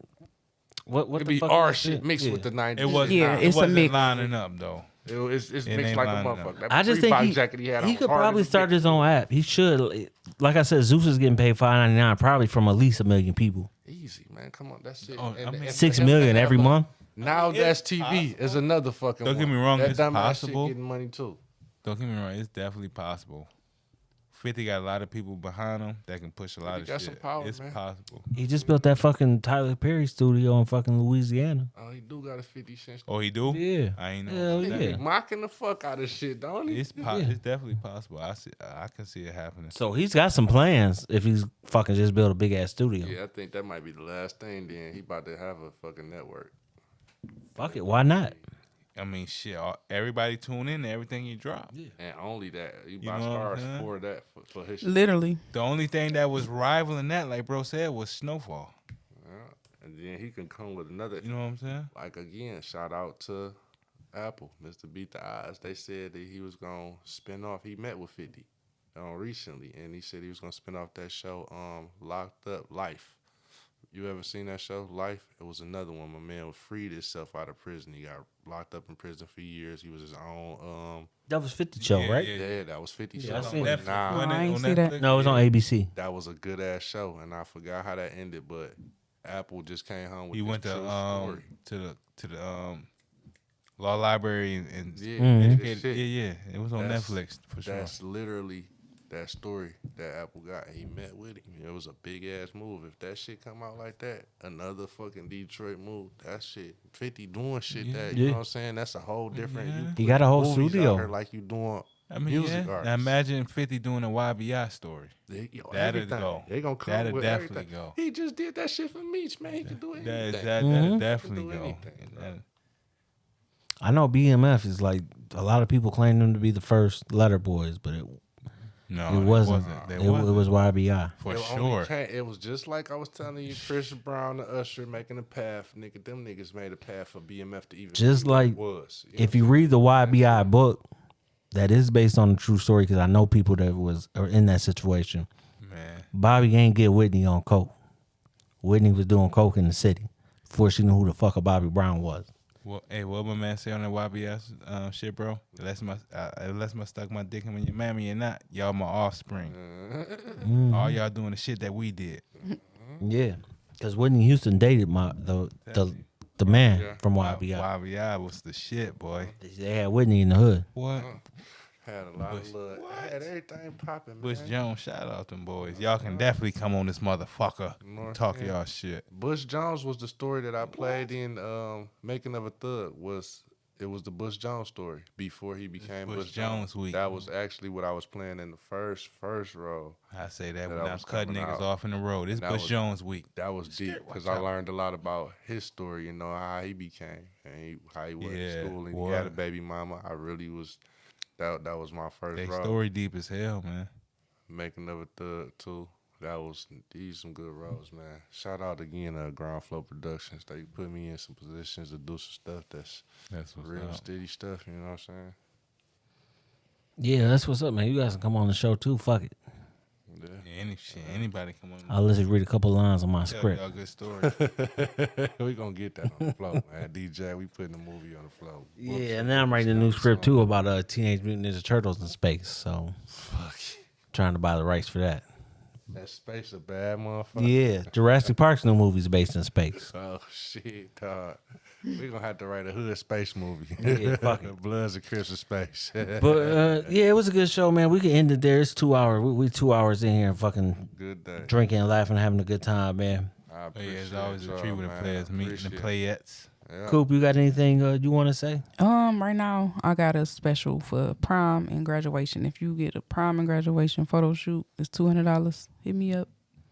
what it the be fuck our is that shit mixed Yeah. with the 90s. It wasn't. Yeah, it it's a wasn't mix. lining up though. It's It mixed ain't like a lining up. motherfucker. That I just think Reebok jacket he had on could hard probably as a start bitch. his own app. He should. Like I said, Zeus is getting paid $5.99 probably from at least 1 million people. Easy, man. Come on, that's it. Oh, I mean, 6 million every month. Now that's TV is another fucking. Don't get me one. wrong, That it's dumbass possible. shit getting money too. Don't get me wrong, it's definitely possible. 50 got a lot of people behind him that can push a lot of got shit. some power, It's man. possible. He just built that fucking Tyler Perry studio in fucking Louisiana. Oh, he do got a 50 cent. Oh, he do? Yeah. I ain't know. Hell about that. yeah. Mocking the fuck out of shit, don't he? It's definitely possible. I can see it happening. So he's got some plans if he's fucking just built a big ass studio. Yeah, I think that might be the last thing. Then he about to have a fucking network. Fuck it, why not? I mean, shit. Everybody tune in to everything you drop. And only that he You buy know what I'm stars saying? for that for his shit. Literally. The only thing that was rivaling that, like bro said, was Snowfall. Yeah. And then he can come with another. You know what I'm saying? Like again, shout out to Apple, Mr. Beat the Eyes. They said that he was gonna spin off. He met with 50 recently, and he said he was gonna spin off that show, Locked Up Life. You ever seen that show, Life? It was another one. My man freed himself out of prison. He got locked up in prison for years. He was his own. That was 50 show, Yeah, right? yeah. Yeah, that was 50 Yeah, I show. seen But it. nah, When I ain't on see that. Netflix? No, it was on ABC. that was a good ass show, and I forgot how that ended. But Apple just came home with He this went true story. to the law library and Yeah, Mhm. this shit. yeah. It was on That's- Netflix for sure. That's literally that story that Apple got. He met with him. It was a big ass move. If that shit come out like that, another fucking Detroit move. That shit, 50 doing shit that, you Yeah. know what I'm saying? That's a whole different. Yeah. You He got a whole movies out studio. here like you doing I mean, music yeah. artists. Now imagine 50 doing a YBI story. That'll That'd go. They gonna come That'd with definitely everything. go. He just did that shit for Meech, man. He can do anything. That'd Mhm. definitely Do go. anything, bro. That- I know BMF is like a lot of people claim them to be the first Letter Boys, but it No, it wasn't. They It wasn't. was YBI. For It sure. only it was just like I was telling you, Chris Brown and Usher making a path. Nigga, them niggas made a path for BMF to even Just be what it like was. If you read the YBI book, that is based on a true story because I know people that are in that situation. Man. Bobby ain't get Whitney on coke. Whitney was doing coke in the city before she knew who the fuck a Bobby Brown was. Well, hey, what my man say on that YBS shit, bro? Unless my stuck my dick in when your mammy or not, y'all my offspring. All y'all doing the shit that we did. Yeah, Because Whitney Houston dated the man Yeah. from YBI. YBI was the shit, boy. They had Whitney in the hood. What? Had a lot of love. Had everything popping, man. Bush Jones, shout out them boys. Y'all can definitely come on this motherfucker. North Talk End. y'all shit. Bush Jones was the story that I played in Making of a Thug. It was the Bush Jones story before he became Bush Bush Jones week. That was actually what I was playing in the first role. I say that That when I I'm was cutting coming niggas out. off in the road. This That Bush was- Jones week. That was deep because I learned a lot about his story, how he became and how he went to Yeah, school and boy. he had a baby mama. I really was, that was my first They role. story deep as hell, man. Making of a Thug too. These some good roles, man. Shout out again to Ground Flow Productions. They put me in some positions to do some stuff that's That's what's real up. steady stuff, you know what I'm saying? Yeah, that's what's up, man. You guys can come on the show too. Fuck it. Yeah. Yeah, anybody come on. I'll let you read a couple lines on my Tell script. y'all good stories. We gonna get that on the flow, man. DJ, we putting the movie on the flow. Yeah, and now I'm writing a new script too about Teenage Mutant Ninja Turtles in space. So, trying to buy the rights for that. That space a bad motherfucker. Yeah, Jurassic Park's new movie's based in space. Oh shit, dog. We gonna have to write a hood space movie. Yeah, fuck it. Bloods and Crips of space. But yeah, it was a good show, man. We can end it there. It's 2 hours. We 2 hours in here and fucking Good day. drinking, laughing, having a good time, man. I Yeah, appreciate it's always a y'all, treat when the man. players meet and Appreciate the it. playettes. Yeah. Coop, you got anything you want to say? Right now I got a special for prom and graduation. If you get a prom and graduation photo shoot, it's $200. Hit me up.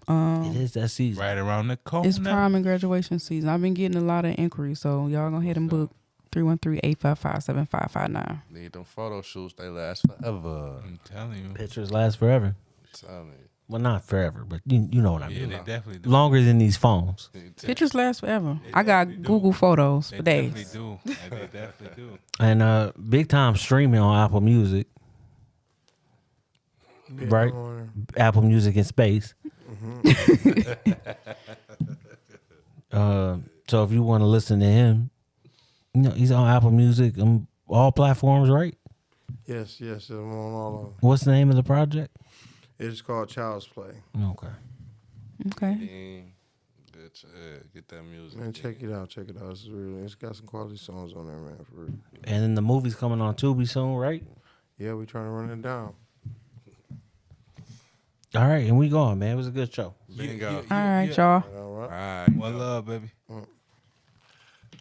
It is that season. Right around the corner. It's prom and graduation season. I've been getting a lot of inquiries, so y'all gonna hit and book 313-855-7559. Need them photo shoots. They last forever. I'm telling you. Pictures last forever. Telling you. Well, not forever, but you know what I Yeah, mean. they definitely do. Longer than these phones. Pictures last forever. I got Google Photos They for definitely days. do. They definitely do. And big time streaming on Apple Music. Right? Apple Music in space. So if you want to listen to him, he's on Apple Music, all platforms, right? Yes, I'm on all of them. What's the name of the project? It's called Child's Play. Okay. Okay. Get that music. Man, check it out. It's got some quality songs on there, man. For real. And then the movie's coming on Tubi soon, right? Yeah, we trying to run it down. All right, and we going, man. It was a good show. Bingo. All right, y'all. All right. All right. One love, baby.